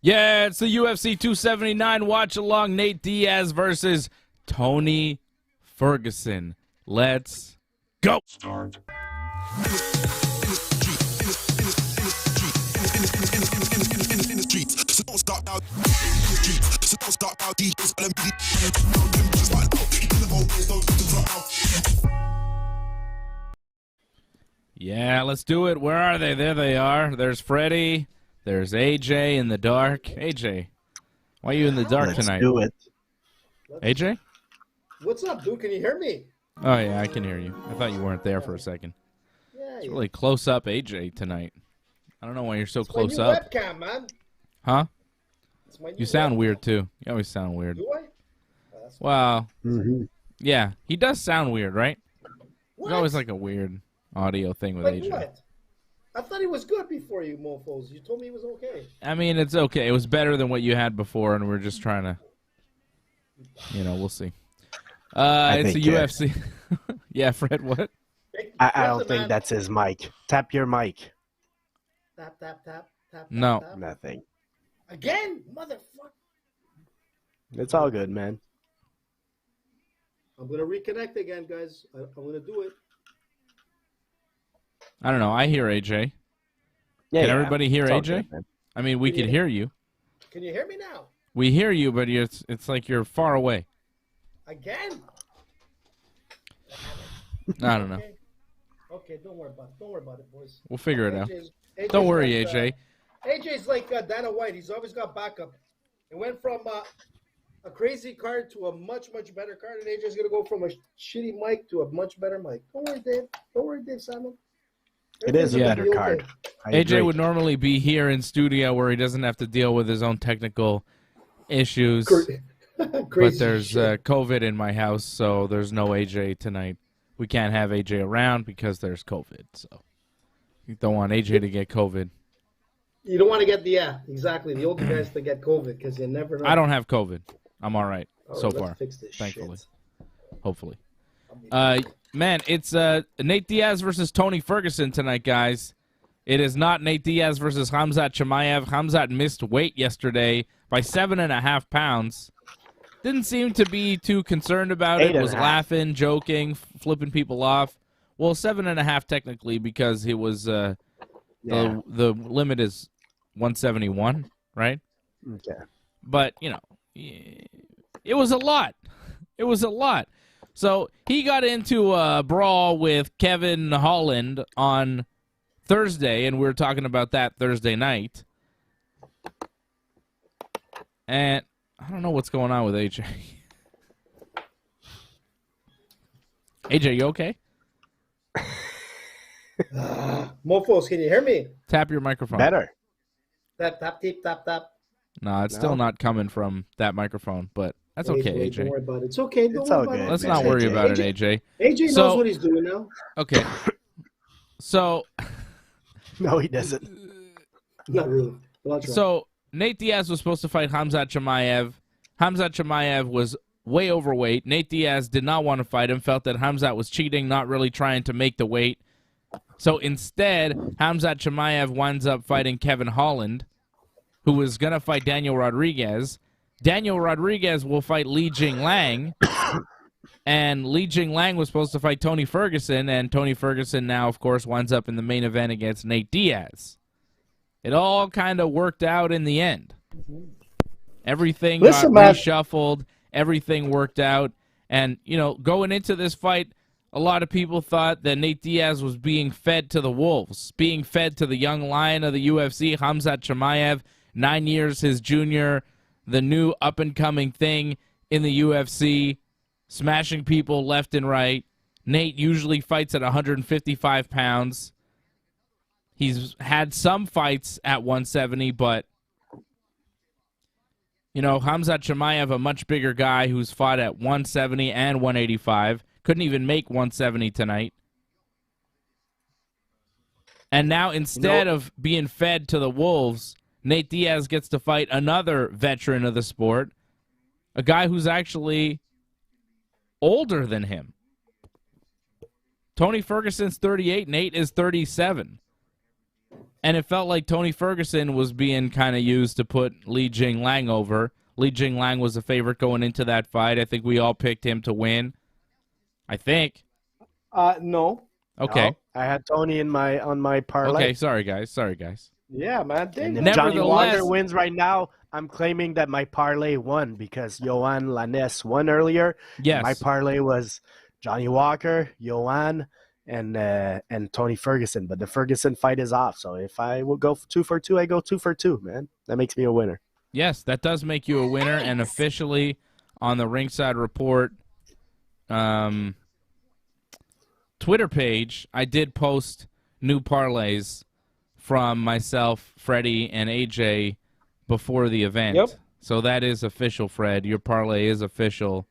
Yeah, it's the UFC 279 watch-along. Nate Diaz versus Tony Ferguson. Let's go. Start. Yeah, let's do it. Where are they? There they are. There's Freddie. There's AJ in the dark. AJ, why are you in the dark tonight? Let's do it. AJ? What's up, dude? Can you hear me? Oh, yeah, I can hear you. I thought you weren't there for a second. Yeah. It's really close up AJ tonight. I don't know why you're so It's close my new up. webcam, man. Huh? It's my new You sound webcam. weird, too. You always sound weird. Do I? That's Well, Mm-hmm. yeah, he does sound weird, right? what? There's always like a weird audio thing with Like AJ. what? I thought he was good before you mofos. You told me he was okay. I mean, it's okay. It was better than what you had before, and we're just trying to, we'll see. It's a think, UFC. Yeah, Fred, what? I don't think that's his mic. Tap your mic. Tap, tap, tap, tap, No. tap. Nothing. Again? Motherfucker. It's all good, man. I'm going to reconnect again, guys. I'm going to do it. I don't know. I hear AJ. Yeah, Can yeah. everybody hear It's all AJ? good, man. I mean, we can hear you. Can you hear me now? We hear you, but it's like you're far away. Again? I don't know. Okay. Okay, don't worry about it. Don't worry about it, boys. We'll figure it out. AJ's Don't worry, like, AJ. AJ's like Dana White. He's always got backup. It went from a crazy card to a much, much better card, and AJ's going to go from a shitty mic to a much better mic. Don't worry, Dave. Don't worry, Dave Simon. It is a Yeah. better card. I AJ agree. would normally be here in studio where he doesn't have to deal with his own technical issues. But Crazy there's shit. COVID in my house, so there's no AJ tonight. We can't have AJ around because there's COVID. So you don't want AJ to get COVID. You don't want to get exactly. The older guys to get COVID because you never know. I don't have COVID. I'm all right All so right, let's far, fix this thankfully. shit. Hopefully. Man, it's Nate Diaz versus Tony Ferguson tonight, guys. It is not Nate Diaz versus Khamzat Chimaev. Khamzat missed weight yesterday by 7.5 pounds. Didn't seem to be too concerned about it. 8.5. Was laughing, joking, flipping people off. Well, 7.5 technically because it was Yeah. the limit is 171, right? Okay. But, it was a lot. It was a lot. So he got into a brawl with Kevin Holland on Thursday, and we were talking about that Thursday night. And I don't know what's going on with AJ. AJ, you okay? Mofos, can you hear me? Tap your microphone. Better. Tap, tap, tap, tap, tap. No, it's still not coming from that microphone, but that's okay, Don't AJ. worry about it. It's okay. Don't It's worry all about good. it. Let's man. not worry AJ. about it, AJ. AJ knows So- what he's doing now. Okay. So, No, he doesn't. Not really. But I'll try. so Nate Diaz was supposed to fight Khamzat Chimaev. Khamzat Chimaev was way overweight. Nate Diaz did not want to fight him, felt that Khamzat was cheating, not really trying to make the weight. So instead, Khamzat Chimaev winds up fighting Kevin Holland, who was going to fight Daniel Rodriguez. Daniel Rodriguez will fight Li Jingliang, and Li Jingliang was supposed to fight Tony Ferguson, and Tony Ferguson now, of course, winds up in the main event against Nate Diaz. It all kind of worked out in the end. Everything Listen, got man. reshuffled. Everything worked out. And, going into this fight, a lot of people thought that Nate Diaz was being fed to the wolves, being fed to the young lion of the UFC, Khamzat Chimaev, 9 years his junior, the new up-and-coming thing in the UFC, smashing people left and right. Nate usually fights at 155 pounds. He's had some fights at 170, but, Khamzat Chimaev, a much bigger guy who's fought at 170 and 185, couldn't even make 170 tonight. And now, instead of being fed to the wolves, Nate Diaz gets to fight another veteran of the sport, a guy who's actually older than him. Tony Ferguson's 38, Nate is 37. And it felt like Tony Ferguson was being kind of used to put Li Jingliang over. Li Jingliang was a favorite going into that fight. I think we all picked him to win. I think. No. Okay. No, I had Tony on my parlay. Okay, sorry guys. Yeah, man. And if Nevertheless- Johnny Walker wins right now, I'm claiming that my parlay won because Johan Lanes won earlier. Yes. My parlay was Johnny Walker, Johan, and Tony Ferguson. But the Ferguson fight is off. So if I will go 2 for 2, I go 2 for 2, man. That makes me a winner. Yes, that does make you a winner, and officially on the Ringside Report Twitter page, I did post new parlays from myself, Freddie, and AJ before the event. Yep. So that is official, Fred. Your parlay is official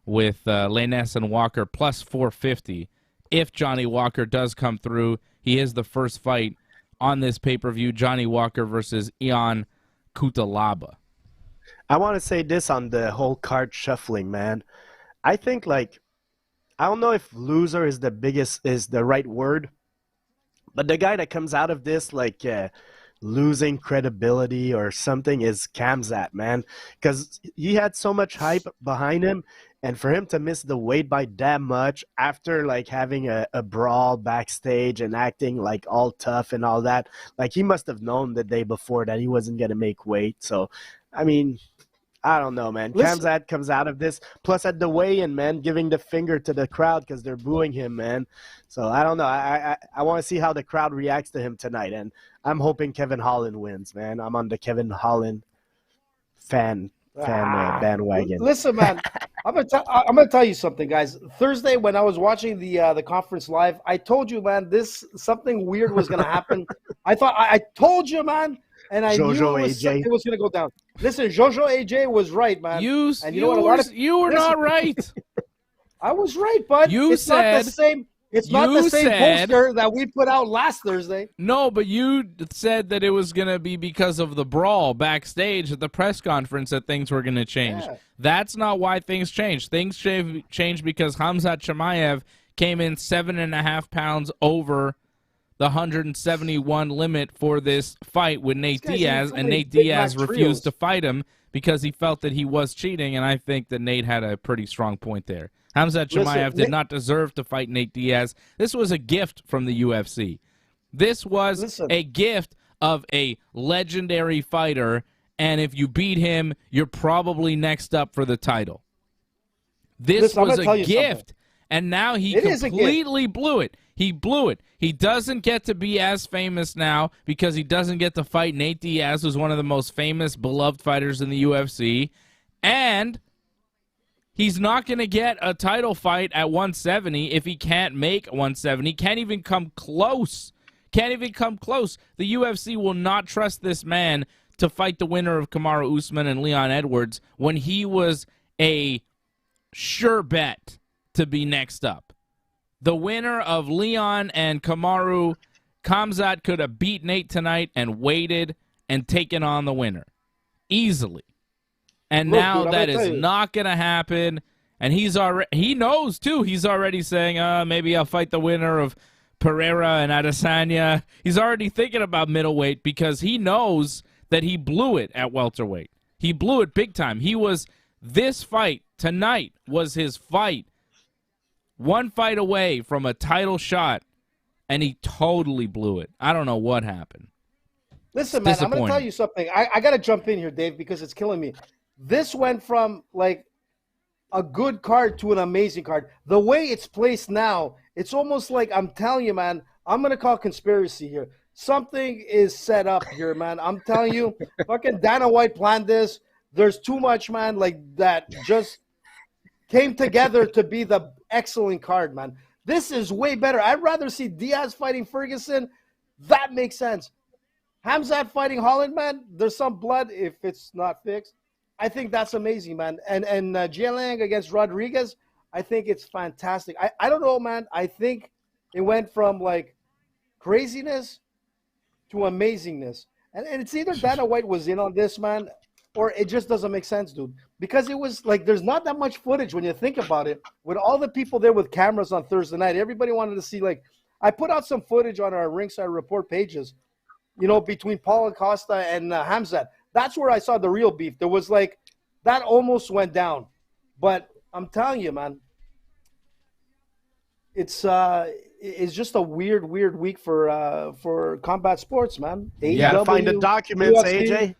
with Lainez and Walker plus 450. If Johnny Walker does come through, he is the first fight on this pay-per-view, Johnny Walker versus Ian Cutelaba. I want to say this on the whole card shuffling, man. I think, like, I don't know if loser is the right word, but the guy that comes out of this, like, losing credibility or something is Khamzat, man. Because he had so much hype behind him, and for him to miss the weight by that much after, like, having a brawl backstage and acting, like, all tough and all that, like, he must have known the day before that he wasn't going to make weight. So, I mean, I don't know, man. Khamzat comes out of this, plus at the weigh-in, man, giving the finger to the crowd because they're booing him, man. So I don't know. I want to see how the crowd reacts to him tonight, and I'm hoping Kevin Holland wins, man. I'm on the Kevin Holland fan bandwagon. Listen, man, I'm gonna tell you something, guys. Thursday when I was watching the conference live, I told you, man, something weird was gonna happen. I told you, man. And I knew it was going to go down. Listen, Jojo AJ was right, man. You were not right. I was right, bud. It's not the same poster that we put out last Thursday. No, but you said that it was going to be because of the brawl backstage at the press conference that things were going to change. Yeah. That's not why things changed. Things changed because Khamzat Chimaev came in 7.5 pounds over the 171 limit for this fight with Nate Diaz, and Nate Diaz refused to fight him because he felt that he was cheating, and I think that Nate had a pretty strong point there. Khamzat Chimaev did not deserve to fight Nate Diaz. This was a gift from the UFC. This was a gift of a legendary fighter, and if you beat him, you're probably next up for the title. This was a gift, and now he completely blew it. He blew it. He doesn't get to be as famous now because he doesn't get to fight Nate Diaz, who's one of the most famous, beloved fighters in the UFC. And he's not going to get a title fight at 170 if he can't make 170. Can't even come close. Can't even come close. The UFC will not trust this man to fight the winner of Kamaru Usman and Leon Edwards when he was a sure bet to be next up. The winner of Leon and Kamaru, Khamzat could have beat Nate tonight and waited and taken on the winner easily. And now that is not going to happen. And he knows, too. He's already saying, maybe I'll fight the winner of Pereira and Adesanya. He's already thinking about middleweight because he knows that he blew it at welterweight. He blew it big time. This fight tonight was his fight. One fight away from a title shot, and he totally blew it. I don't know what happened. Listen, man, I'm going to tell you something. I got to jump in here, Dave, because it's killing me. This went from, like, a good card to an amazing card. The way it's placed now, it's almost like, I'm telling you, man, I'm going to call conspiracy here. Something is set up here, man. I'm telling you, fucking Dana White planned this. There's too much, man, like that just came together to be the excellent card, man. This is way better. I'd rather see Diaz fighting Ferguson. That makes sense. Khamzat fighting Holland, man. There's some blood if it's not fixed. I think that's amazing, man. And Jingliang against Rodriguez, I think it's fantastic. I don't know, man. I think it went from, like, craziness to amazingness. And it's either Dana White was in on this, man, or it just doesn't make sense, dude. Because it was like there's not that much footage when you think about it. With all the people there with cameras on Thursday night, everybody wanted to see, like, I put out some footage on our Ringside Report pages. between Paulo Costa and Khamzat. That's where I saw the real beef. There was like that almost went down, but I'm telling you, man, it's just a weird week for combat sports, man. You gotta find the documents, UFC. AJ.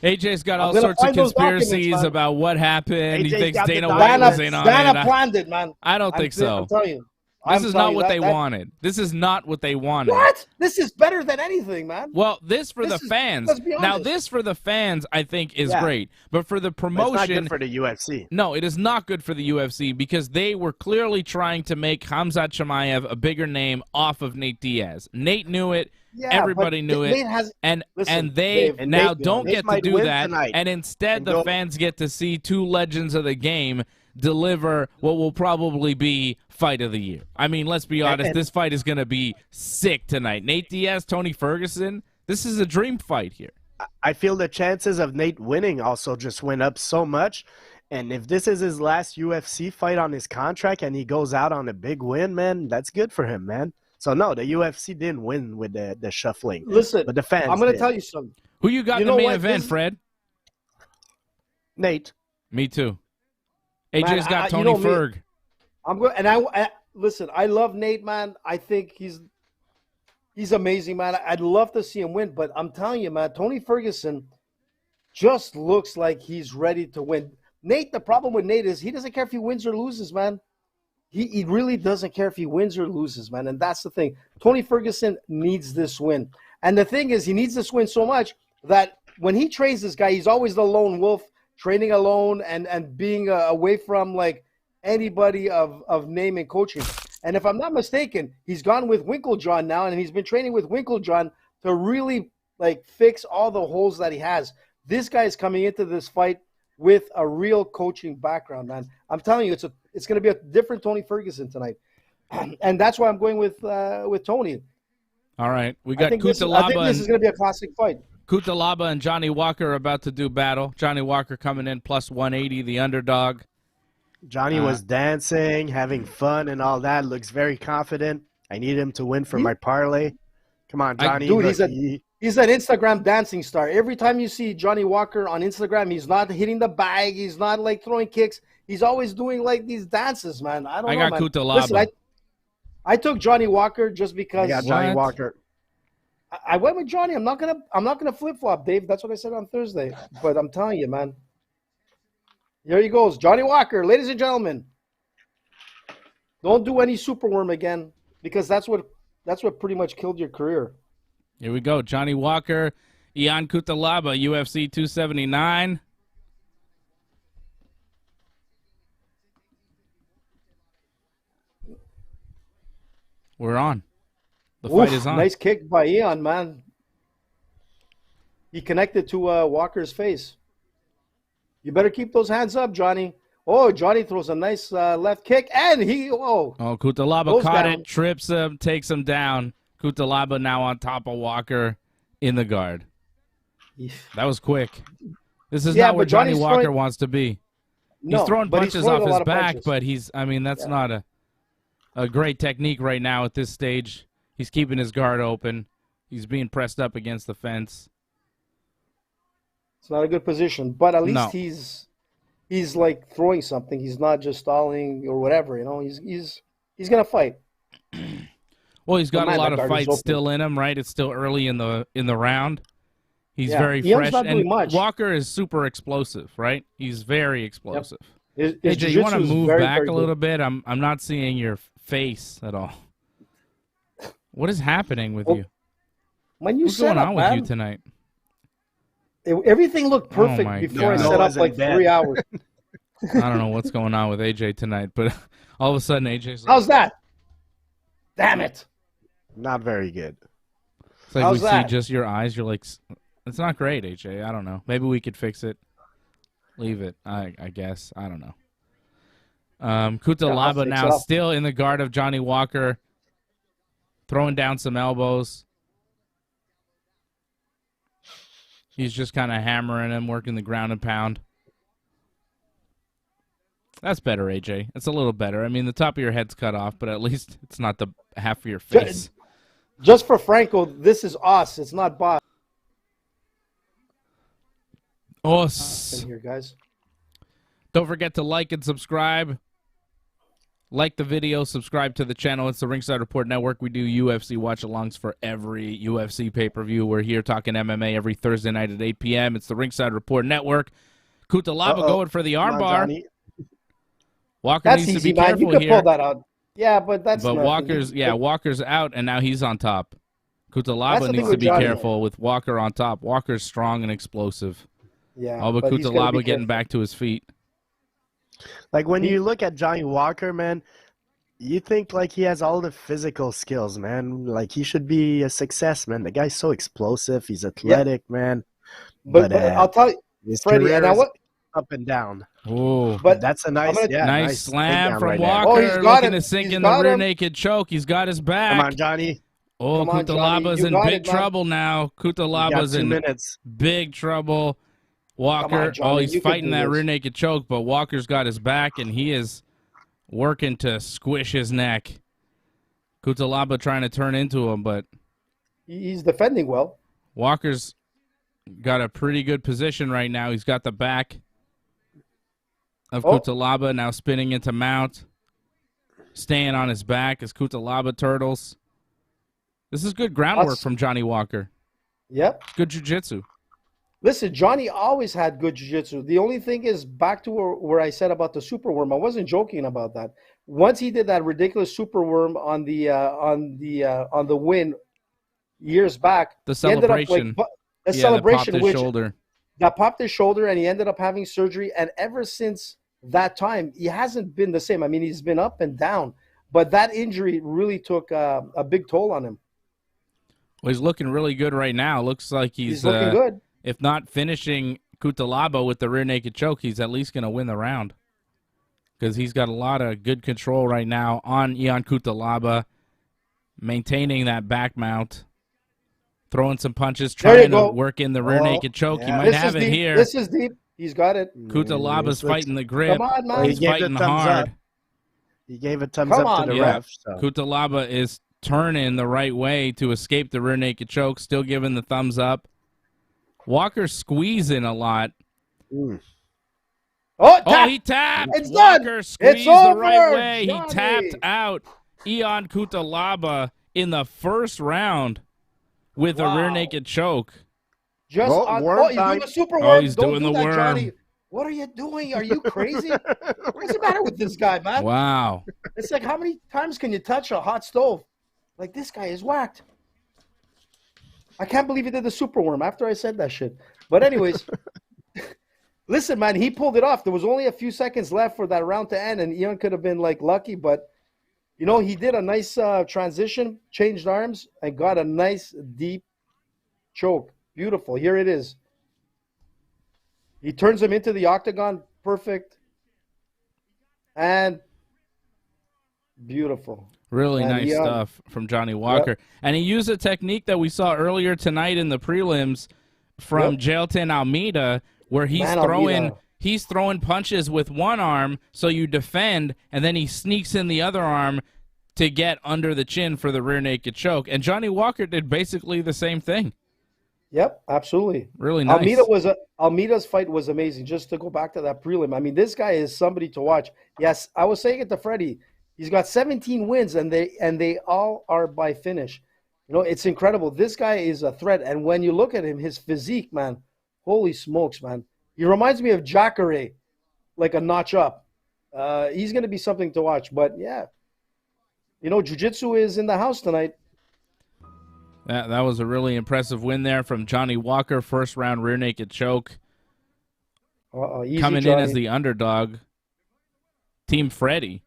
AJ's got all sorts of conspiracies about what happened. He AJ's thinks got the Dana White was in on it. Dana planned it, man. I don't think so. I'm telling you. This is not what they wanted. This is not what they wanted. What? This is better than anything, man. Well, this for the fans. Let's be honest. Now, this for the fans, I think, is great. But for the promotion, it's not good for the UFC. No, it is not good for the UFC because they were clearly trying to make Khamzat Chimaev a bigger name off of Nate Diaz. Nate knew it. Yeah, everybody knew it. And they now don't get to do that. And instead, the fans get to see two legends of the game deliver what will probably be fight of the year. I mean, let's be honest, this fight is going to be sick tonight. Nate Diaz, Tony Ferguson, this is a dream fight here. I feel the chances of Nate winning also just went up so much. And if this is his last UFC fight on his contract and he goes out on a big win, man, that's good for him, man. So, no, the UFC didn't win with the shuffling. Listen, but the fans I'm going to did. tell you something. Who you got in the main event, Fred? Nate. Me too. AJ's got Tony Ferg. I'm going, and I listen. I love Nate, man. I think he's amazing, man. I'd love to see him win, but I'm telling you, man, Tony Ferguson just looks like he's ready to win. Nate, the problem with Nate is he doesn't care if he wins or loses, man. He really doesn't care if he wins or loses, man. And that's the thing. Tony Ferguson needs this win. And the thing is, he needs this win so much that when he trains this guy, he's always the lone wolf, training alone and being away from like anybody of name and coaching. And if I'm not mistaken, he's gone with Winklejohn now, and he's been training with Winklejohn to really like fix all the holes that he has. This guy is coming into this fight with a real coaching background, man. I'm telling you, it's going to be a different Tony Ferguson tonight, and that's why I'm going with Tony. All right, we got Cutelaba. I think this is going to be a classic fight. Cutelaba and Johnny Walker are about to do battle. Johnny Walker coming in plus 180, the underdog. Johnny was dancing, having fun, and all that. Looks very confident. I need him to win for my parlay. Come on, Johnny. Dude, he's an Instagram dancing star. Every time you see Johnny Walker on Instagram, he's not hitting the bag. He's not like throwing kicks. He's always doing like these dances, man. I got Cutelaba. Listen, I took Johnny Walker just because. I got Johnny Walker. I went with Johnny. I'm not gonna flip flop, Dave. That's what I said on Thursday. But I'm telling you, man. Here he goes, Johnny Walker, ladies and gentlemen. Don't do any superworm again, because that's what pretty much killed your career. Here we go, Johnny Walker, Ian Cutelaba, UFC 279. We're on. The fight is on. Nice kick by Ian, man. He connected to Walker's face. You better keep those hands up, Johnny. Oh, Johnny throws a nice left kick, and Cutelaba caught it, trips him, takes him down. Cutelaba now on top of Walker in the guard. That was quick. This is not where Johnny Walker wants to be. He's throwing punches off his back, but that's not a great technique right now at this stage. He's keeping his guard open. He's being pressed up against the fence. It's not a good position, but at least he's like throwing something. He's not just stalling or whatever, you know. He's gonna fight. Well, he's got a lot of fights still in him, right? It's still early in the round. He's very fresh, and Walker is super explosive, right? He's very explosive. Yep. AJ, you want to move back a little bit? I'm not seeing your face at all. What is happening with you? What's going on with you tonight? Everything looked perfect before I set up like 3 hours. I don't know what's going on with AJ tonight, but all of a sudden AJ's like, how's that? Damn it. Not very good. It's like see just your eyes. You're like, it's not great, AJ. I don't know. Maybe we could fix it. Leave it, I guess. I don't know. Cutelaba now still in the guard of Johnny Walker, throwing down some elbows. He's just kind of hammering him, working the ground and pound. That's better, AJ. It's a little better. I mean, the top of your head's cut off, but at least it's not the half of your face. Just for Franco, this is us. It's not boss. In here, guys. Don't forget to like and subscribe. Like the video, subscribe to the channel. It's the Ringside Report Network. We do UFC watch-alongs for every UFC pay-per-view. We're here talking MMA every Thursday night at 8 p.m. It's the Ringside Report Network. Cutelaba going for the armbar. Walker needs to be careful you can here. Pull that out. Yeah, but that's But nothing. Walker's out, and now he's on top. Cutelaba needs to be careful with Walker on top. Walker's strong and explosive. Yeah, but Cutelaba getting back to his feet. Like, when you look at Johnny Walker, man, you think, like, he has all the physical skills, man. Like, he should be a success, man. The guy's so explosive. He's athletic, man. But I'll tell you, Freddie, and up and down. Oh, but that's a nice slam from right Walker. Oh, he's got looking to sink in the rear naked choke. He's got his back. Come on, Johnny. Oh, Cutelaba's in big trouble now. Cutelaba's in big trouble. Walker, he's fighting that rear naked choke, but Walker's got his back, and he is working to squish his neck. Cutelaba trying to turn into him, but he's defending well. Walker's got a pretty good position right now. He's got the back of Cutelaba, now spinning into mount, staying on his back as Cutelaba turtles. This is good groundwork from Johnny Walker. Yep. Good jiu-jitsu. Listen, Johnny always had good jiu-jitsu. The only thing is back to where I said about the super worm. I wasn't joking about that. Once he did that ridiculous super worm on the win years back, the celebration, that popped his shoulder, and he ended up having surgery. And ever since that time, he hasn't been the same. I mean, he's been up and down, but that injury really took a big toll on him. Well, he's looking really good right now. Looks like he's looking good. If not finishing Cutelaba with the rear naked choke, he's at least going to win the round. Because he's got a lot of good control right now on Ion Cutelaba, maintaining that back mount, throwing some punches, trying to work in the rear naked choke. Yeah. He might have it here. This is deep. He's got it. Cutelaba's fighting the grip. Come on, man. He's fighting hard. He gave a thumbs up to the ref. So. Cutelaba is turning the right way to escape the rear naked choke, still giving the thumbs up. Walker squeezing a lot. Oh, he tapped. It's Walker done. squeezed the right way. Johnny. He tapped out Ion Cutelaba in the first round with a rear naked choke. He's doing the super worm. He's doing the worm. Johnny. What are you doing? Are you crazy? What's the matter with this guy, man? Wow. It's like, how many times can you touch a hot stove? Like, this guy is whacked. I can't believe he did the super worm after I said that shit. But anyways, listen, man, he pulled it off. There was only a few seconds left for that round to end, and Ian could have been, like, lucky. But, you know, he did a nice transition, changed arms, and got a nice, deep choke. Beautiful. Here it is. He turns him into the octagon. Perfect. And beautiful. Really nice stuff from Johnny Walker. Yep. And he used a technique that we saw earlier tonight in the prelims from Jailton Almeida, where he's throwing punches with one arm, so you defend, and then he sneaks in the other arm to get under the chin for the rear naked choke. And Johnny Walker did basically the same thing. Yep, absolutely. Really nice. Almeida's fight was amazing. Just to go back to that prelim, I mean, this guy is somebody to watch. Yes, I was saying it to Freddie. He's got 17 wins, and they all are by finish. You know, it's incredible. This guy is a threat. And when you look at him, his physique, man, holy smokes, man. He reminds me of Jacare, like a notch up. He's going to be something to watch. But, yeah, you know, jiu-jitsu is in the house tonight. That was a really impressive win there from Johnny Walker. First round rear naked choke. Coming in as the underdog. Team Freddie.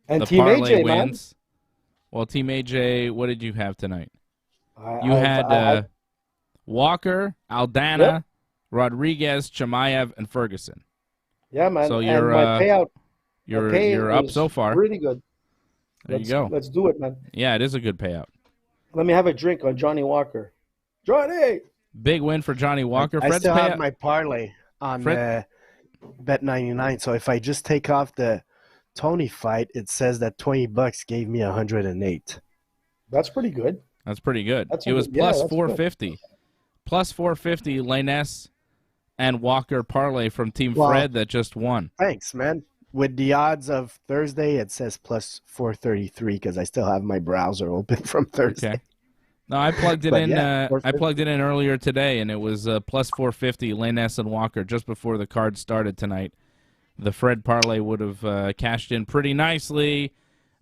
And Team AJ wins. Man. Well, Team AJ, what did you have tonight? You had Walker, Aldana, Rodriguez, Chimaev, and Ferguson. Yeah, man. So you're my payout. You're up so far. Really good. There you go. Let's do it, man. Yeah, it is a good payout. Let me have a drink on Johnny Walker. Johnny! Big win for Johnny Walker. I still have my parlay on Bet99. So if I just take off the Tony fight, it says that $20 gave me 108. That's pretty good. That's pretty good. That's It was good. Yeah, plus that's good. 450. Plus 450, Lanez and Walker parlay from Team Well, Fred that just won. Thanks, man. With the odds of Thursday, it says plus 433 because I still have my browser open from Thursday. Okay. No, I plugged it But in. yeah, I plugged it in earlier today, and it was plus 450. Lanez and Walker just before the card started tonight. The Fred parlay would have cashed in pretty nicely.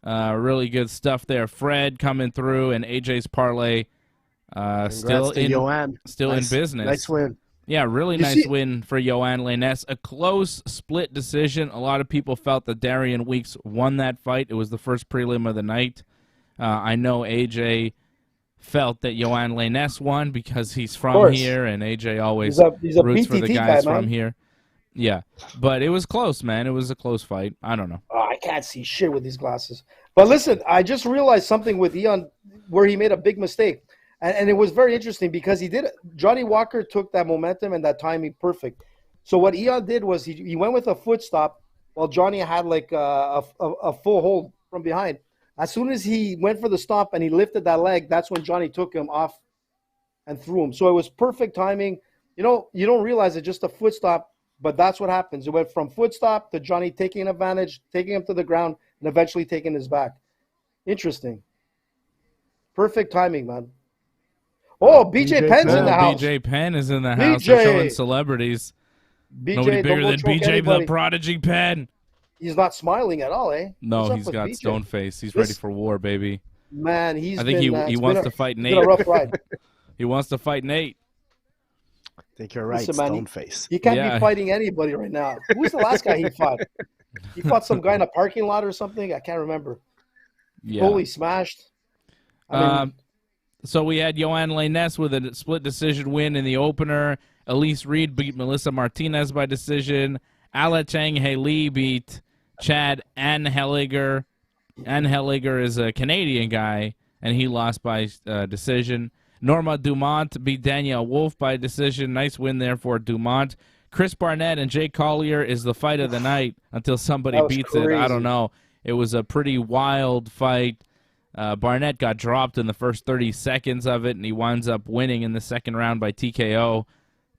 Really good stuff there. Fred coming through, and AJ's parlay still to Yoann. in business. Nice win. Yeah, really nice win for Yoann Lanez. A close split decision. A lot of people felt that Darian Weeks won that fight. It was the first prelim of the night. I know AJ felt that Yoann Lanez won because he's from here, and AJ always he's a roots for the BTT guys guy, from man. here. Yeah, but it was close, man. It was a close fight. I don't know. Oh, I can't see shit with these glasses. But listen, I just realized something with Ian where he made a big mistake. And it was very interesting because Johnny Walker took that momentum and that timing perfect. So what Ian did was he went with a foot stop while Johnny had like a full hold from behind. As soon as he went for the stop and he lifted that leg, that's when Johnny took him off and threw him. So it was perfect timing. You know, you don't realize it's just a foot stop, but that's what happens. It went from foot stop to Johnny taking advantage, taking him to the ground, and eventually taking his back. Interesting. Perfect timing, man. Oh, BJ Penn's in the house. BJ Penn is in the house. They're showing celebrities. Nobody bigger than BJ the Prodigy Penn. He's not smiling at all, eh? No, he's got stone face. He's ready for war, baby. Man, I think he wants to fight Nate. It's been a rough ride. He wants to fight Nate. I think you're right, Listen, man, stone face. He can't be fighting anybody right now. Who's the last guy he fought? He fought some guy in a parking lot or something. I can't remember. Yeah. Totally smashed. So we had Yoann Lanez with a split decision win in the opener. Elise Reed beat Melissa Martinez by decision. Ala Chang Haley beat Chad Anheliger. Anheliger is a Canadian guy, and he lost by decision. Norma Dumont beat Danielle Wolf by decision. Nice win there for Dumont. Chris Barnett and Jay Collier is the fight of the night until somebody beats it. I don't know. It was a pretty wild fight. Barnett got dropped in the first 30 seconds of it, and he winds up winning in the second round by TKO.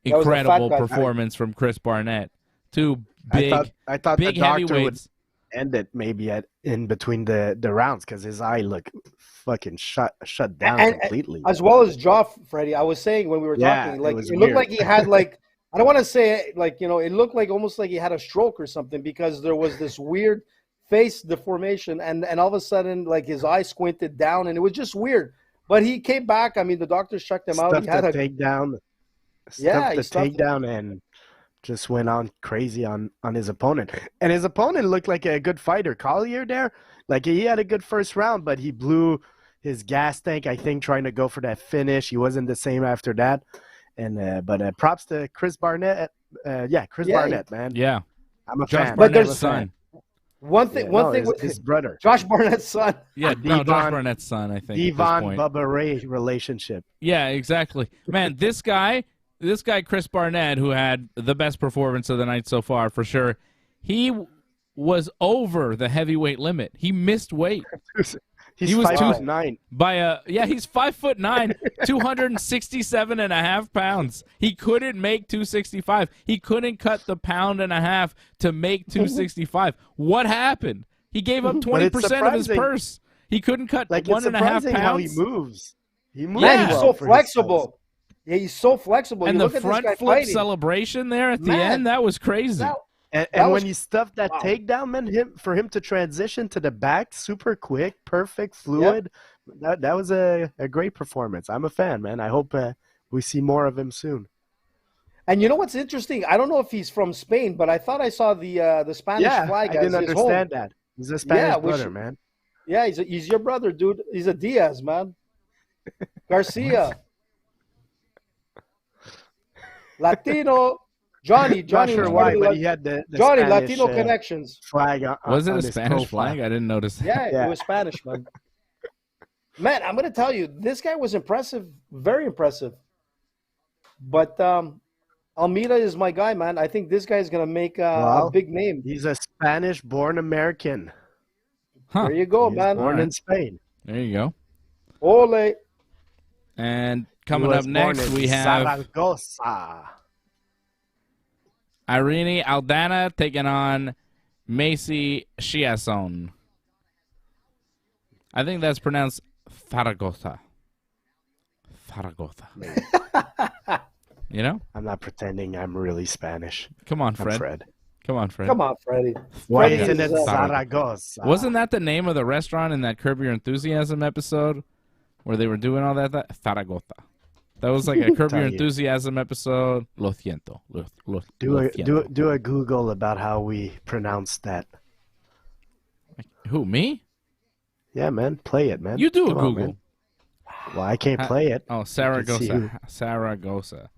Incredible performance from Chris Barnett. Two big, I thought big the doctor would heavyweights. end it maybe in between the rounds because his eye looked fucking shut down completely. As well as jaw, Freddie. I was saying when we were talking, like it looked like he had like I don't want to say like it looked like almost like he had a stroke or something because there was this weird face deformation and all of a sudden like his eye squinted down and it was just weird. But he came back. I mean, the doctors checked him out. He had a takedown. Yeah, he stuffed the takedown and just went on crazy on his opponent. And his opponent looked like a good fighter. Collier there, like he had a good first round, but he blew his gas tank, I think, trying to go for that finish. He wasn't the same after that. And but props to Chris Barnett. Barnett, man. Yeah, I'm a Josh fan. Barnett's son. One thing with his brother, Josh Barnett's son. Yeah, Josh Barnett's son. I think Devon Bubba Ray relationship. Yeah, exactly. Man, this guy, Chris Barnett, who had the best performance of the night so far for sure. He was over the heavyweight limit. He missed weight. He was 5'9" he's 5'9", 267.5 pounds. He couldn't make 265. He couldn't cut the pound and a half to make 265. What happened? He gave up 20% of his purse. He couldn't cut 1.5 pounds. How he moves. He moves. Yeah, he's so flexible. Yeah, he's so flexible. And the front flip celebration there at the end, that was crazy. And when he stuffed that takedown, man, for him to transition to the back, super quick, perfect, fluid. Yep. That was a great performance. I'm a fan, man. I hope we see more of him soon. And you know what's interesting? I don't know if he's from Spain, but I thought I saw the Spanish flag. I didn't understand that. He's a Spanish brother, man. Yeah, he's your brother, dude. He's a Diaz, man. Garcia. Latino. Johnny, not sure why, but he had the Johnny Spanish, Latino connections flag. Was it a Spanish flag? I didn't notice. Yeah, it was Spanish, man. Man, I'm gonna tell you, this guy was impressive, very impressive. But Almeida is my guy, man. I think this guy is gonna make a big name. He's a Spanish-born American. Huh. There you go, man. Born in Spain. There you go. Ole. And He coming was up born next, in we have Zaragoza. Irene Aldana taking on Macy Chiasson. I think that's pronounced Zaragoza. Zaragoza. You know? I'm not pretending I'm really Spanish. Come on, I'm Fred. Fred. Come on, Fred. Come on, Freddie. Why Freddie isn't it is, Zaragoza? Wasn't that the name of the restaurant in that Curb Your Enthusiasm episode where they were doing all that? Zaragoza. That was like a Curb Your Enthusiasm episode. Lo siento. Do a Google about how we pronounce that. Who, me? Yeah, man. Play it, man. You do a Come on, Google. man. Well, I can't play it. Oh, Saragossa. Saragossa.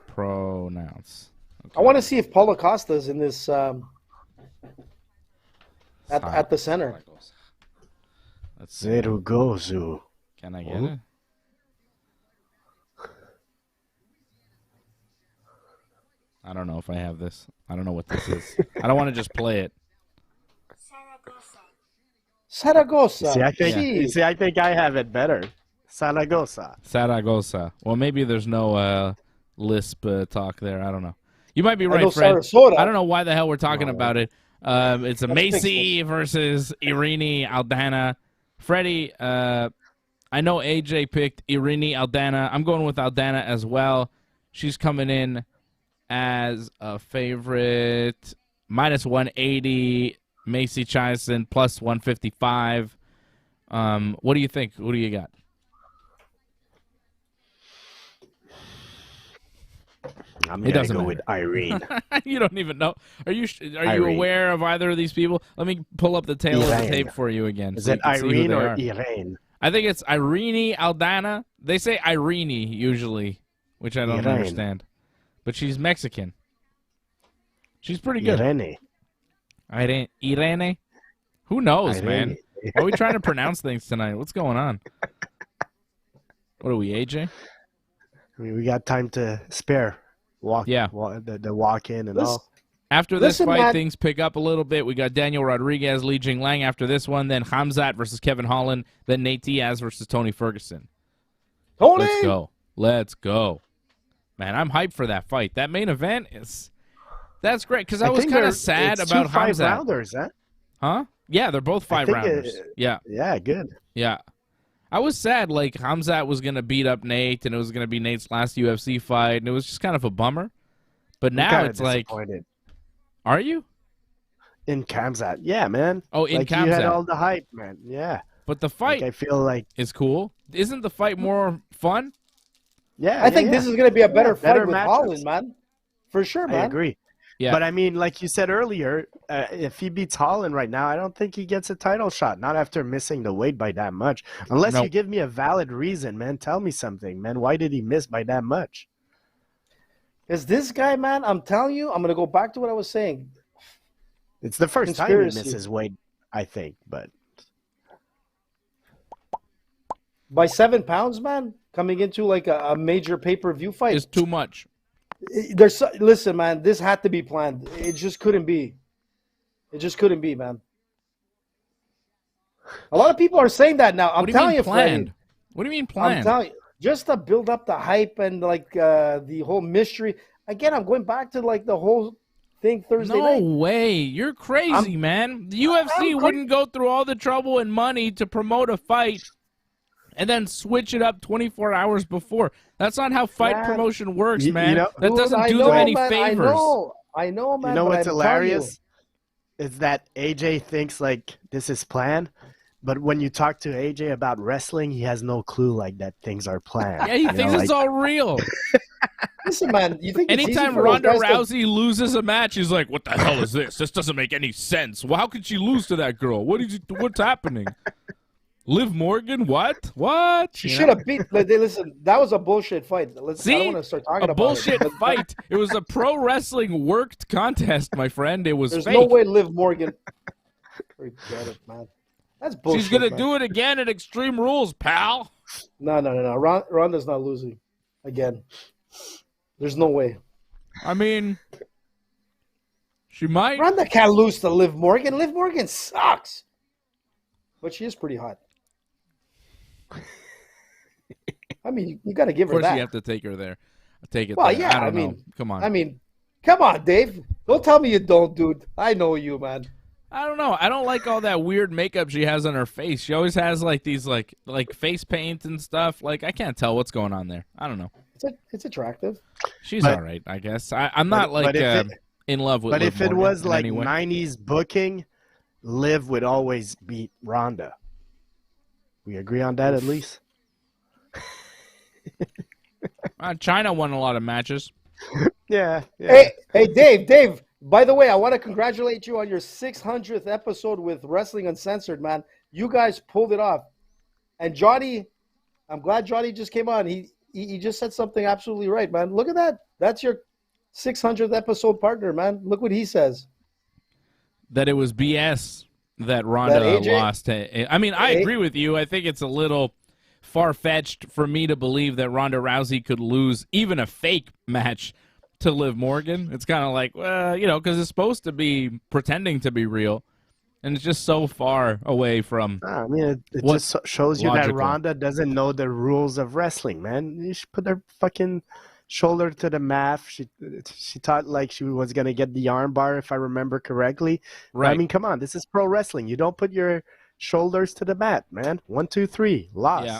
Pronounce. Okay. I want to see if Paulo Costa's in this at the center. Let's see. Zerugozu. Can I get it? I don't know if I have this. I don't know what this is. I don't want to just play it. Saragossa. See, I think I have it better. Zaragoza. Saragossa. Well, maybe there's no lisp talk there. I don't know. You might be right, know Fred. Sarasota. I don't know why the hell we're talking about it. It's a Macy versus Irene Aldana. Freddie, I know AJ picked Irene Aldana. I'm going with Aldana as well. She's coming in as a favorite. Minus 180. Macy Chiasson plus 155. What do you think? What do you got? I'm gonna go with Irene. You don't even know. Are you aware of either of these people? Let me pull up the tail of the tape for you again. Is so it you can see who Irene they or are. Irene? I think it's Irene Aldana. They say Irene usually, which I don't understand. But she's Mexican. She's pretty good. Irene? Who knows, man? Why are we trying to pronounce things tonight? What's going on? What are we, AJ? I mean, we got time to spare. The walk in and all. After this fight, things pick up a little bit. We got Daniel Rodriguez, Li Jingliang after this one, then Khamzat versus Kevin Holland, then Nate Diaz versus Tony Ferguson. Tony! Let's go. Man, I'm hyped for that fight. That main event that's great because I was kind of sad about Khamzat. 5-rounders, Huh? Yeah, they're both 5-rounders. Yeah, good. Yeah. I was sad, like, Khamzat was going to beat up Nate, and it was going to be Nate's last UFC fight, and it was just kind of a bummer. But now it's like... Are you? In Khamzat. Yeah, man. Oh, in Khamzat. You had all the hype, man. Yeah. But the fight I feel like is cool. Isn't the fight more fun? Yeah. I think this is going to be a better fight with matchups. Holland, man. For sure, man. I agree. Yeah. But I mean, like you said earlier, if he beats Holland right now, I don't think he gets a title shot. Not after missing the weight by that much. Unless you give me a valid reason, man. Tell me something, man. Why did he miss by that much? Because this guy, man, I'm telling you, I'm going to go back to what I was saying. It's the first time he misses weight, I think. But by 7 pounds, man, coming into like a major pay-per-view fight is too much. Listen, man, this had to be planned. It just couldn't be. It just couldn't be, man. A lot of people are saying that now. I'm telling you, planned. Freddie, what do you mean planned? I'm telling you, just to build up the hype and like the whole mystery. Again, I'm going back to like the whole thing Thursday night. No way. You're crazy, man. The UFC wouldn't go through all the trouble and money to promote a fight and then switch it up 24 hours before. That's not how fight promotion works, man. That doesn't do them any favors. I know, man. You know what's hilarious? Is that AJ thinks like this is planned, but when you talk to AJ about wrestling, he has no clue like that things are planned. Yeah, he thinks it's all real. Listen, man, you think anytime Ronda Rousey loses a match, he's like, "What the hell is this? This doesn't make any sense. Well, how could she lose to that girl? What's happening?" Liv Morgan, what? She should have beat. Listen, that was a bullshit fight. I don't want to start talking about a bullshit fight. It was a pro wrestling worked contest, my friend. It was There's fake. no way Liv Morgan. Forget it, man. That's bullshit. She's gonna do it again at Extreme Rules, pal. No. Ronda's not losing again. There's no way. I mean, she might. Ronda can't lose to Liv Morgan. Liv Morgan sucks, but she is pretty hot. I mean, you got to give Of her course, that. you have to take her there. Take it Well, there. yeah, I I don't know. mean- Come on. I mean, come on, Dave. Don't tell me you don't, dude. I know you, man. I don't know. I don't like all that weird makeup she has on her face. She always has like these like face paint and stuff. Like I can't tell what's going on there. I don't know. It's attractive. She's But- all right, I guess. I'm not but like if in love with. But Liv if it Morgan was in like any way. 90s booking, Liv would always beat Ronda. We agree on that at least? China won a lot of matches. Yeah. Hey, Dave. By the way, I want to congratulate you on your 600th episode with Wrestling Uncensored, man. You guys pulled it off. And Johnny, I'm glad Johnny just came on. He just said something absolutely right, man. Look at that. That's your 600th episode partner, man. Look what he says. That it was BS that Ronda AJ lost. I mean, I agree with you. I think it's a little far-fetched for me to believe that Ronda Rousey could lose even a fake match to Liv Morgan. It's kind of like, well, you know, because it's supposed to be pretending to be real, and it's just so far away from. I mean, it What's just shows you logical. that Ronda doesn't know the rules of wrestling, man. You should put her fucking shoulder to the mat. She thought like she was gonna get the arm bar, if I remember correctly. Right. I mean, come on, this is pro wrestling. You don't put your shoulders to the mat, man. 1, 2, 3, loss. Yeah.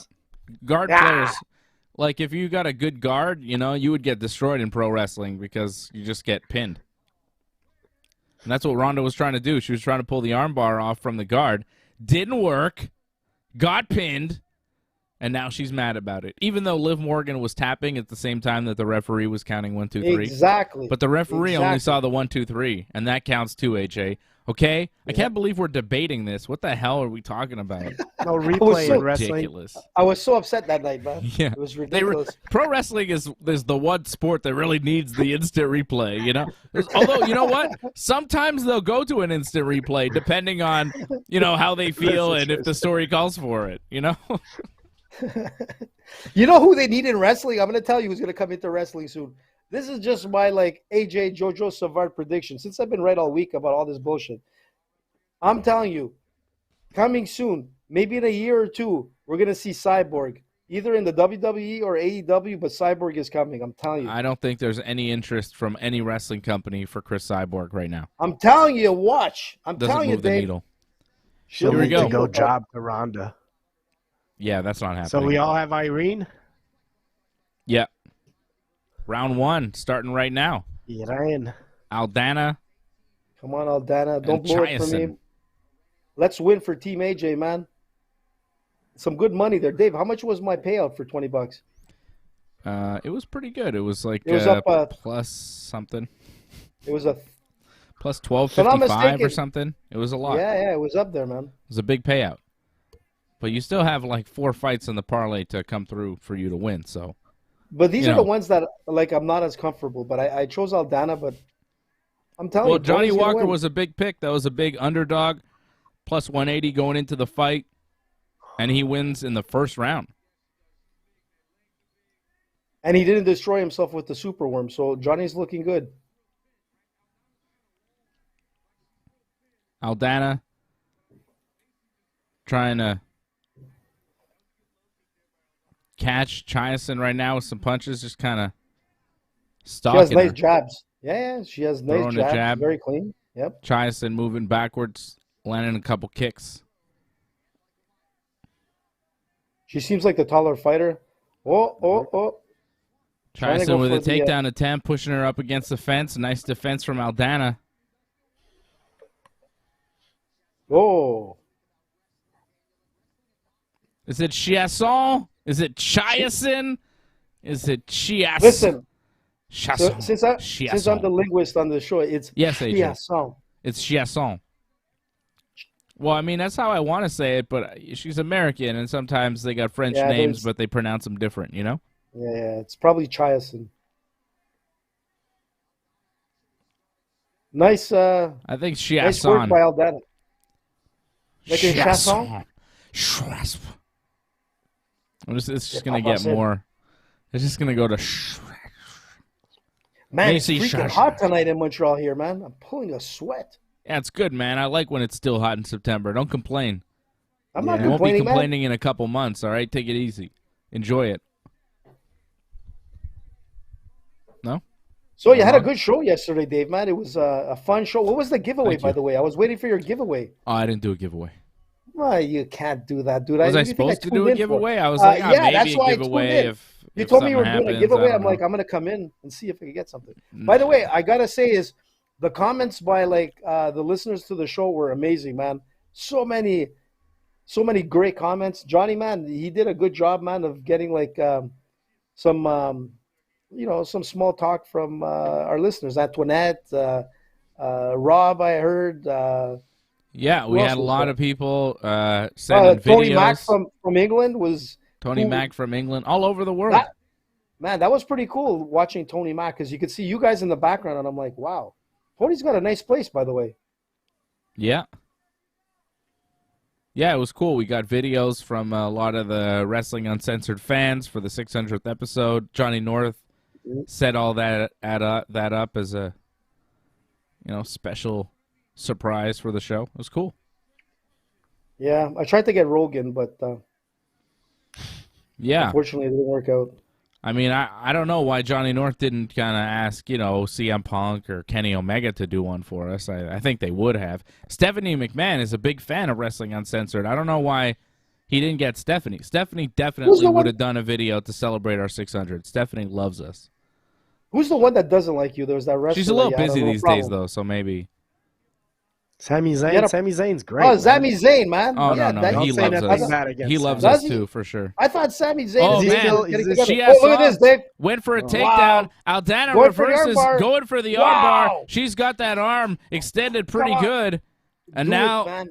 Guard players, like if you got a good guard, you know, you would get destroyed in pro wrestling because you just get pinned. And that's what Ronda was trying to do. She was trying to pull the armbar off from the guard. Didn't work. Got pinned. And now she's mad about it. Even though Liv Morgan was tapping at the same time that the referee was counting 1, 2, 3. Exactly. But the referee only Exactly. saw the 1, 2, 3. And that counts too, AJ. Okay? I can't believe we're debating this. What the hell are we talking about? No replay so in wrestling. Ridiculous. I was so upset that night, man. Yeah. It was They ridiculous. pro wrestling is the one sport that really needs the instant replay, you know? Although, you know what? Sometimes they'll go to an instant replay depending on, you know, how they feel and if the story calls for it, you know? You know who they need in wrestling? I'm going to tell you who's going to come into wrestling soon. This is just my like AJ Jojo Savard prediction. Since I've been right all week about all this bullshit, I'm telling you, coming soon, maybe in a year or two, we're going to see Cyborg either in the WWE or AEW, but Cyborg is coming. I'm telling you. I don't think there's any interest from any wrestling company for Chris Cyborg right now. I'm telling you, watch. I'm Doesn't telling you, move the Dave. needle. She'll Here we need to go. go job to Ronda. Yeah, that's not happening. So we all have Irene? Yeah. Round 1, starting right now. Irene. Aldana. Come on, Aldana. Don't And blow it for me. Chiasson. Let's win for Team AJ, man. Some good money there. Dave, how much was my payout for $20? It was pretty good. It was like It was up, plus something. It was a Plus If I'm not 1255 or mistaken- something. It was a lot. yeah, it was up there, man. It was a big payout. But you still have like 4 fights in the parlay to come through for you to win. So But these You are know. the ones that like I'm not as comfortable. But I chose Aldana, but I'm telling well, you, Johnny Tony's gonna Walker win. was a big pick. That was a big underdog. Plus 180 going into the fight. And he wins in the first round. And he didn't destroy himself with the super worm, so Johnny's looking good. Aldana trying to catch Chiasson right now with some punches, just kind of She has stalking nice her. jabs. Yeah, she has nice Throwing a jabs. jab. Very clean. Yep. Chiasson moving backwards, landing a couple kicks. She seems like the taller fighter. Oh. Trying to Chiasson go with a for the, takedown attempt, pushing her up against the fence. Nice defense from Aldana. Oh. Is it Chiasson? Is it Chiasson? Is it Chiasson? Listen, Chiasson. since I'm the linguist on the show, it's Yes, AJ. Chiasson. It's Chiasson. Well, I mean, that's how I want to say it, but she's American, and sometimes they got French Yeah, names, there's- but they pronounce them different, you know? Yeah, it's probably Chiasson. Nice, I think nice work Chiasson. by Aldana. Like in Chiasson? Chiasson. It's just Yeah, going to Papa get said. more. It's just going to go to Man, it's Macy freaking Chiasson. hot tonight in Montreal here, man. I'm pulling a sweat. Yeah, it's good, man. I like when it's still hot in September. Don't complain. I'm not You won't be complaining, man. complaining in a couple months, all right? Take it easy. Enjoy it. No? So you had a Wrong? good show yesterday, Dave, man. It was a fun show. What was the giveaway, Thank by you. the way? I was waiting for your giveaway. Oh, I didn't do a giveaway. Well, you can't do that, dude. Was I what do you think supposed to tuned do a in for? giveaway? I was like, yeah, maybe that's why a I tuned giveaway in. if You if told me you were something doing a happens, giveaway. I I'm don't like, know. I'm gonna come in and see if I can get something. By the way, I gotta say is the comments by like the listeners to the show were amazing, man. So many great comments. Johnny, man, he did a good job, man, of getting like some some small talk from our listeners. Antoinette, Rob, I heard. Yeah, we Who had else a was lot there? of people sending Tony videos. Mack from England was Tony who- Mack from England, all over the world. that was pretty cool watching Tony Mack because you could see you guys in the background, and I'm like, wow, Tony's got a nice place, by the way. Yeah. Yeah, it was cool. We got videos from a lot of the Wrestling Uncensored fans for the 600th episode. Johnny North set all that up as a special surprise for the show. It was cool. Yeah, I tried to get Rogan, but Yeah. unfortunately it didn't work out. I mean, I don't know why Johnny North didn't kind of ask, CM Punk or Kenny Omega to do one for us. I think they would have. Stephanie McMahon is a big fan of Wrestling Uncensored. I don't know why he didn't get Stephanie. Stephanie definitely would have done a video to celebrate our 600. Stephanie loves us. Who's the one that doesn't like you? There's that wrestler. She's a little that you had busy no these problem. days, though, so maybe. Sami Zayn. You had a- Sami Zayn's great. Oh, man. Sami Zayn, man. Oh, yeah, no, that- he Don't say loves nothing us. bad against He loves Sami. us, Does he? too, for sure. I thought Sami Zayn Oh, is man. still getting together. Chiasson Oh, look at this, Dave. went for a Wow. takedown. Aldana Going for the reverses, armbar. going for the Wow. armbar. She's got that arm extended pretty Come on. good. And Do it, now man.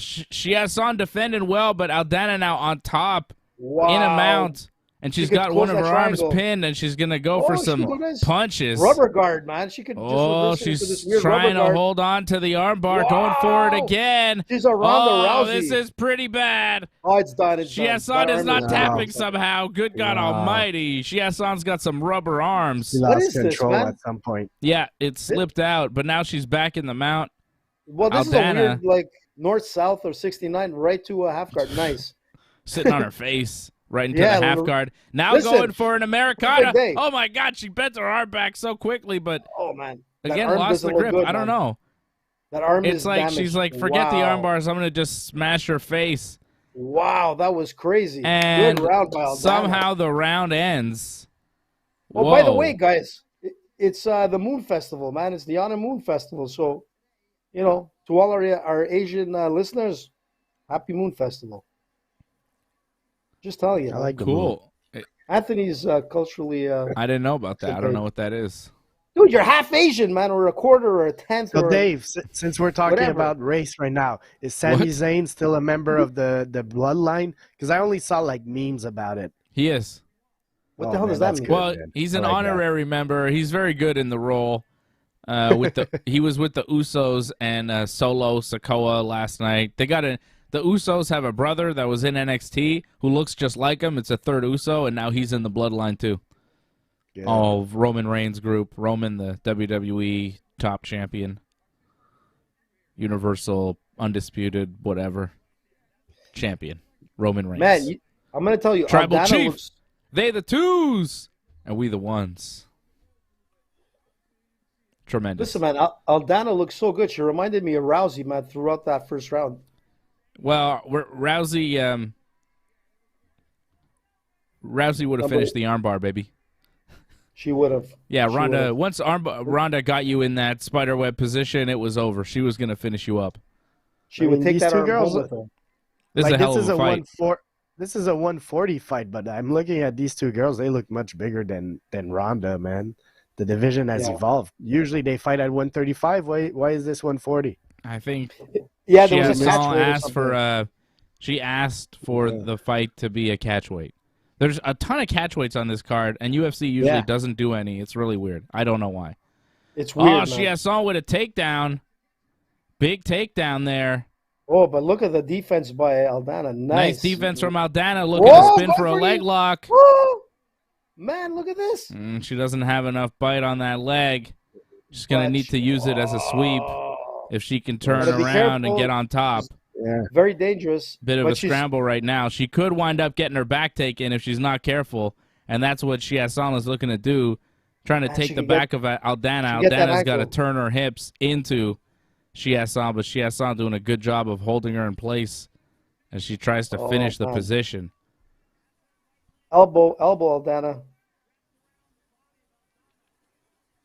Chiasson defending well, but Aldana now on top Wow. in a mount. And she's She could got one close of her that arms triangle. pinned, and she's going to go Oh, for she some could do this. punches. Rubber guard, man. She could just Oh, reverse it into this she's weird trying rubber to guard. hold on to the armbar, going for it Wow. again. She's a Ronda Rousey. This is pretty bad. Oh, it's done. It's done. Chiasson That is arm not is tapping done. somehow. Good God Wow. almighty. Chiasson's got some rubber arms. She What lost is this, control man? at some point. Yeah, it slipped out, but now she's back in the mount. Well, this is Aldana. a weird, like, north-south or 69 right to a half guard. Nice. Sitting on her face, right into Yeah, the half little- guard. Now Listen, going for an Americana. day. Oh, my God, she bent her arm back so quickly, but Oh, man. That again, arm lost the doesn't look grip. good, I don't man. know. That arm It's is like damaged. she's like, forget the Wow. arm bars. I'm going to just smash her face. Wow, that was crazy. And Good round by Aldana. somehow the round ends. Oh, by the Whoa. way, guys, it's the Moon Festival, man. It's the Honor Moon Festival. So, to all our Asian listeners, happy Moon Festival. Just tell you. I like the Cool. Anthony's culturally. I didn't know about that. I don't Okay. know what that is. Dude, you're half Asian, man, or a quarter or a tenth. So or Dave, since we're talking whatever. about race right now, is Sami What? Zayn still a member of the bloodline? Because I only saw like memes about it. He is. What Oh, the hell man, does that that's mean? good. Well, man. he's I an like that. honorary member. He's very good in the role. He was with the Usos and Solo Sikoa last night. The Usos have a brother that was in NXT who looks just like him. It's a third Uso, and now he's in the bloodline too. Yeah. Oh, Roman Reigns group. Roman, the WWE top champion, Universal Undisputed, whatever champion. Roman Reigns. Man, I'm going to tell you, Tribal Aldana Chief. looks. They the twos, and we the ones. Tremendous. Listen, man, Aldana looks so good. She reminded me of Rousey, man, throughout that first round. Well, Rousey would have finished the armbar, baby. She would have. Yeah, She Ronda. would've. Once Ronda got you in that spiderweb position, it was over. She was going to finish you up. She I would mean, take these that two arm girls home with her. This is a hell of a fight. This is a 140 fight, but I'm looking at these two girls. They look much bigger than Ronda, man. The division has Yeah. evolved. Usually they fight at 135. Why is this 140? I think Yeah, there was a Chiasson catch weight or asked something. for she asked for Yeah. the fight to be a catch weight. There's a ton of catch weights on this card, and UFC usually Yeah. doesn't do any. It's really weird. I don't know why. It's weird, Oh, man. Chiasson with a takedown. Big takedown there. Oh, but look at the defense by Aldana. Nice Nice, defense from Aldana. Looking Whoa, to spin go for a for leg you. lock. Woo! Man, look at this. She doesn't have enough bite on that leg. She's going to But need to use it as a sweep Oh, if she can turn Gotta be around and careful. get on top. Yeah. very dangerous. Bit of but a scramble right now. She could wind up getting her back taken if she's not careful. and that's what Chiasson was looking to do, trying to And take she the could back of Aldana. get that Aldana's got to ankle. turn her hips into Chiasson, but Chiasson doing a good job of holding her in place as she tries to finish the man. position. Elbow, Aldana.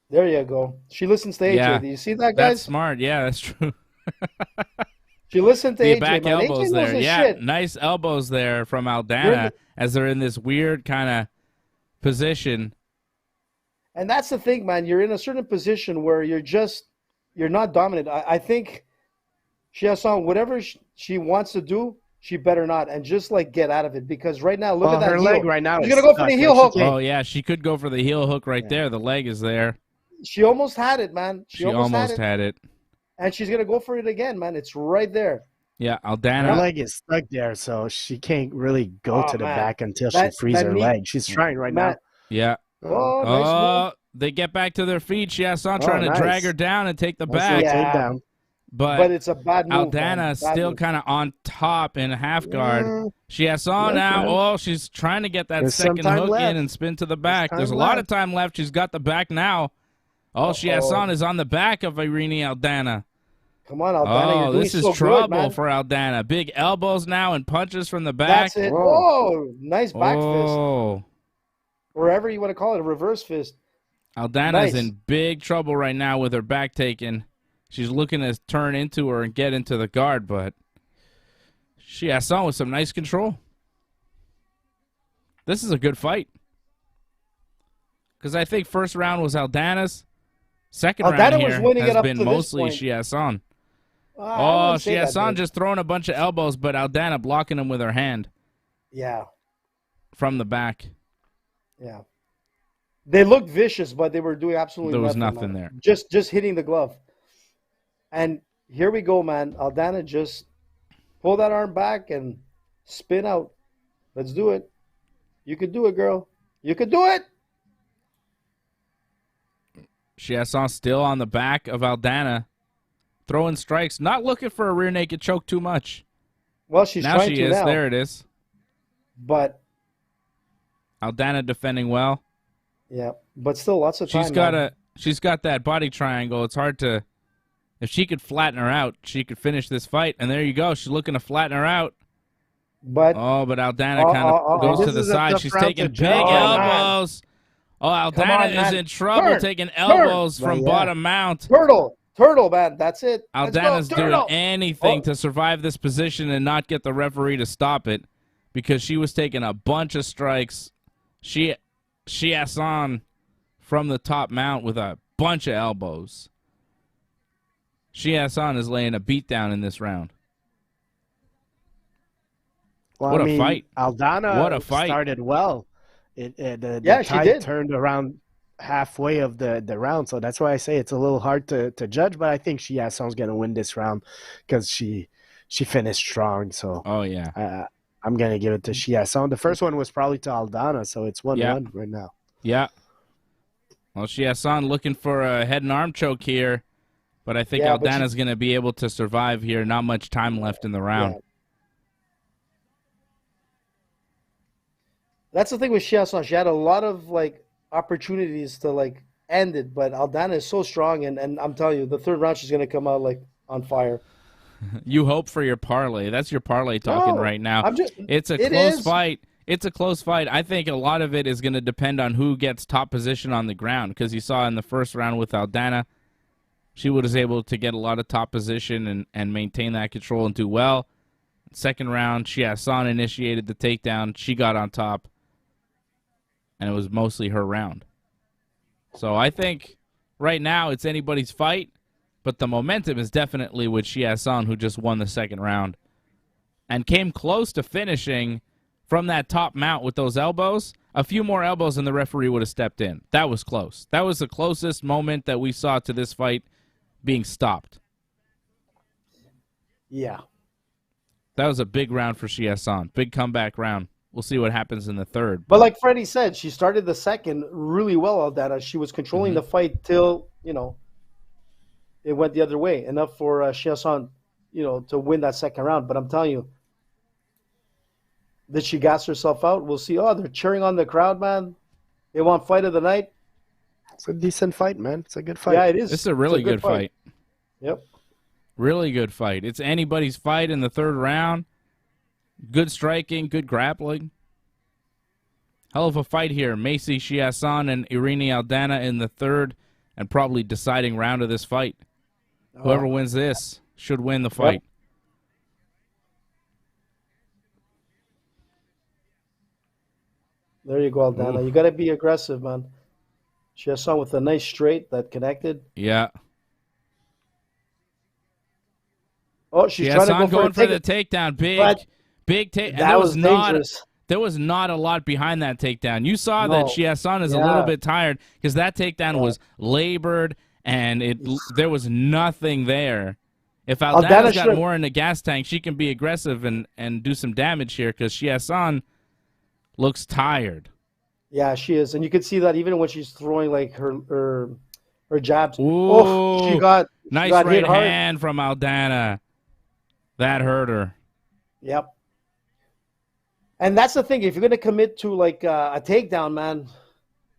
There you go. She listens to AJ. Yeah, Do you see that, That's guys? smart. Yeah, that's true. She listened to The AJ, back man. elbows AJ knows there. his Yeah, shit. nice elbows there from You're in Aldana as they're in this weird kind of position. And that's the thing, man. You're in a certain position where you're not dominant. I think Chiasson, whatever she wants to do, she better not. And just like get out of it. Because right now, look at that her heel. leg right now She's is going to go for stuck, the man. heel She hook. can't- Oh, yeah, she could go for the heel hook right there. The leg is there. She almost had it, man. She almost had it. And she's going to go for it again, man. It's right there. Yeah, Her Aldana. leg is stuck there, so she can't really go Oh, to the man. back until That- she frees that her knee- leg. She's trying right Man. Yeah. Oh, nice Oh, move. they get back to their feet. Chiasson Oh, trying to nice. drag her down and take the Nice back. little Yeah. takedown. But it's a bad move. man. Aldana Bad still move. kind of on top in half guard. Chiasson Look, now. man. Oh, she's trying to get that There's some second time hook left. in and spin to the back. time There's a lot of left. time left. She's got the back now. Oh, Chiasson is on the back of Irene Aldana. Come on, Aldana. You're Oh, doing this is so good, trouble man. for Aldana. Big elbows now and punches from the back. That's it. Whoa. Oh, nice back fist. Oh, Wherever you want to call it, a reverse fist. Aldana's Nice. in big trouble right now with her back taken. She's looking to turn into her and get into the guard, but Chiasson with some nice control. This is a good fight. Because I think first round was Aldana's. Second Aldana round was here winning it has up been to this mostly point. Chiasson. I Oh, wouldn't say that, Chiasson dude. just throwing a bunch of elbows, but Aldana blocking him with her hand Yeah, from the back. yeah. They looked vicious, but they were doing absolutely There was nothing nothing man. there. Just hitting the glove. And here we go, man. Aldana just pull that arm back and spin out. Let's do it. You could do it, girl. You could do it. Chiasson still on the back of Aldana, throwing strikes, not looking for a rear naked choke too much. Well, she's Now trying she to is. now. There it is. But Aldana defending well. yeah, but still lots of time. She's got that body triangle. It's hard to, if she could flatten her out, she could finish this fight. And there you go. She's looking to flatten her out. But Oh, but Aldana kind of goes This to the is a side. tough She's round taking to big judge. Oh, man. elbows. Oh, Come Aldana on, is man. in trouble Turn. taking Turn. elbows from Yeah. bottom mount. turtle, man. That's it. Let's go, Aldana's doing turtle. anything Oh. to survive this position and not get the referee to stop it because she was taking a bunch of strikes. Chiasson from the top mount with a bunch of elbows. Chiasson is laying a beatdown in this round. Well, What I a mean, fight. Aldana What a fight. started well. The Yeah, she tide did. turned around halfway of the round, so that's why I say it's a little hard to judge. But I think Chiasson's going to win this round because she finished strong. So Oh, yeah. I'm going to give it to Chiasson. The first one was probably to Aldana, so it's 1-1 Yeah. right now. Yeah. Well, Chiasson looking for a head and arm choke here, but I think Yeah, but Aldana's going to be able to survive here. Not much time left in the round. Yeah. That's the thing with Chiasson. She had a lot of like opportunities to like end it, but Aldana is so strong, and I'm telling you, the third round she's gonna come out like on fire. You hope for your parlay. That's your parlay talking No, right now. I'm just- It's a it close is. fight. It's a close fight. I think a lot of it is going to depend on who gets top position on the ground because you saw in the first round with Aldana, she was able to get a lot of top position and maintain that control and do well. Second round, Chiasson initiated the takedown. She got on top, and it was mostly her round. So I think right now it's anybody's fight, but the momentum is definitely with Chiasson, who just won the second round and came close to finishing from that top mount with those elbows. A few more elbows and the referee would have stepped in. That was close. That was the closest moment that we saw to this fight being stopped. Yeah. That was a big round for Chiasson. Big comeback round. We'll see what happens in the third. But like Freddie said, she started the second really well, Aldana. She was controlling the fight till, it went the other way. Enough for Chiasson, to win that second round. But I'm telling you, Did she gas herself out? We'll see. Oh, they're cheering on the crowd, man. They want fight of the night. It's a decent fight, man. It's a good fight. Yeah, it is. It's a really good fight. Yep. Really good fight. It's anybody's fight in the third round. Good striking, good grappling. Hell of a fight here. Macy Chiasson and Irene Aldana in the third and probably deciding round of this fight. Whoever wins this should win the fight. Yep. There you go, Aldana. Ooh. You got to be aggressive, man. Chiasson with a nice straight that connected. Yeah. Oh, she's trying to go going for the takedown. Big take. That was dangerous. There was not a lot behind that takedown. You saw that Chiasson is a little bit tired because that takedown was labored and there was nothing there. If Aldana's got more in the gas tank, she can be aggressive and do some damage here because Chiasson looks tired. Yeah, she is, and you can see that even when she's throwing like her jabs. Ooh, oh, she got right hand from Aldana. That hurt her. Yep. And that's the thing. If you're going to commit to like a takedown, man,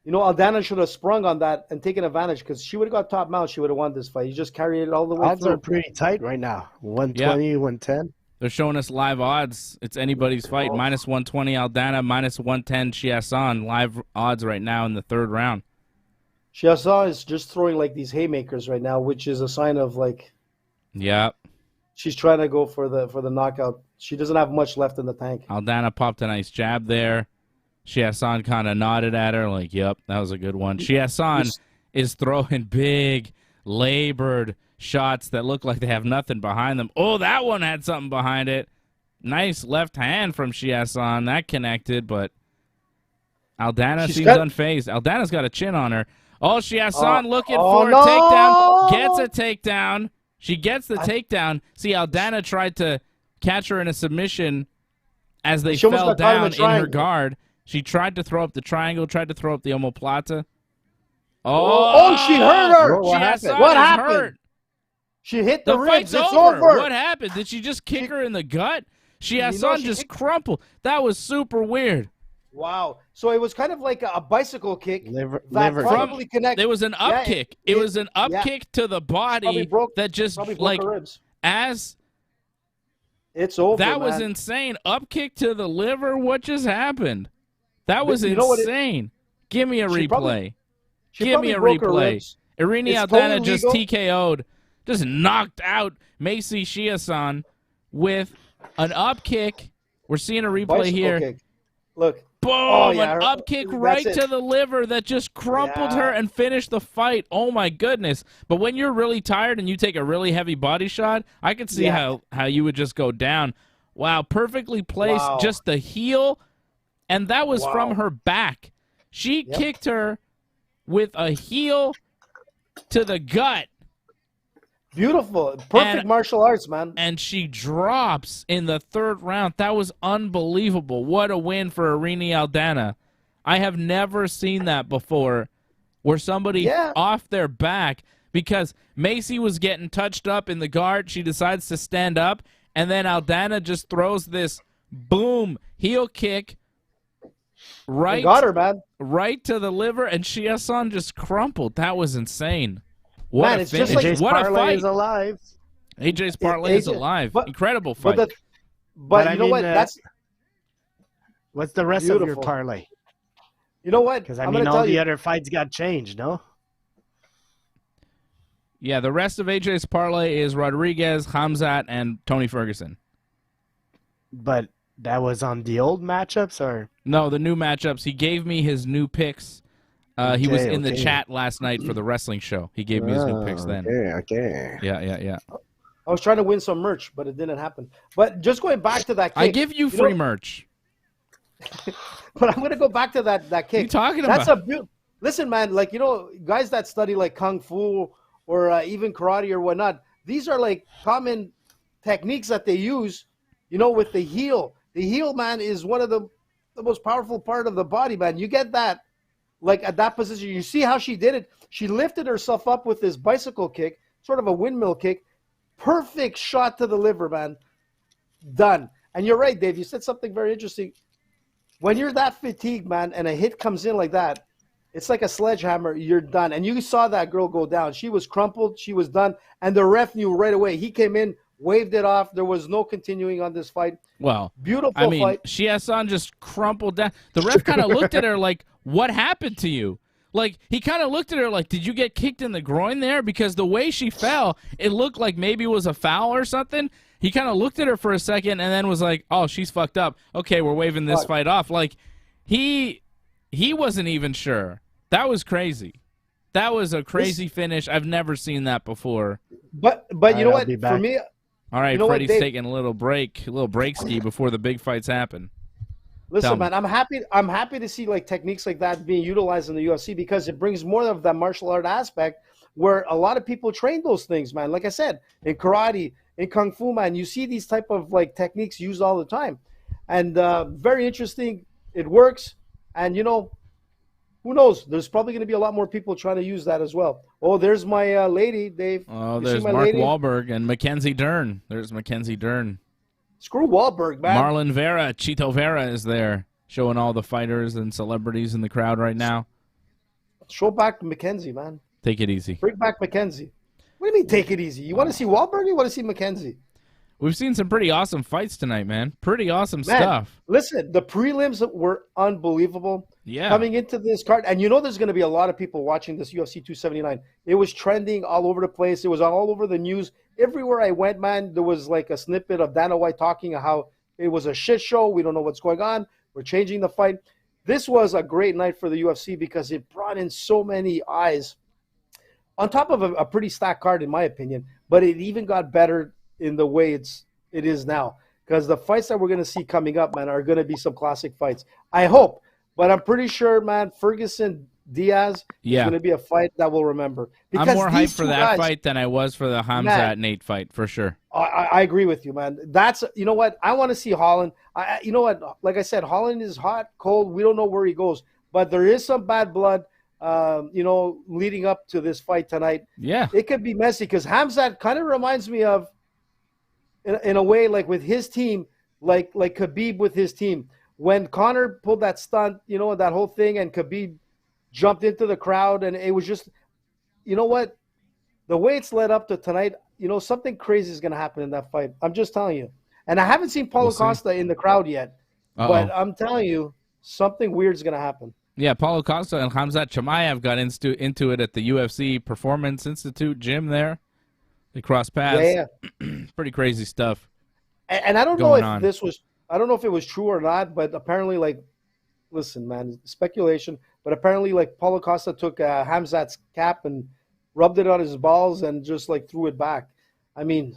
Aldana should have sprung on that and taken advantage because she would have got top mount. She would have won this fight. You just carry it all the way Odds through. are pretty tight right now. 120, 110. They're showing us live odds. It's anybody's fight. -120 Aldana, -110 Chiasson. Live odds right now in the third round. Chiasson is just throwing like these haymakers right now, which is a sign of like. Yeah. She's trying to go for the knockout. She doesn't have much left in the tank. Aldana popped a nice jab there. Chiasson kind of nodded at her like, yep, that was a good one. Chiasson is throwing big, labored shots that look like they have nothing behind them. Oh, that one had something behind it. Nice left hand from Chiasson. That connected, but Aldana seems unfazed. Aldana's got a chin on her. Oh, Chiasson looking for a takedown. Gets a takedown. She gets the takedown. See, Aldana tried to catch her in a submission as they fell down in her guard. She tried to throw up the triangle, tried to throw up the omoplata. Oh, she hurt her. What happened? Hurt. She hit the ribs. It's over. What happened? Did she just kick her in the gut? Chiasson just crumpled. That was super weird. Wow. So it was kind of like a bicycle kick. Liver probably connected. There was an up kick. It was an up kick to the body that just like as it's over. That was insane. Up kick to the liver. What just happened? That was insane. Give me a replay. Give me a replay. Irene Aldana just TKO'd, just knocked out Macy Chiasson with an up kick. We're seeing a replay here. Kick. Look. Boom! An up kick right to the liver that just crumpled her and finished the fight. Oh, my goodness. But when you're really tired and you take a really heavy body shot, I could see how you would just go down. Wow, perfectly placed. Just the heel, and that was from her back. She kicked her with a heel to the gut. Beautiful. Perfect martial arts, man. And she drops in the third round. That was unbelievable. What a win for Irene Aldana. I have never seen that before where somebody off their back because Macy was getting touched up in the guard. She decides to stand up, and then Aldana just throws this boom heel kick right, got her, man. Right to the liver, and Chiasson just crumpled. That was insane. What a finish. AJ's what a parlay fight. is alive. AJ's parlay is alive. Incredible fight. But you know what? What's the rest of your parlay? You know what? Because, I mean, all the other fights got changed, no? Yeah, the rest of AJ's parlay is Rodriguez, Khamzat, and Tony Ferguson. But that was on the old matchups, or? No, the new matchups. He gave me his new picks. He was in the chat last night for the wrestling show. He gave me his new picks then. Okay. Yeah. I was trying to win some merch, but it didn't happen. But just going back to that kick. I give you free merch. But I'm going to go back to that kick. What are you talking about? Listen, man, like, guys that study like Kung Fu or even karate or whatnot, these are like common techniques that they use, with the heel. The heel, man, is one of the most powerful part of the body, man. You get that. Like at that position, you see how she did it. She lifted herself up with this bicycle kick, sort of a windmill kick. Perfect shot to the liver, man. Done. And you're right, Dave. You said something very interesting. When you're that fatigued, man, and a hit comes in like that, it's like a sledgehammer. You're done. And you saw that girl go down. She was crumpled. She was done. And the ref knew right away. He came in, waved it off. There was no continuing on this fight. Well, beautiful I mean, fight. Chiasson just crumpled down. The ref kind of looked at her like, what happened to you? Like, he kind of looked at her like, did you get kicked in the groin there? Because the way she fell, it looked like maybe it was a foul or something. He kind of looked at her for a second and then was like, oh, she's fucked up. Okay, we're waving this fight off. Like, he wasn't even sure. That was crazy. That was a crazy finish. I've never seen that before. But you know what? For me, all right, you know Freddie's what, Dave, taking a little break ski before the big fights happen. Listen, man, I'm happy to see like techniques like that being utilized in the UFC because it brings more of that martial art aspect where a lot of people train those things, man. Like I said, in karate, in kung fu, man, you see these type of like techniques used all the time, and very interesting. It works, and you know, who knows? There's probably going to be a lot more people trying to use that as well. Oh, there's my lady, Dave. Oh, there's Mark Wahlberg and Mackenzie Dern. There's Mackenzie Dern. Screw Wahlberg, man. Marlon Vera, Chito Vera is there, showing all the fighters and celebrities in the crowd right now. Show back Mackenzie, man. Take it easy. Bring back Mackenzie. What do you mean take it easy? You want to see Wahlberg or you want to see Mackenzie? We've seen some pretty awesome fights tonight, man. Pretty awesome stuff. Listen, the prelims were unbelievable. Yeah. Coming into this card, and you know there's going to be a lot of people watching this UFC 279. It was trending all over the place. It was all over the news. Everywhere I went, man, there was like a snippet of Dana White talking about how it was a shit show. We don't know what's going on. We're changing the fight. This was a great night for the UFC because it brought in so many eyes on top of a pretty stacked card, in my opinion. But it even got better in the way it is now, because the fights that we're going to see coming up, man, are going to be some classic fights. I hope, but I'm pretty sure, man, Ferguson Diaz is going to be a fight that we'll remember. Because I'm more hyped for that fight than I was for the Khamzat Nate fight, for sure. I agree with you, man. That's, you know what, I want to see Holland. You know what, like I said, Holland is hot, cold. We don't know where he goes, but there is some bad blood. You know, leading up to this fight tonight. Yeah, it could be messy because Khamzat kind of reminds me of, in a way, like with his team, like Khabib with his team. When Conor pulled that stunt, you know, that whole thing, and Khabib jumped into the crowd, and it was just, you know what, the way it's led up to tonight, you know, something crazy is going to happen in that fight. I'm just telling you. And I haven't seen Paulo Costa in the crowd yet, but I'm telling you, something weird is going to happen. Yeah, Paulo Costa and Khamzat Chimaev got into it at the UFC Performance Institute gym there. They crossed paths. Yeah. Pretty crazy stuff. And I don't know if I don't know if it was true or not, but apparently, like, listen, man, speculation, but apparently, like, Paulo Costa took Khamzat's cap and rubbed it on his balls and just, like, threw it back. I mean,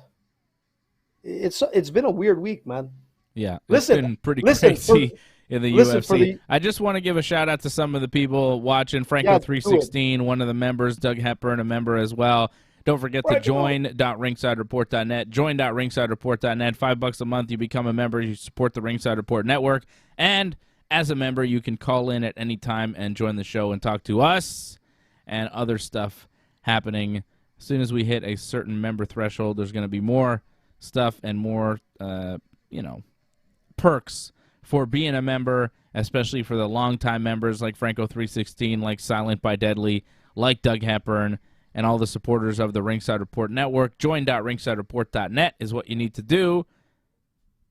it's been a weird week, man. Yeah, it's been pretty crazy in the UFC. I just want to give a shout-out to some of the people watching. Franco316, one of the members. Doug Hepburn, a member as well. Don't forget to join.ringsidereport.net. Join.ringsidereport.net. $5 a month. You become a member. You support the Ringside Report Network. And as a member, you can call in at any time and join the show and talk to us and other stuff happening. As soon as we hit a certain member threshold, there's going to be more stuff and more, you know, perks for being a member, especially for the longtime members like Franco316, like Silent by Deadly, like Doug Hepburn, and all the supporters of the Ringside Report Network. Join.ringsidereport.net is what you need to do.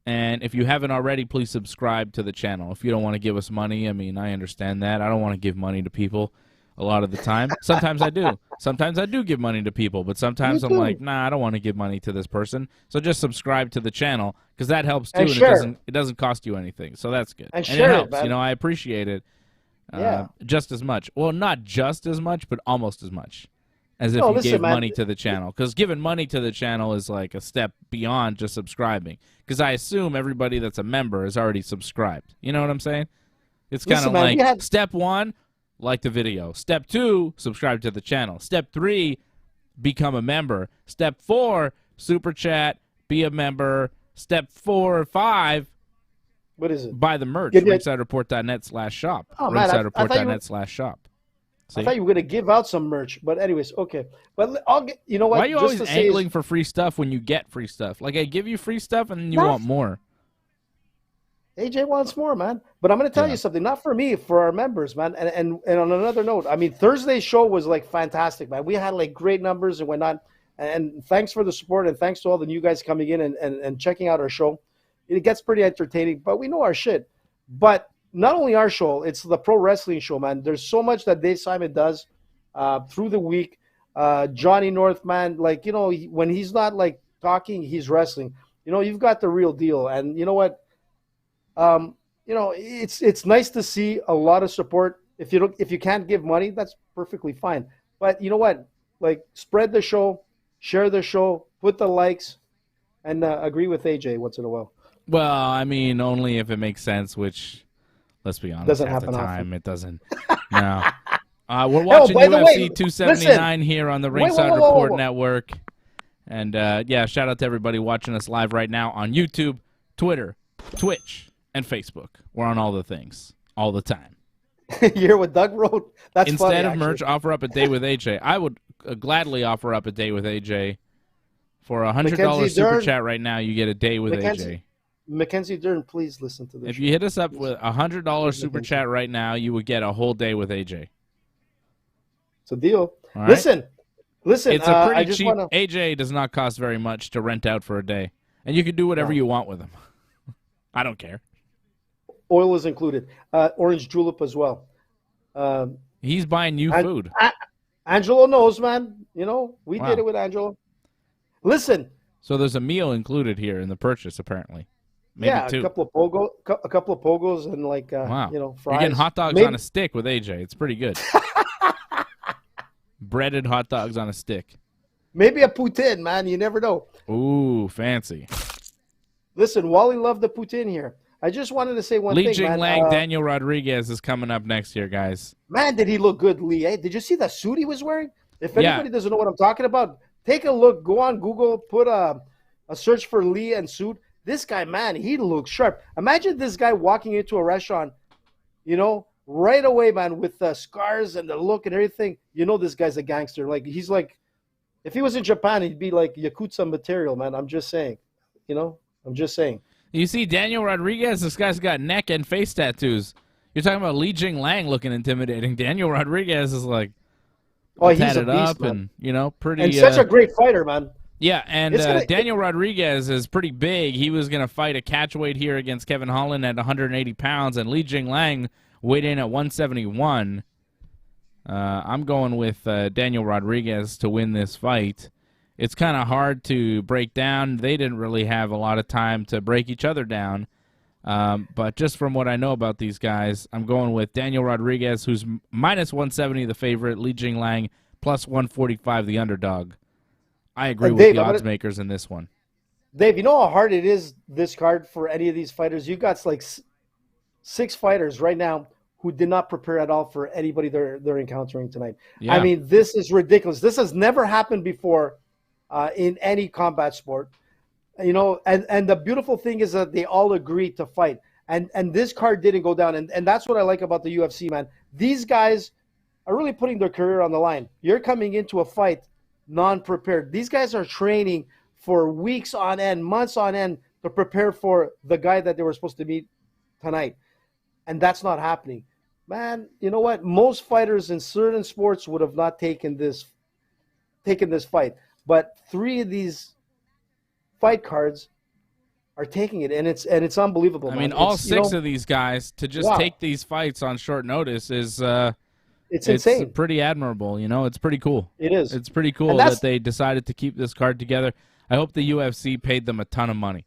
And if you haven't already, please subscribe to the channel. If you don't want to give us money, I mean, I understand that. I don't want to give money to people a lot of the time. Sometimes I do. Sometimes I do give money to people, but sometimes I'm like, nah, I don't want to give money to this person. So just subscribe to the channel, because that helps too, and it doesn't cost you anything. So that's good. And it helps. You know, I appreciate it just as much. Well, not just as much, but almost as much as if you gave money to the channel. Because giving money to the channel is like a step beyond just subscribing. Because I assume everybody that's a member is already subscribed. You know what I'm saying? It's kind of like step 1, like the video. Step 2, subscribe to the channel. Step 3, become a member. Step 4, super chat, be a member. Step 4 or 5, what is it? Buy the merch. RingsideReport.net/shop. RingsideReport.net/shop. See? I thought you were going to give out some merch, but anyways, okay. But I'll get, you know what? Why are you always angling for free stuff when you get free stuff? Like, I give you free stuff and then you want more. AJ wants more, man. But I'm going to tell you something, not for me, for our members, man. And on another note, I mean, Thursday's show was like fantastic, man. We had like great numbers and whatnot. And thanks for the support, and thanks to all the new guys coming in and checking out our show. It gets pretty entertaining, but we know our shit. But not only our show, it's the pro wrestling show, man. There's so much that Dave Simon does through the week. Johnny North, man, like, you know, when he's not like talking, he's wrestling. You know, you've got the real deal. And you know what? You know, it's nice to see a lot of support. If you can't give money, that's perfectly fine. But you know what? Like, spread the show, share the show, put the likes, and agree with AJ once in a while. Well, I mean, only if it makes sense, which, let's be honest, doesn't at happen the time, often. It doesn't. No. We're watching by the UFC way, 279 here on the Ringside whoa. Report Network. And, yeah, shout out to everybody watching us live right now on YouTube, Twitter, Twitch, and Facebook. We're on all the things, all the time. You hear what Doug wrote? That's Instead funny, of actually. merch, offer up a day with AJ. I would gladly offer up a day with AJ. For a $100 super chat right now, you get a day with AJ. Mackenzie Dern, please listen to this. If you hit us up with a $100 super chat right now, you would get a whole day with AJ. It's a deal. All right? Listen. It's a pretty I just cheap. wanna... AJ does not cost very much to rent out for a day, and you can do whatever you want with him. I don't care. Oil is included. Orange julep as well. He's buying you food. Angelo knows, man. You know, we did it with Angelo. Listen. So there's a meal included here in the purchase, apparently. Maybe two. a couple of pogos, and like wow. You know, fries. You're getting hot dogs on a stick with AJ. It's pretty good. Breaded hot dogs on a stick. Maybe a poutine, man. You never know. Ooh, fancy. Listen, Wally loved the poutine here. I just wanted to say one thing, man. Jingliang, Daniel Rodriguez is coming up next year, guys. Man, did he look good, Lee? Eh? Did you see the suit he was wearing? If anybody doesn't know what I'm talking about, take a look. Go on Google, put a search for Lee and suit. This guy, man, he looks sharp. Imagine this guy walking into a restaurant, you know, right away, man, with the scars and the look and everything. You know this guy's a gangster. Like, he's like, if he was in Japan, he'd be like Yakuza material, man. I'm just saying. You know, I'm just saying. You see Daniel Rodriguez, this guy's got neck and face tattoos. You're talking about Li Jingliang looking intimidating. Daniel Rodriguez is like, he's tatted a beast, up man. And, you know, pretty. And such a great fighter, man. Yeah, and Daniel Rodriguez is pretty big. He was going to fight a catchweight here against Kevin Holland at 180 pounds, and Li Jingliang weighed in at 171. I'm going with Daniel Rodriguez to win this fight. It's kind of hard to break down. They didn't really have a lot of time to break each other down. But just from what I know about these guys, I'm going with Daniel Rodriguez, who's minus 170 the favorite, Li Jingliang plus 145 the underdog. I agree with the odds makers in this one. Dave, you know how hard it is, this card, for any of these fighters? You got like 6 fighters right now who did not prepare at all for anybody they're encountering tonight. Yeah. I mean, this is ridiculous. This has never happened before in any combat sport. You know, and the beautiful thing is that they all agreed to fight. And this card didn't go down. And that's what I like about the UFC, man. These guys are really putting their career on the line. You're coming into a fight non-prepared. These guys are training for weeks on end, months on end to prepare for the guy that they were supposed to meet tonight. And that's not happening. Man, you know what? Most fighters in certain sports would have not taken this fight. But 3 of these fight cards are taking it, and it's unbelievable. I mean, all 6 of these guys to just take these fights on short notice is it's insane. It's pretty admirable, you know. It's pretty cool. It is. It's pretty cool that they decided to keep this card together. I hope the UFC paid them a ton of money.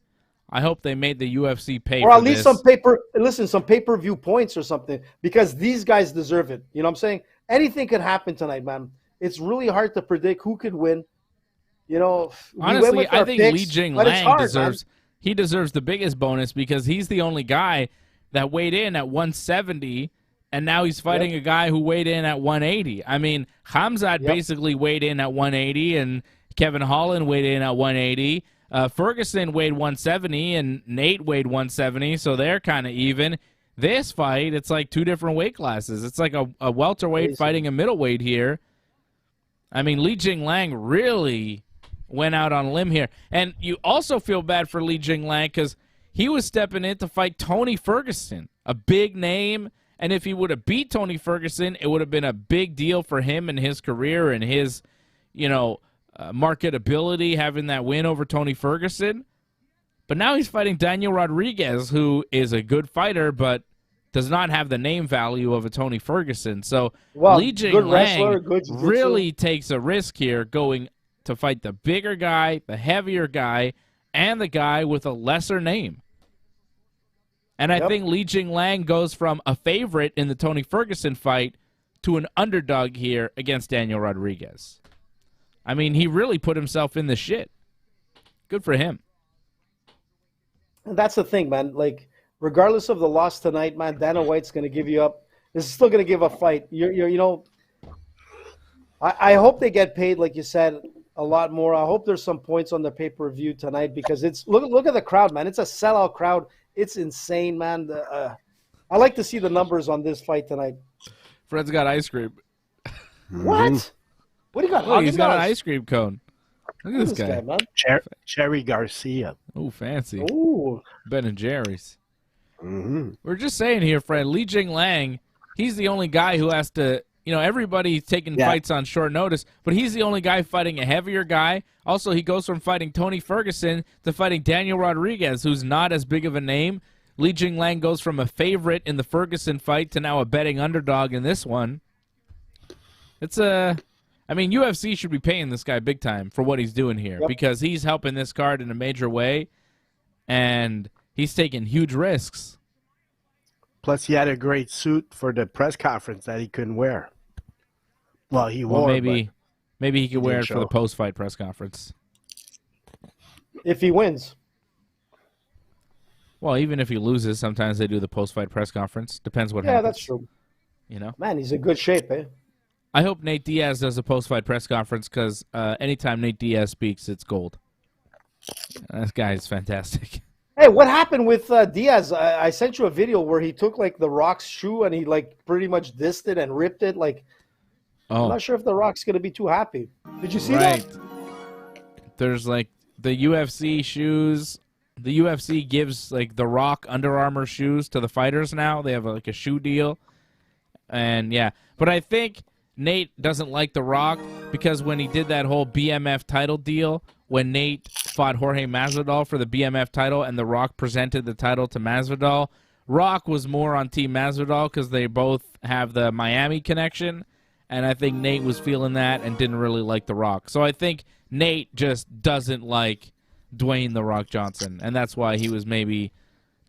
I hope they made the UFC pay for this. Or at least some pay-per-view points or something, because these guys deserve it. You know what I'm saying? Anything could happen tonight, man. It's really hard to predict who could win. You know, honestly, I think Li Jingliang deserves the biggest bonus because he's the only guy that weighed in at 170, and now he's fighting a guy who weighed in at 180. I mean, Khamzat basically weighed in at 180, and Kevin Holland weighed in at 180. Ferguson weighed 170, and Nate weighed 170, so they're kind of even. This fight, it's like 2 different weight classes. It's like a welterweight fighting a middleweight here. I mean, Li Jingliang really went out on a limb here. And you also feel bad for Li Jingliang because he was stepping in to fight Tony Ferguson, a big name. And if he would have beat Tony Ferguson, it would have been a big deal for him and his career and his, marketability, having that win over Tony Ferguson. But now he's fighting Daniel Rodriguez, who is a good fighter, but does not have the name value of a Tony Ferguson. So Li Jingliang really takes a risk here, going to fight the bigger guy, the heavier guy, and the guy with a lesser name. And I think Li Jingliang goes from a favorite in the Tony Ferguson fight to an underdog here against Daniel Rodriguez. I mean, he really put himself in the shit. Good for him. And that's the thing, man. Like, regardless of the loss tonight, man, Dana White's going to give you up. This is still going to give a fight. I hope they get paid, like you said, a lot more. I hope there's some points on the pay-per-view tonight because it's look at the crowd, man. It's a sellout crowd. It's insane, man. I like to see the numbers on this fight tonight. Fred's got ice cream. What? What do you got? Oh, he's got an ice cream cone. Look at this guy, man. Cherry Garcia. Oh, fancy. Ooh. Ben and Jerry's. We're just saying here, Fred, Li Jingliang, he's the only guy who has to, everybody's taking fights on short notice, but he's the only guy fighting a heavier guy. Also, he goes from fighting Tony Ferguson to fighting Daniel Rodriguez, who's not as big of a name. Li Jingliang goes from a favorite in the Ferguson fight to now a betting underdog in this one. UFC should be paying this guy big time for what he's doing here because he's helping this card in a major way, and he's taking huge risks. Plus, he had a great suit for the press conference that he couldn't wear. Well, he wore maybe he could wear it for the post-fight press conference. If he wins. Well, even if he loses, sometimes they do the post-fight press conference. Depends what happens. Yeah, that's true. Man, he's in good shape, eh? I hope Nate Diaz does a post-fight press conference because anytime Nate Diaz speaks, it's gold. This guy is fantastic. Hey, what happened with Diaz? I sent you a video where he took The Rock's shoe and he pretty much dissed it and ripped it. I'm not sure if The Rock's gonna be too happy. Did you see that? There's the UFC shoes. The UFC gives The Rock Under Armour shoes to the fighters now. They have a shoe deal, and but I think Nate doesn't like The Rock because when he did that whole BMF title deal, when Nate fought Jorge Masvidal for the BMF title and The Rock presented the title to Masvidal, Rock was more on Team Masvidal because they both have the Miami connection, and I think Nate was feeling that and didn't really like The Rock. So I think Nate just doesn't like Dwayne The Rock Johnson, and that's why he was maybe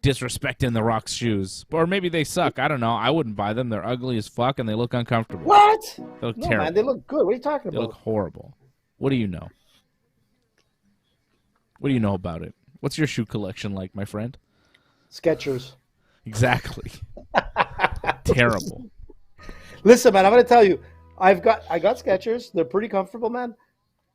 disrespecting The Rock's shoes. Or maybe they suck. I don't know. I wouldn't buy them. They're ugly as fuck, and they look uncomfortable. What? They look terrible. Man, they look good. What are you talking about? They look horrible. What do you know? What do you know about it? What's your shoe collection like, my friend? Skechers. Exactly. Terrible. Listen, man, I'm going to tell you. I got Skechers. They're pretty comfortable, man.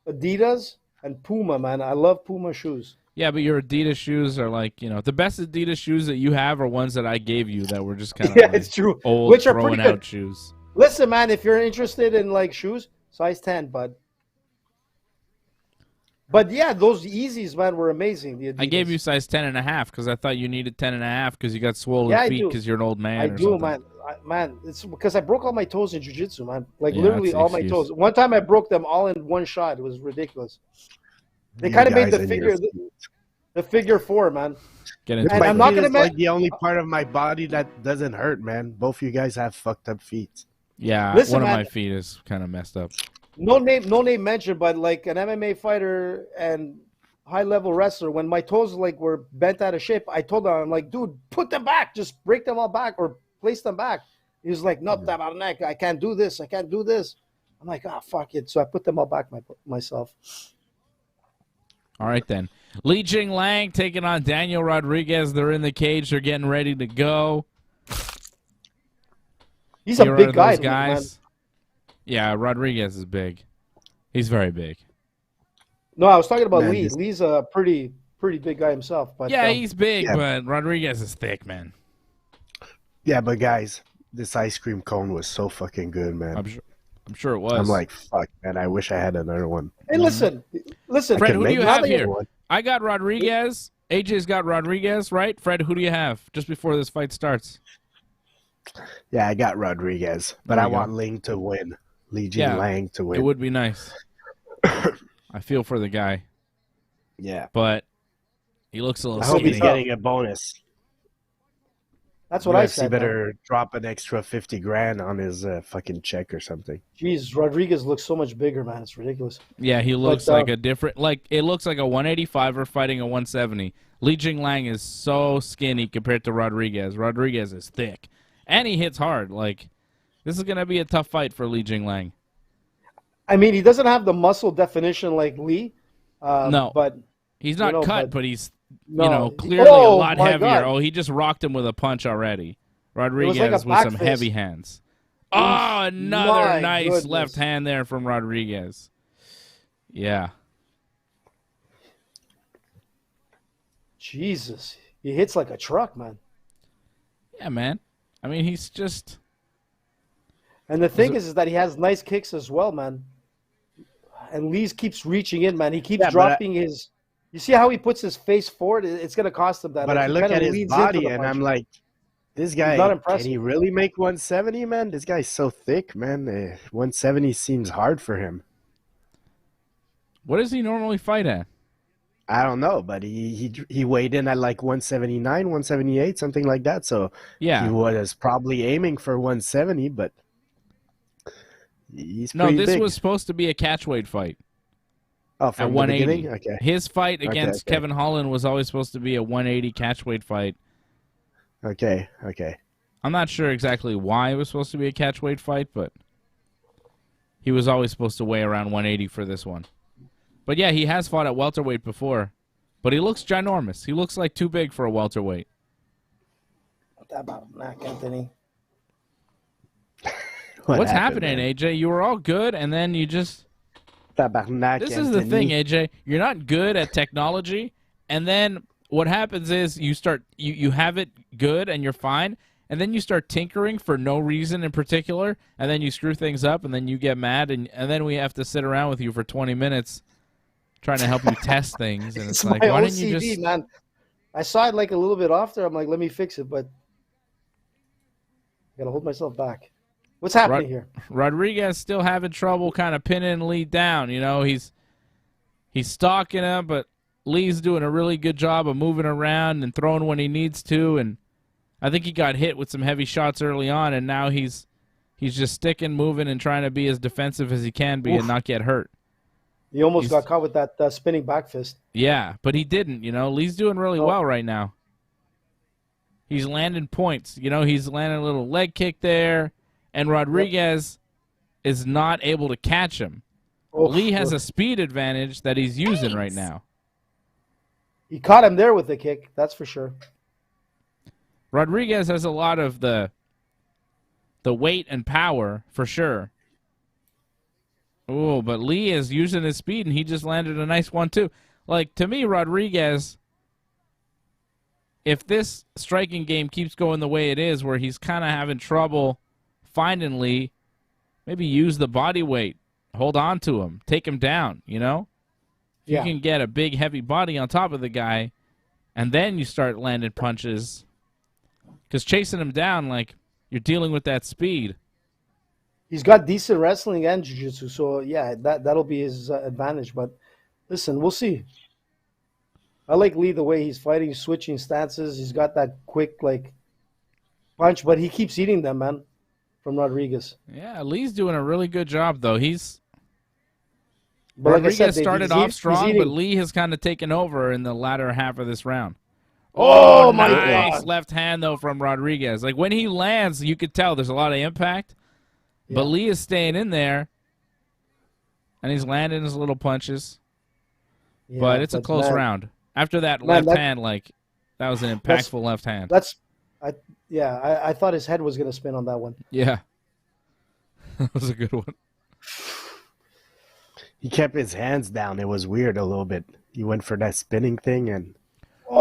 Adidas and Puma, man. I love Puma shoes. Yeah, but your Adidas shoes are the best Adidas shoes that you have are ones that I gave you that were just kind of it's true. Old, which are pretty out good shoes. Listen, man, if you're interested in shoes, size 10, bud. But yeah, those Yeezys, man, were amazing. The Adidas. I gave you size 10.5 because I thought you needed 10.5 because you got swollen feet because you're an old man. I do, man. Man, it's because I broke all my toes in jiu-jitsu, man. Literally all my toes. One time I broke them all in one shot. It was ridiculous. They kind of made the figure four, man. And I'm not gonna the only part of my body that doesn't hurt, man. Both of you guys have fucked up feet. Yeah, one of my feet is kind of messed up. No name mentioned, but an MMA fighter and high-level wrestler, when my toes were bent out of shape, I told him, I'm like, dude, put them back. Just break them all back or place them back. He was like, no, I can't do this. I can't do this. I'm like, fuck it. So I put them all back myself. All right, then. Li Jingliang taking on Daniel Rodriguez. They're in the cage. They're getting ready to go. He's a big guy, man. Yeah, Rodriguez is big. He's very big. No, I was talking about Lee. Lee's a pretty big guy himself. But yeah, he's big, but Rodriguez is thick, man. Yeah, but guys, this ice cream cone was so fucking good, man. I'm sure it was. I'm like, fuck, man, I wish I had another one. Hey, listen. Fred, who do you have here? I got Rodriguez, AJ's got Rodriguez, right? Fred, who do you have just before this fight starts? Yeah, I got Rodriguez, but There I we go. want Ling to win. Li Yeah, Jingliang to win. It would be nice. I feel for the guy, Yeah. but he looks a little I hope he's skinny. getting a bonus. That's what I UFC said. Man. better drop an extra 50 grand on his fucking check or something. Jeez, Rodriguez looks so much bigger, man. It's ridiculous. Yeah, he looks like a different. Like it looks like a 185er fighting a 170. Li Jingliang is so skinny compared to Rodriguez. Rodriguez is thick, and he hits hard. Like this is gonna be a tough fight for Li Jingliang. I mean, he doesn't have the muscle definition like Lee. No, but he's not cut, but he's no. Clearly a lot my heavier. God. Oh, he just rocked him with a punch already. Rodriguez like a with back some fist. heavy hands. Oh, another my nice goodness. left hand there from Rodriguez. Yeah. Jesus, he hits like a truck, man. Yeah, man. I mean, he's just... And the thing is that he has nice kicks as well, man. And Lee keeps reaching in, man. He keeps dropping his... You see how he puts his face forward? It's going to cost him that. But Like, I look at his body and I'm like, this guy, not can impressive. he really make 170, man? This guy's so thick, man. 170 seems hard for him. What does he normally fight at? I don't know, but he weighed in at like 179, 178, something like that. So Yeah. he was probably aiming for 170, but he's No, pretty this big. was supposed to be a catchweight fight. Oh, At from the 180. beginning? Okay. His fight against okay. Kevin Holland was always supposed to be a 180 catchweight fight. Okay. I'm not sure exactly why it was supposed to be a catchweight fight, but he was always supposed to weigh around 180 for this one. But yeah, he has fought at welterweight before. But he looks ginormous. He looks like too big for a welterweight. Anthony. What's happening, man? AJ? You were all good, and then you just... This is the thing, AJ. You're not good at technology, and then what happens is you start you have it good and you're fine, and then you start tinkering for no reason in particular, and then you screw things up, and then you get mad, and then we have to sit around with you for 20 minutes trying to help you test things, and it's like, why didn't you just... man. I saw it like a little bit off there. I'm like, let me fix it, but I gotta hold myself back. What's happening here? Rodriguez still having trouble kind of pinning Lee down. You know, he's stalking him, but Lee's doing a really good job of moving around and throwing when he needs to. And I think he got hit with some heavy shots early on, and now he's just sticking, moving, and trying to be as defensive as he can be and not get hurt. He almost got caught with that spinning back fist. Yeah, but he didn't. You know, Lee's doing really well right now. He's landing points. You know, he's landing a little leg kick there. And Rodriguez is not able to catch him. Lee has a speed advantage that he's using right now. He caught him there with the kick, that's for sure. Rodriguez has a lot of the weight and power, for sure. Oh, but Lee is using his speed, and he just landed a nice one, too. Like, to me, Rodriguez, if this striking game keeps going the way it is, where he's kind of having trouble finding Lee, maybe use the body weight, hold on to him, take him down, you know? If you can get a big, heavy body on top of the guy, and then you start landing punches, because chasing him down, like, you're dealing with that speed. He's got decent wrestling and jiu-jitsu, so, yeah, that'll be his advantage. But, listen, we'll see. I like Lee the way he's fighting, switching stances. He's got that quick, like, punch, but he keeps eating them, man. From Rodriguez. Yeah, Lee's doing a really good job, though. But Rodriguez like I said, started off strong, but Lee has kind of taken over in the latter half of this round. Oh my nice God. left hand, though, from Rodriguez. Like, when he lands, you could tell there's a lot of impact, but Lee is staying in there, and he's landing his little punches. Yeah, but it's a close round. After that left hand, like, that was an impactful left hand. I thought his head was going to spin on that one. Yeah. That was a good one. He kept his hands down. It was weird a little bit. He went for that spinning thing and... he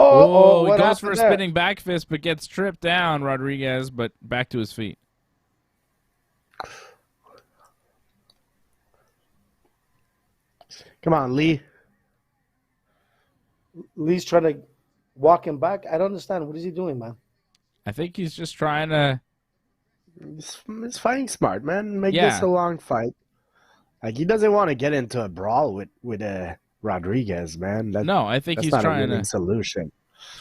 goes for a spinning back fist but gets tripped down, Rodriguez, but back to his feet. Come on, Lee. Lee's trying to walking back. I don't understand. What is he doing, man? I think he's just trying to. He's fighting smart, man. Make this Yeah. a long fight. Like he doesn't want to get into a brawl with Rodriguez, man. No, I think That's he's not a trying winning to solution.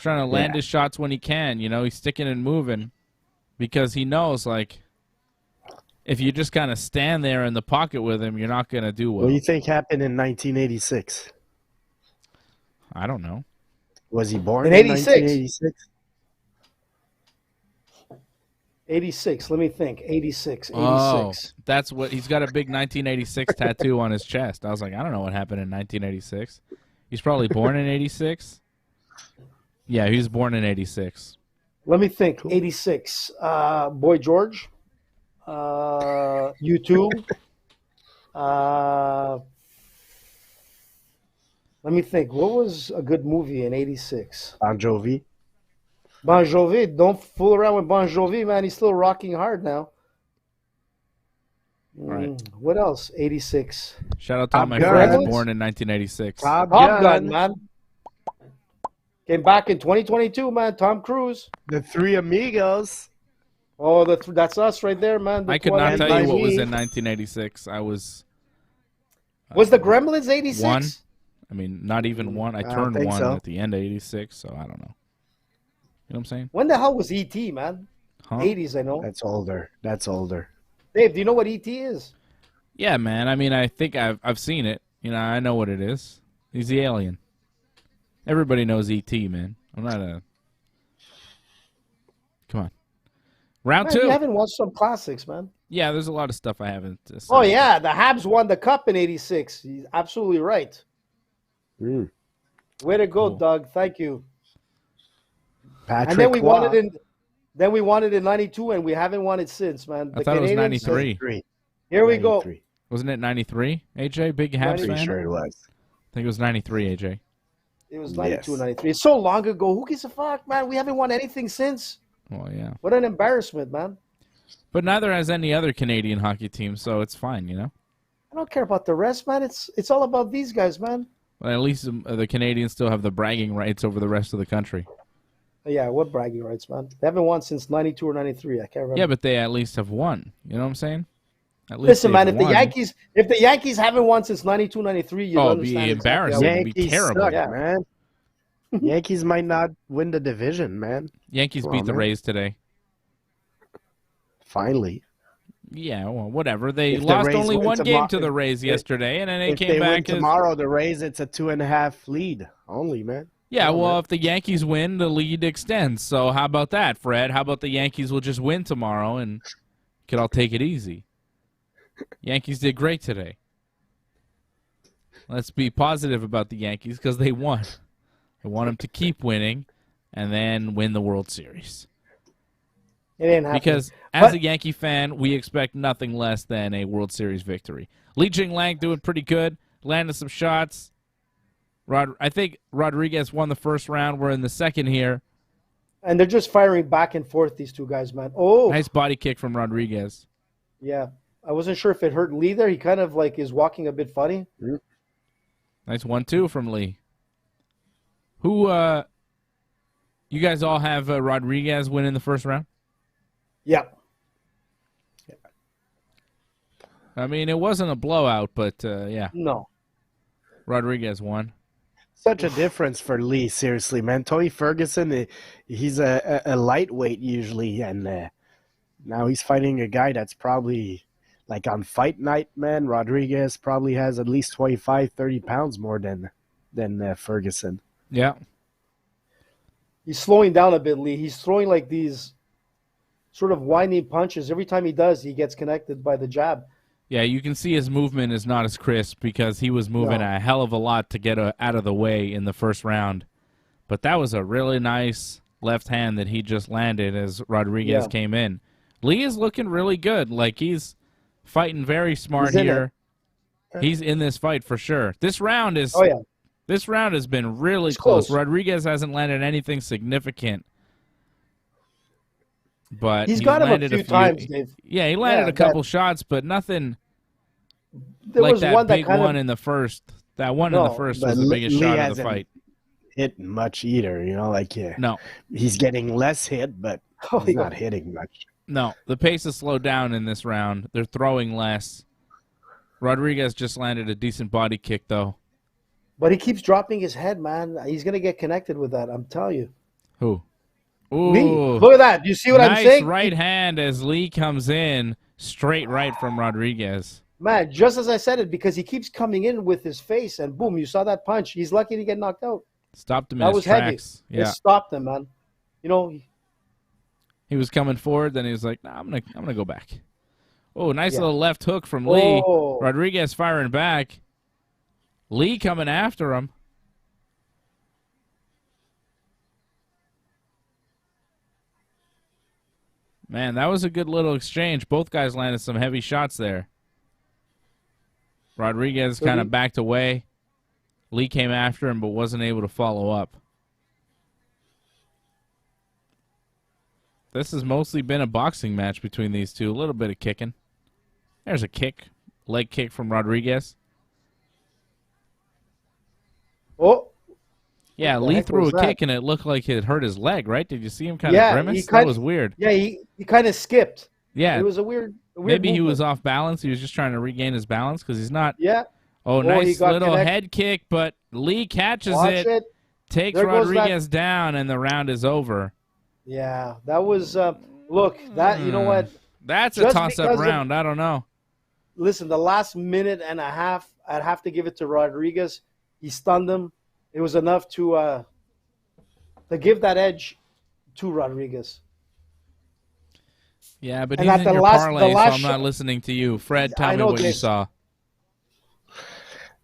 land his shots when he can. You know, he's sticking and moving because he knows, like, if you just kind of stand there in the pocket with him, you're not going to do well. What do you think happened in 1986? I don't know. Was he born In in 86? 1986? 86. Let me think. 86. 86. Oh, that's what he's got, a big 1986 tattoo on his chest. I was like, I don't know what happened in 1986. He's probably born in 86. Yeah, he was born in 86. Let me think. 86. Boy George. U2. Let me think. What was a good movie in 86? Bon Jovi. Bon Jovi. Don't fool around with Bon Jovi, man. He's still rocking hard now. Right. What else? 86. Shout out to all Top my Gun. friends born in 1986. Top Top Gun, Gun, man. Came back in 2022, man. Tom Cruise. The Three Amigos. Oh, that's us right there, man. The I could not 20. tell you what was me. in 1986. I was Was the Gremlins 86? one. I mean, not even one. I don't turned think one so. at the end of 86, so I don't know. You know what I'm saying? When the hell was E.T., man? Huh? 80s, I know. That's older. That's older. Dave, do you know what E.T. is? Yeah, man. I mean, I think I've seen it. You know, I know what it is. He's the alien. Everybody knows E.T., man. I'm not a... Come on. Round Man, two. you haven't watched some classics, man. Yeah, there's a lot of stuff I haven't seen. Oh, yeah. The Habs won the Cup in 86. He's absolutely right. Mm. Way to go, Cool. Doug. Thank you. Patrick And then we Waugh. won it in 92, and we haven't won it since, man. I thought it was Canadians- 93. Here we go. 93. Wasn't it 93, AJ? Big Habs Pretty fan? sure it was. I think it was 93, AJ. It was 92 Yes. 93. It's so long ago. Who gives a fuck, man? We haven't won anything since. Well, yeah. What an embarrassment, man. But neither has any other Canadian hockey team, so it's fine, you know? I don't care about the rest, man. It's all about these guys, man. But at least the Canadians still have the bragging rights over the rest of the country. Yeah, what bragging rights, man? They haven't won since 92 or 93. I can't remember. Yeah, but they at least have won. You know what I'm saying? At least Listen, man, they've if won. the Yankees haven't won since 92, 93, you Oh, don't it'd be understand. embarrassing. Exactly. It'd be Yankees terrible. suck, Yeah. man. Yankees might not win the division, man. Yankees Come beat on, the man. Rays today. Finally. Yeah, well, whatever. They If the lost Rays only win one game to tomorrow- the Rays yesterday, and then they If came they win back as... tomorrow, the Rays, it's a 2.5 lead only, man. Yeah, Come on, well, man. if the Yankees win, the lead extends. So how about that, Fred? How about the Yankees will just win tomorrow and could all take it easy? Yankees did great today. Let's be positive about the Yankees because they won. I want them to keep winning and then win the World Series. It ain't happening. Because as a Yankee fan, we expect nothing less than a World Series victory. Li Jingliang doing pretty good, landing some shots. I think Rodriguez won the first round. We're in the second here. And they're just firing back and forth, these two guys, man. Oh, Nice body kick from Rodriguez. yeah. I wasn't sure if it hurt Lee there. He kind of like is walking a bit funny. Nice 1-2 from Lee. Who, you guys all have Rodriguez win in the first round? Yeah. I mean, it wasn't a blowout, but yeah, No. Rodriguez won. Such a difference for Lee, seriously, man. Tony Ferguson, he's a lightweight usually, and now he's fighting a guy that's probably, like on fight night, man, Rodriguez probably has at least 25, 30 pounds more than Ferguson. Yeah. He's slowing down a bit, Lee. He's throwing like these sort of winding punches. Every time he does, he gets connected by the jab. Yeah, you can see his movement is not as crisp because he was moving No. a hell of a lot to get out of the way in the first round. But that was a really nice left hand that he just landed as Rodriguez Yeah. came in. Lee is looking really good. Like, he's fighting very smart He's in here. He's in this fight for sure. This round is Oh, yeah. This round has been really It's close. close. Rodriguez hasn't landed anything significant. But He's got him a landed few times, Dave. Yeah, he landed Yeah, a couple shots, but nothing There like was that one that big kind one of in the first. That one in the No, first but was the biggest Lee shot of the hasn't- fight. hit much either. You know, like No, he's getting less hit, but Oh, he's yeah. not hitting much. no. The pace has slowed down in this round. They're throwing less. Rodriguez just landed a decent body kick, though. But he keeps dropping his head, man. He's gonna get connected with that. I'm telling you. Who? Lee, Ooh, look at that. Do you see what I'm nice saying? right hand as Lee comes in. Straight right from Rodriguez. Man, just as I said it, because he keeps coming in with his face, and boom, you saw that punch. He's lucky to get knocked out. Stopped him in That his was heavy. tracks. It Yeah. stopped him, man. You know, He was coming forward, then he was like, nah, I'm gonna go back. Oh, nice Yeah. little left hook from Lee. Oh. Rodriguez firing back. Lee coming after him. Man, that was a good little exchange. Both guys landed some heavy shots there. Rodriguez kind of backed away. Lee came after him but wasn't able to follow up. This has mostly been a boxing match between these two. A little bit of kicking. There's a kick. Leg kick from Rodriguez. oh, Yeah, the Lee heck threw was a that? kick and it looked like it hurt his leg, right? Did you see him kind Yeah, of grimace? he That kind- was weird. yeah, he kind of skipped. Yeah, It was a weird maybe he movement. was off balance. He was just trying to regain his balance because he's not. Yeah, Oh, he nice got little connect- head kick, but Lee catches watch it, it. takes There goes that- Rodriguez down, and the round is over. Yeah, that was. Look, that you know what? That's a Just toss-up because of- round. I don't know. Listen, the last minute and a half, I'd have to give it to Rodriguez. He stunned him. It was enough to give that edge to Rodriguez. Yeah, but And he's at in the your last- parlay, the last so I'm not shot- listening to you. Fred, tell I me know what you this. saw.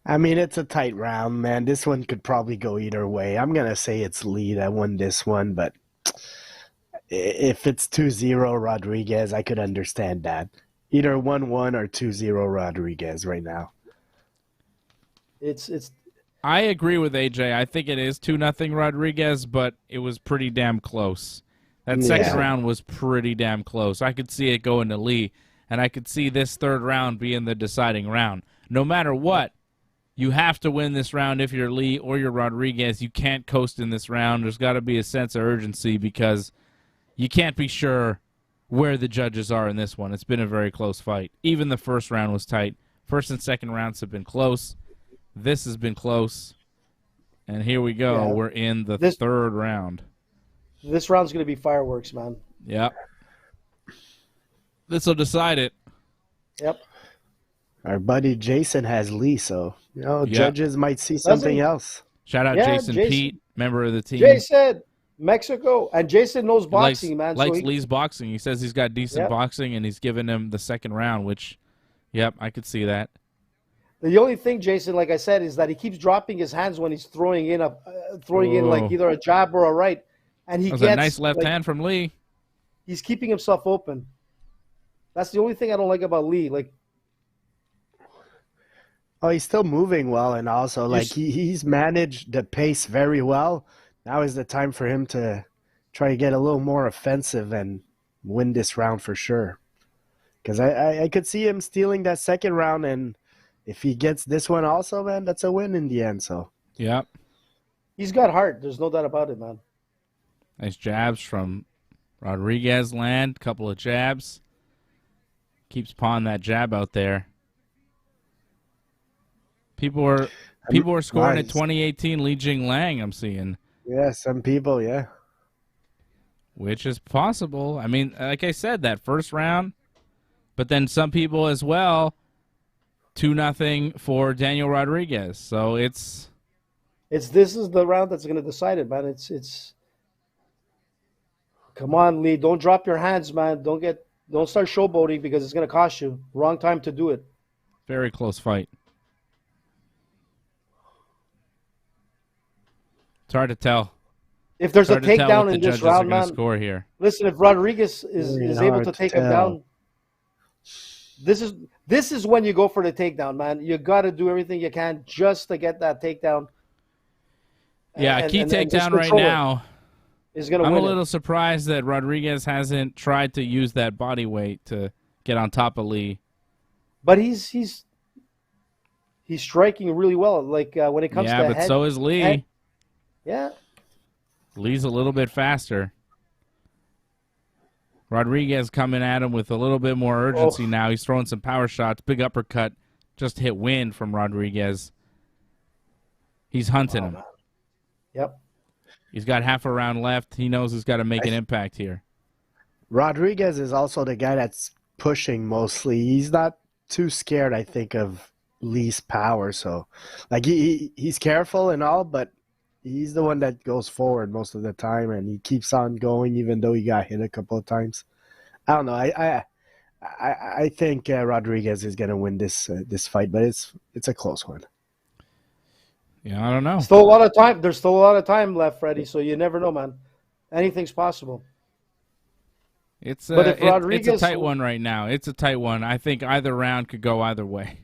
I mean, it's a tight round, man. This one could probably go either way. I'm gonna say it's Lee that won this one, but if it's 2-0 Rodriguez, I could understand that. Either 1-1 or 2-0 Rodriguez right now. It's I agree with AJ. I think it is 2-0 Rodriguez, but it was pretty damn close. That second Yeah. round was pretty damn close. I could see it going to Lee, and I could see this third round being the deciding round. No matter what, you have to win this round if you're Lee or you're Rodriguez. You can't coast in this round. There's got to be a sense of urgency because you can't be sure where the judges are in this one. It's been a very close fight. Even the first round was tight. First and second rounds have been close. This has been close. And here we go. Yeah. We're in the This- third round. this round's gonna be fireworks, man. Yep. This will decide it. Yep. Our buddy Jason has Lee, so Yeah. judges might see something he? else. Shout out Yeah, Jason Jason. Pete, member of the team. Jason, Mexico, and Jason knows He likes, boxing, man. likes so he, Lee's boxing. He says he's got decent Yep. boxing, and he's giving him the second round, which, yep, I could see that. the only thing, Jason, like I said, is that he keeps dropping his hands when he's throwing in Oh. like either a jab or a right, and he That was gets a nice left like, hand from Lee. He's keeping himself open. That's the only thing I don't like about Lee. Like, Oh, he's still moving well, and also like he's managed the pace very well. Now is the time for him to try to get a little more offensive and win this round for sure. Because I could see him stealing that second round, and if he gets this one also, man, that's a win in the end. So Yep. he's got heart. There's no doubt about it, man. Nice jabs from Rodriguez land. Couple of jabs. Keeps pawing that jab out there. People are scoring nice. at 2018 Li Jingliang, I'm seeing, yeah, some people, yeah. which is possible. I mean, like I said, that first round, but then some people as well, 2-0 for Daniel Rodriguez. So it's This is the round that's going to decide it, man. It's. Come on, Lee. Don't drop your hands, man. Don't start showboating because it's going to cost you. Wrong time to do it. very close fight. It's hard to tell. If there's a Hard to tell what takedown the in this judges are round, going to man. score here. Listen, if Rodriguez is Very able hard to to take him tell. down, this is when you go for the takedown, man. You got to do everything you can just to get that takedown. Yeah, And- key and just takedown right control it. now. Is going to I'm win a it. little surprised that Rodriguez hasn't tried to use that body weight to get on top of Lee. But he's striking really well. Like when it comes Yeah, to but head, so is Lee. head- Yeah. Lee's a little bit faster. Rodriguez coming at him with a little bit more urgency now. He's throwing some power shots. Big uppercut. Just hit wind from Rodriguez. He's hunting him. Man. Yep. He's got half a round left. He knows he's got to make an impact here. Rodriguez is also the guy that's pushing mostly. He's not too scared, I think, of Lee's power. So, like, he's careful and all, but he's the one that goes forward most of the time, and he keeps on going even though he got hit a couple of times. I don't know. I think Rodriguez is gonna win this fight, but it's a close one. Yeah, I don't know. Still a lot of time. There's still a lot of time left, Freddie. So you never know, man. Anything's possible. It's but if it's a tight one right now. It's a tight one. I think either round could go either way.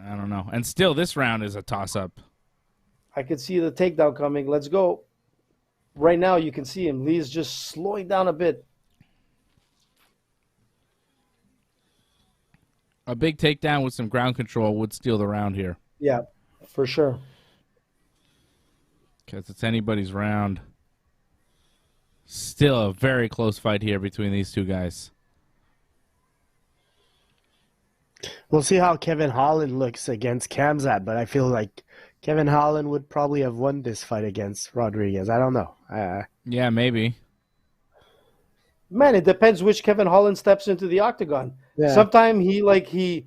I don't know. And still, this round is a toss-up. I could see the takedown coming. Let's go. Right now, you can see him. Lee's just slowing down a bit. A big takedown with some ground control would steal the round here. Yeah, for sure. Because it's anybody's round. Still a very close fight here between these two guys. We'll see how Kevin Holland looks against Khamzat, but I feel like Kevin Holland would probably have won this fight against Rodriguez. I don't know. Yeah, maybe. Man, it depends which Kevin Holland steps into the octagon. Yeah. Sometimes he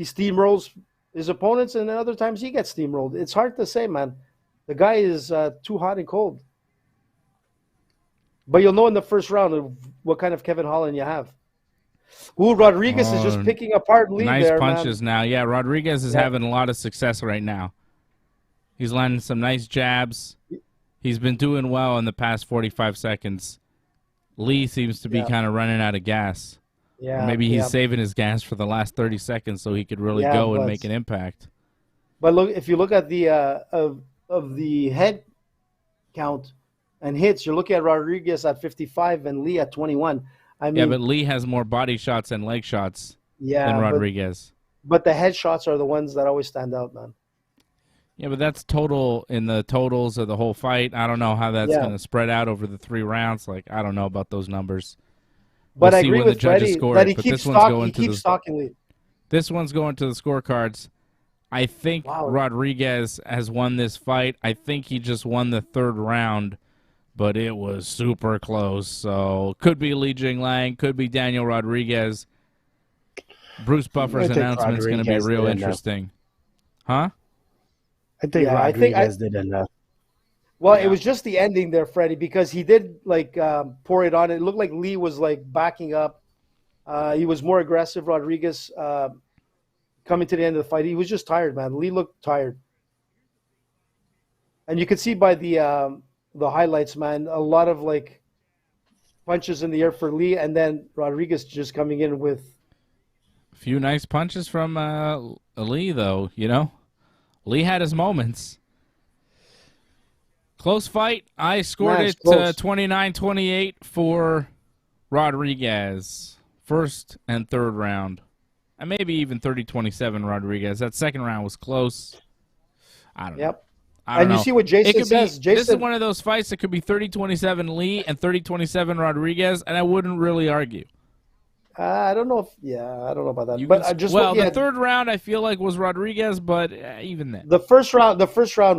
steamrolls his opponents, and then other times he gets steamrolled. It's hard to say, man. The guy is too hot and cold. But you'll know in the first round what kind of Kevin Holland you have. Ooh, Rodriguez is just picking apart Lee nice there, punches man. now. Yeah, Rodriguez is having a lot of success right now. He's landing some nice jabs. He's been doing well in the past 45 seconds. Lee seems to be kind of running out of gas. Yeah, or maybe he's saving his gas for the last 30 seconds so he could really go and make an impact. But look, if you look at the of the head count and hits, you're looking at Rodriguez at 55 and Lee at 21. I mean, yeah, but Lee has more body shots and leg shots than Rodriguez. But the head shots are the ones that always stand out, man. Yeah, but that's total in the totals of the whole fight. I don't know how that's going to spread out over the 3 rounds. Like, I don't know about those numbers. But I agree with Freddie that he keeps talking Lee. This one's going to the scorecards. I think Rodriguez has won this fight. I think he just won the 3rd round, but it was super close. So could be Li Jingliang, could be Daniel Rodriguez. Bruce Buffer's announcement is going to be real interesting. Huh? I think Rodriguez did enough. Well, it was just the ending there, Freddie, because he did pour it on. It looked like Lee was backing up. He was more aggressive. Rodriguez coming to the end of the fight, he was just tired, man. Lee looked tired, and you could see by the highlights, man, a lot of punches in the air for Lee, and then Rodriguez just coming in with a few nice punches from Lee, though. You know, Lee had his moments. Close fight. I scored it 29-28 for Rodriguez. 1st and 3rd round. And maybe even 30-27 Rodriguez. That 2nd round was close. I don't know. I don't know. You see what Jason says. This is one of those fights that could be 30-27 Lee and 30-27 Rodriguez, and I wouldn't really argue. I don't know I don't know about that. The 3rd round I feel like was Rodriguez, but even then. The first round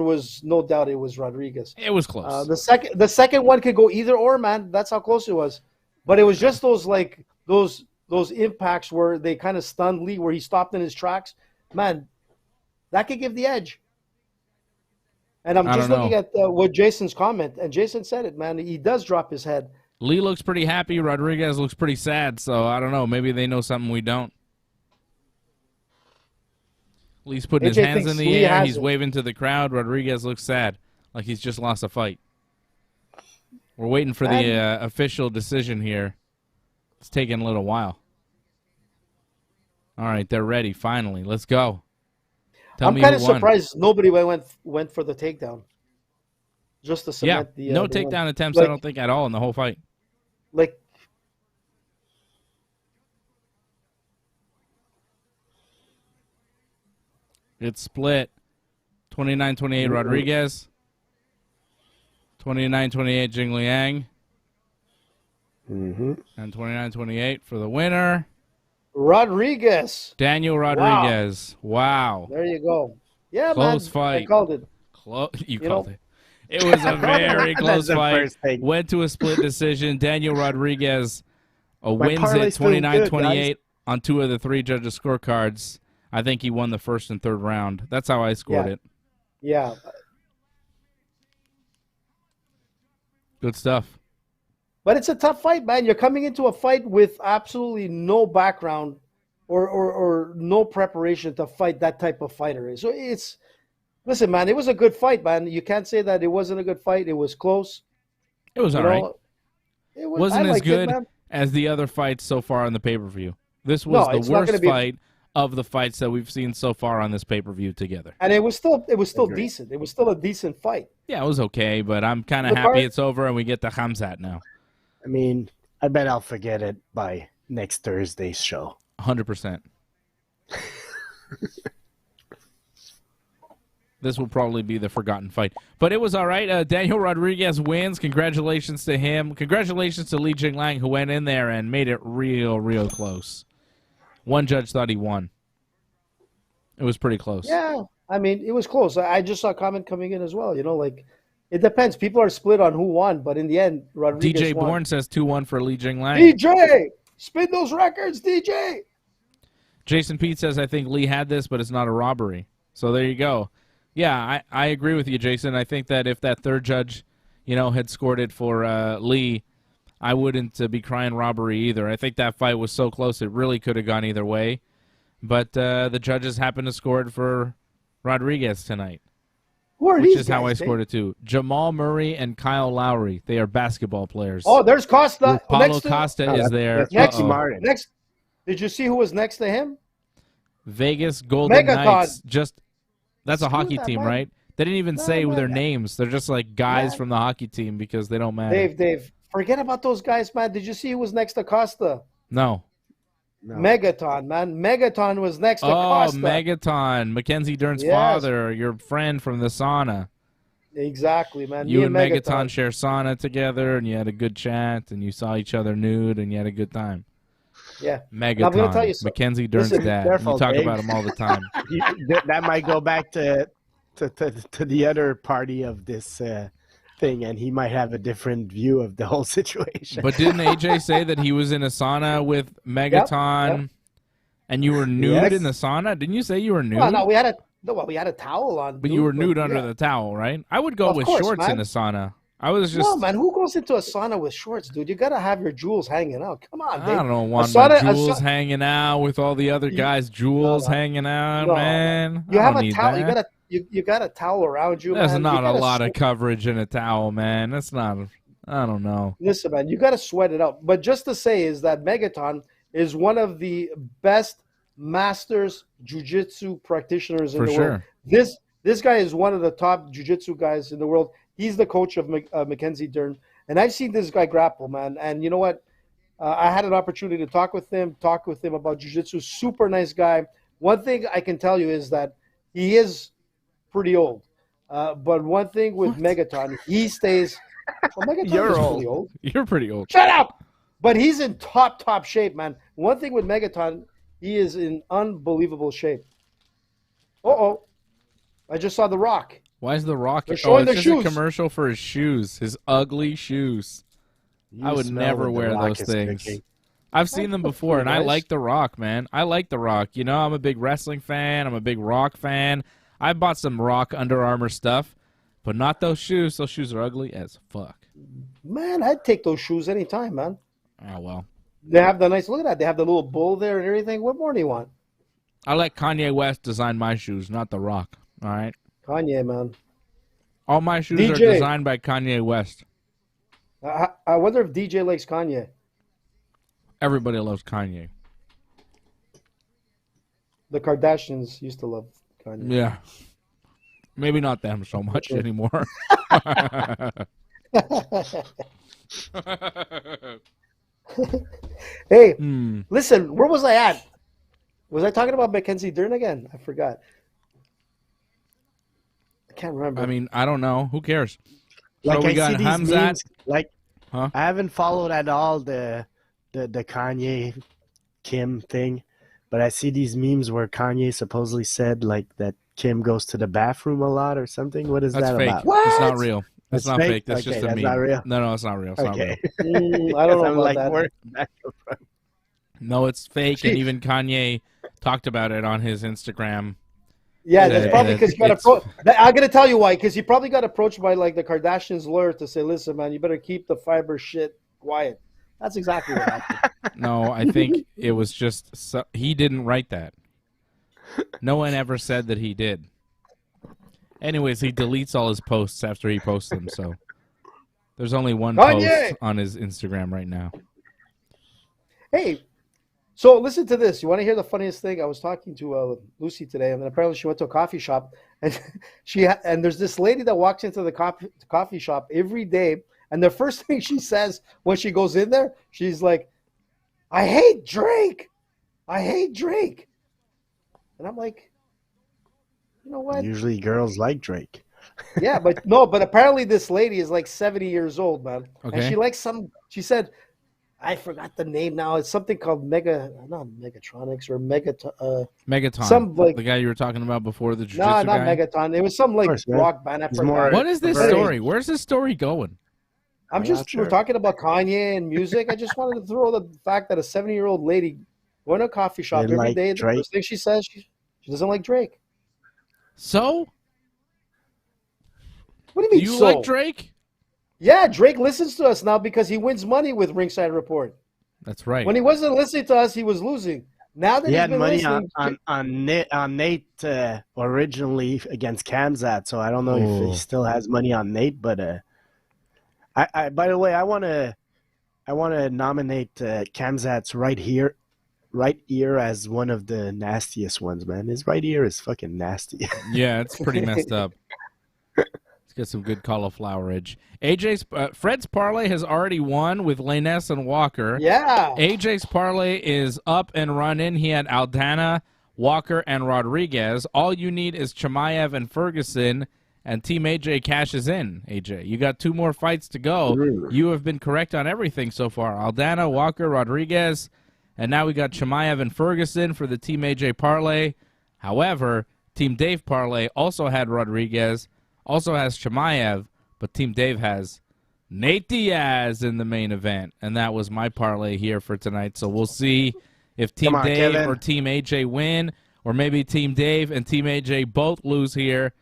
was no doubt it was Rodriguez. It was close. The second one could go either or, man. That's how close it was. But it was just those those impacts where they kind of stunned Lee, where he stopped in his tracks. Man, that could give the edge. And I'm just looking at what Jason's comment, and Jason said it, man. He does drop his head. Lee looks pretty happy. Rodriguez looks pretty sad, so I don't know. Maybe they know something we don't. Lee's putting his hands in the air. He's waving to the crowd. Rodriguez looks sad, like he's just lost a fight. We're waiting for the official decision here. It's taking a little while. All right, they're ready, finally. Let's go. I'm kind of surprised nobody went for the takedown. Just to cement the... no takedown attempts, I don't think, at all in the whole fight. It's split. 29-28 Rodriguez. 29-28 Jingliang. Mm-hmm. And 29-28 for the winner. Rodriguez. Daniel Rodriguez. Wow. There you go. Yeah, Close man. fight. I called it. You called it. It was a very close the fight. first thing. Went to a split decision. Daniel Rodriguez wins it parlay's feeling good, 29-28 on 2 of the 3 judges' scorecards. I think he won the first and third round. That's how I scored it. Yeah. Good stuff. But it's a tough fight, man. You're coming into a fight with absolutely no background or no preparation to fight that type of fighter. So listen, man, it was a good fight, man. You can't say that it wasn't a good fight. It was close. It was all right. It Wasn't as good as the other fights so far on the pay-per-view. This was the worst fight of the fights that we've seen so far on this pay-per-view together. And it was still decent. It was still a decent fight. Yeah, it was okay, but I'm kind of happy it's over and we get the Khamzat now. I mean, I bet I'll forget it by next Thursday's show. 100%. This will probably be the forgotten fight. But it was all right. Daniel Rodriguez wins. Congratulations to him. Congratulations to Li Jingliang, who went in there and made it real close. One judge thought he won. It was pretty close. Yeah, I mean, it was close. I just saw a comment coming in as well. It depends. People are split on who won, but in the end, Rodriguez DJ won. Bourne says 2-1 for Li Jingliang. DJ! Spin those records, DJ! Jason Pete says, I think Lee had this, but it's not a robbery. So there you go. Yeah, I agree with you, Jason. I think that if that third judge, had scored it for Lee, I wouldn't be crying robbery either. I think that fight was so close it really could have gone either way. But the judges happened to score it for Rodriguez tonight. Which is how I scored it too. Jamal Murray and Kyle Lowry. They are basketball players. Oh, there's Costa. Paulo Costa is there. Next. Did you see who was next to him? Vegas Golden Knights. That's a hockey team, man. Right? They didn't even say their names. They're just like guys from the hockey team because they don't matter. Dave, forget about those guys, man. Did you see who was next to Costa? No. Megaton, man. Megaton was next to Costa. Oh, Megaton. Mackenzie Dern's father, your friend from the sauna. Exactly, man. You and Megaton share sauna together, and you had a good chat, and you saw each other nude, and you had a good time. Yeah. Megaton. I'm gonna tell you Mackenzie Dern's dad. Careful, you talk Dave. about him all the time. That might go back to the other party of this thing, and he might have a different view of the whole situation. But didn't AJ say that he was in a sauna with Megaton, and you were nude in the sauna? Didn't you say you were nude? No, we had a towel on. But you were nude under the towel, right? I would go with shorts in a sauna. I was just... No, man, who goes into a sauna with shorts, dude? You got to have your jewels hanging out. Come on, Dave. I don't want my jewels hanging out with all the other guys' jewels hanging out, man. You have a towel. You got a towel around you, There's man. not a lot of coverage in a towel, man. That's not... I don't know. Listen, man, you got to sweat it out. But just to say is that Megaton is one of the best masters jiu-jitsu practitioners in the world. This guy is one of the top jiu-jitsu guys in the world. He's the coach of Mackenzie Dern. And I've seen this guy grapple, man. And you know what? I had an opportunity to talk with him about jiu-jitsu. Super nice guy. One thing I can tell you is that he is pretty old. But one thing with Megaton, he stays... Well, Megaton You're is old. pretty old. You're pretty old. Shut up! But he's in top shape, man. One thing with Megaton, he is in unbelievable shape. Uh-oh. I just saw The Rock. Why is The Rock... They're showing their just shoes. a commercial for his shoes. His ugly shoes. I would never wear those things. I've seen them before, and I like The Rock, man. I like The Rock. I'm a big wrestling fan. I'm a big Rock fan. I bought some Rock Under Armour stuff, but not those shoes. Those shoes are ugly as fuck. Man, I'd take those shoes anytime, man. Oh, well. They have the nice... Look at that. They have the little bull there and everything. What more do you want? I let Kanye West design my shoes, not The Rock. All right? Kanye, man. All my shoes are designed by Kanye West. I wonder if DJ likes Kanye. Everybody loves Kanye. The Kardashians used to love Kanye. Yeah. Maybe not them so much anymore. Hey, listen, where was I at? Was I talking about Mackenzie Dern again? I forgot. I can't remember. I mean, I don't know. Who cares? Like So we I got see these Hamzat. memes. Like Huh? I haven't followed at all the Kanye Kim thing, but I see these memes where Kanye supposedly said like that Kim goes to the bathroom a lot or something. What is That's that fake. about? What? It's not real. That's That's not fake? fake. That's Okay, just a that's meme. not real? No, it's not real. It's not real. Okay. I don't Because know I'm about like, that. where did that come from? No, it's fake. And even Kanye talked about it on his Instagram. Yeah, Yeah, that's probably because he got approached. I'm gonna tell you why. Because he probably got approached by like the Kardashians' lawyer to say, "Listen, man, you better keep the fiber shit quiet." That's exactly what happened. No, I think it was just he didn't write that. No one ever said that he did. Anyways, he deletes all his posts after he posts them, so there's only one Kanye! post on his Instagram right now. Hey, so listen to this. You want to hear the funniest thing? I was talking to Lucy today, and then apparently she went to a coffee shop, and and there's this lady that walks into the coffee shop every day, and the first thing she says when she goes in there, she's like, "I hate Drake. I hate Drake." And I'm like, you know what? Usually girls like Drake. Yeah, but no, but apparently this lady is like 70 years old, man. Okay. And she likes she said, I forgot the name now. It's something called not Megatronics or Megaton, some like the guy you were talking about before, the jiu-jitsu no, not guy. Megaton. It was some like course, man. rock band. I He's forgot. more- What is this Very- story? Where's this story going? I'm not sure. We're talking about Kanye and music. I just wanted to throw the fact that a 70-year-old lady going to a coffee shop Didn't every like day. The Drake? first thing she says, she doesn't like Drake. So, What do do you mean? you so? like Drake? Yeah, Drake listens to us now because he wins money with Ringside Report. That's right. When he wasn't listening to us, he was losing. Now that He he's had been money listening, on Nate originally against Kamzat, so I don't know if Oh. he still has money on Nate. But I by the way, I want to nominate Kamzat's right ear as one of the nastiest ones, man. His right ear is fucking nasty. Yeah, it's pretty messed up. Let's get some good cauliflower edge. Fred's parlay has already won with Lainez and Walker. yeah. AJ's parlay is up and running. He had Aldana, Walker, and Rodriguez. All you need is Chimaev and Ferguson, and Team AJ cashes in. AJ, you got 2 more fights to go. You have been correct on everything so far. Aldana, Walker, Rodriguez, and now we got Chimaev and Ferguson for the Team AJ parlay. However, Team Dave parlay also had Rodriguez, also has Chimaev, but Team Dave has Nate Diaz in the main event, and that was my parlay here for tonight. So we'll see if Team Come on, Dave Kevin. or Team AJ win, or maybe Team Dave and Team AJ both lose here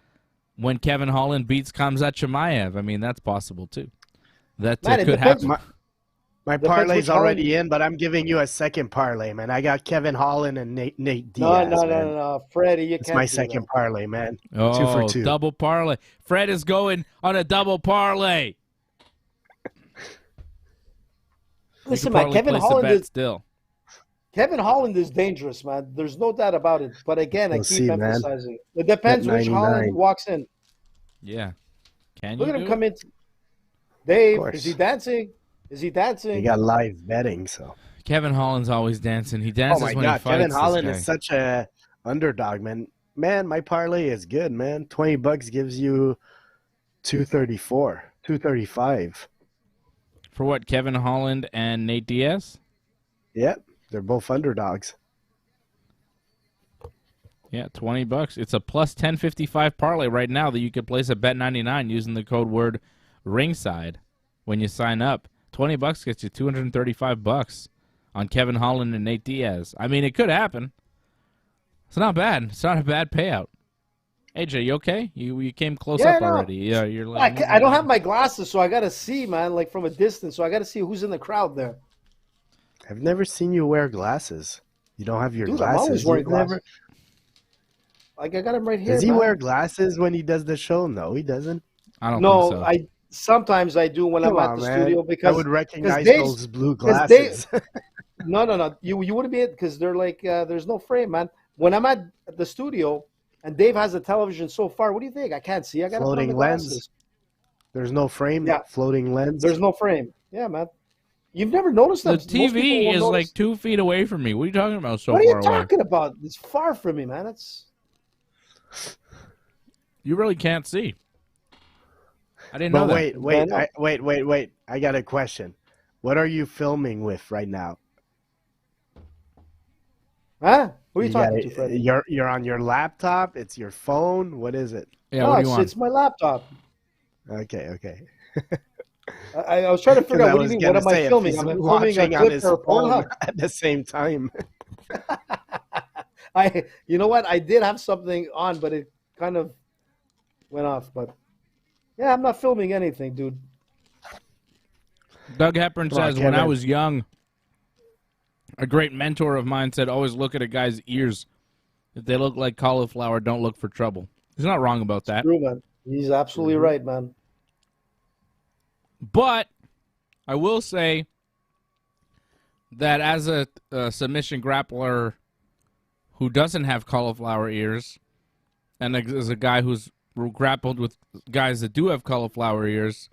when Kevin Holland beats Khamzat Chimaev. I mean, that's possible too. That Man, it could depends- happen. My Depends parlay's which already in, but I'm giving you a second parlay, man. I got Kevin Holland and Nate Diaz. No, Freddie, you It's can't. my do second that. parlay, man. Oh, 2 for 2. double parlay. Fred is going on a double parlay. Listen, You could man, probably Kevin place a Holland bet is still. Kevin Holland is dangerous, man. There's no doubt about it. But again, I We'll keep see, man. emphasizing it depends Bet which 99. Holland walks in. Yeah. Can Look you at him do come it? in. Dave, course. is he dancing? Is he dancing? You got live betting, so. Kevin Holland's always dancing. He Oh dances my when God, he fights. Kevin this Holland guy. is such a underdog, man. Man, my parlay is good, man. $20 gives you 234, 235. For what, Kevin Holland and Nate Diaz? Yep, they're both underdogs. Yeah, $20. It's a plus 1055 parlay right now that you could place at Bet99 using the code word ringside when you sign up. $20 gets you $235 on Kevin Holland and Nate Diaz. I mean, it could happen. It's not bad. It's not a bad payout. AJ, you okay? You came close Yeah, up no. already. Yeah, you're like I don't have my glasses, so I got to see, man, like from a distance. So I got to see who's in the crowd there. I've never seen you wear glasses. You don't have your Dude, I'm glasses. always wearing You've never- glasses. Like I got him right here. Does he man. wear glasses when he does the show? No, he doesn't. I don't No, think so. I sometimes I do when Come I'm at on, the man. studio I because would recognize Dave's- those blue 'cause Dave- glasses. no, you wouldn't be it because they're like there's no frame, man. When I'm at the studio and Dave has a television so far, what do you think? I can't see. I got Floating the lens. glasses. There's no frame. Yeah. Floating lens. There's no frame. Yeah, man. You've never noticed the that? Most people TV won't is notice. like 2 feet away from me. What are you talking about? So What are you far away. talking about? It's far from me, man. It's. You really can't see. I didn't know But that. wait. I got a question. What are you filming with right now? Huh? Who are you You talking got to, Freddie? You're on your laptop. It's your phone. What is it? Yeah, No, what do you want? it's my laptop. Okay. I was trying to figure Because out I what do you was mean. gonna What am I say if filming? he's I'm filming a watching on clip his for phone Pornhub. at the same time. You know what? I did have something on, but it kind of went off. But yeah, I'm not filming anything, dude. Doug Hepburn Come on, says, when I Kevin. was young, a great mentor of mine said, always look at a guy's ears. If they look like cauliflower, don't look for trouble. He's not wrong about that. True, man. He's absolutely Mhm. right, man. But I will say that as a submission grappler who doesn't have cauliflower ears, and as a guy who's grappled with guys that do have cauliflower ears,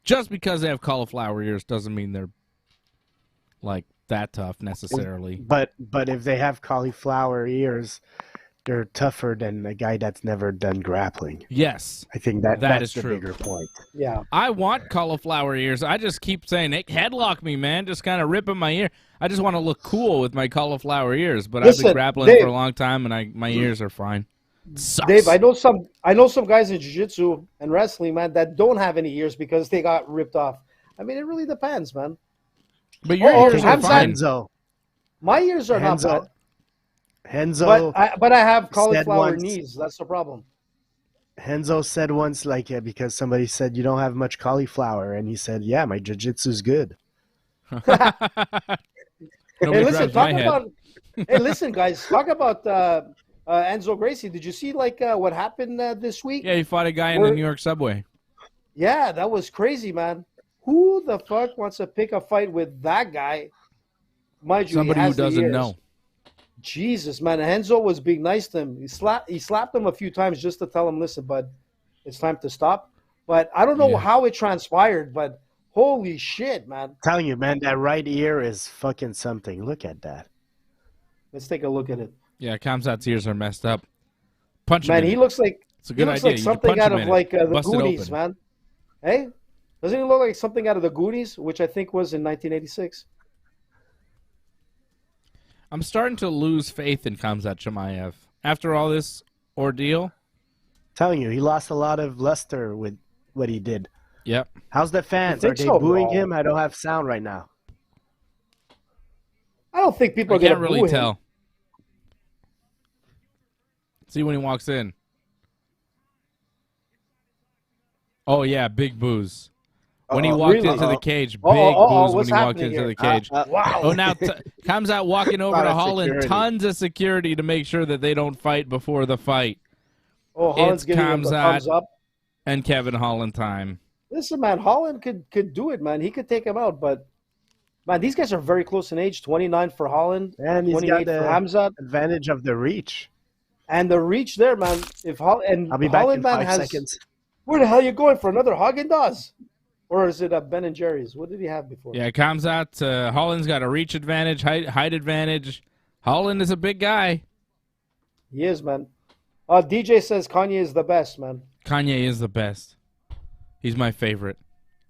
just because they have cauliflower ears doesn't mean they're like that tough necessarily. But if they have cauliflower ears, they're tougher than a guy that's never done grappling. Yes, I think That that's is the true. bigger point. Yeah. I want cauliflower ears. I just keep saying, hey, headlock me, man. Just kind of ripping my ear. I just want to look cool with my cauliflower ears. But I've Listen, been grappling Dave. for a long time, and my ears are fine. It sucks. Dave, I know some guys in jiu-jitsu and wrestling, man, that don't have any ears because they got ripped off. I mean, it really depends, man. But your Oh, ears are Hamza- fine. Henzo, My ears are not bad, Henzo, but I have said cauliflower once- knees. That's the problem. Henzo said once, like, because somebody said you don't have much cauliflower, and he said, "Yeah, my jiu-jitsu's good." Nobody Hey, listen, grabs my head. hey, listen, guys, talk about Enzo Gracie. Did you see what happened this week? Yeah, he fought a guy in the New York subway. Yeah, that was crazy, man. Who the fuck wants to pick a fight with that guy? Mind you, Somebody he who has the doesn't ears. know. Jesus, man. Enzo was being nice to him. He slapped him a few times just to tell him, listen, bud, it's time to stop. But I don't know Yeah. how it transpired, but holy shit, man. Telling you, man, that right ear is fucking something. Look at that. Let's take a look at it. Yeah, Kamzat's ears are messed up. Punch him Man, in he it. looks like It's a he good looks idea. like You something punch out him of in it. like the Bust it Goonies, open. man. Hey? Doesn't he look like something out of the Goonies, which I think was in 1986? I'm starting to lose faith in Khamzat Chimaev. After all this ordeal, Telling you, he lost a lot of luster with what he did. yep. How's the fans? think Are they so? booing No. him? I don't have sound right now. I don't think people I are going can't to really boo him. tell. See when he walks in. Oh, yeah, big boos. When he walked really? into the cage, big Uh-oh, boos when what's he walked happening into the here? cage. Wow. Oh, now comes out walking over Lot to of Holland. security. Tons of security to make sure that they don't fight before the fight. Oh, Holland's It's giving him the Khamzat. thumbs up. And Kevin Holland time. Listen, man, Holland could do it, man. He could take him out, but man, these guys are very close in age. 29 for Holland, And he's 28 got for the Hamzat, advantage of the reach. and the reach there, man. If I'll be back Holland in man 5 has, seconds. where the hell are you going for another Haagen-Dazs? Or is it a Ben and Jerry's? What did he have before? Yeah, Khamzat. Holland's got a reach advantage, height advantage. Holland is a big guy. He is, man. DJ says Kanye is the best, man. Kanye is the best. He's my favorite.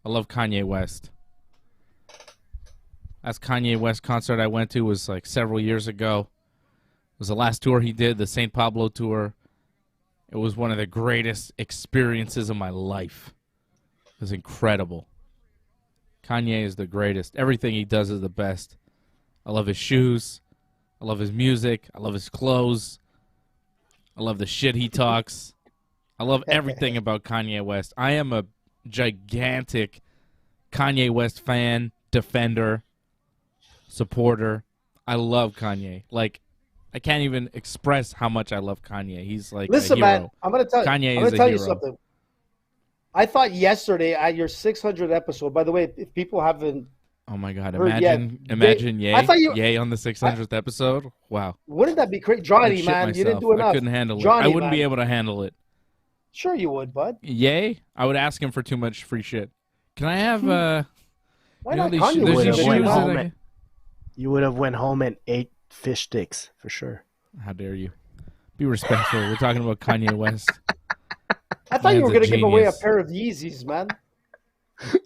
I love Kanye West. Last Kanye West concert I went to was like several years ago. It was the last tour he did, the St. Pablo tour. It was one of the greatest experiences of my life. It was incredible. Kanye is the greatest. Everything he does is the best. I love his shoes. I love his music. I love his clothes. I love the shit he talks. I love everything about Kanye West. I am a gigantic Kanye West fan, defender, supporter. I love Kanye. Like, I can't even express how much I love Kanye. He's like Listen, a hero. man, I'm gonna tell Kanye I'm is gonna a tell you hero. something. I thought yesterday at your 600th episode. By the way, if people haven't, Oh my God! Heard, yeah, Imagine I thought you- Yay on the 600th episode. Wow! wouldn't that be crazy, I'd Johnny? shit Man, you didn't myself. do enough. I couldn't handle it. Johnny, I wouldn't be man. able to handle it. Sure, you would, bud. Yay! I would ask him for too much free shit. Can I have Why you know, not? these Kanye there's would these have. went shoes home that I- and- You would have went home and ate fish sticks for sure. How dare you? Be respectful. We're talking about Kanye West. I thought you Man's were a going to give away a genius. pair of Yeezys, man.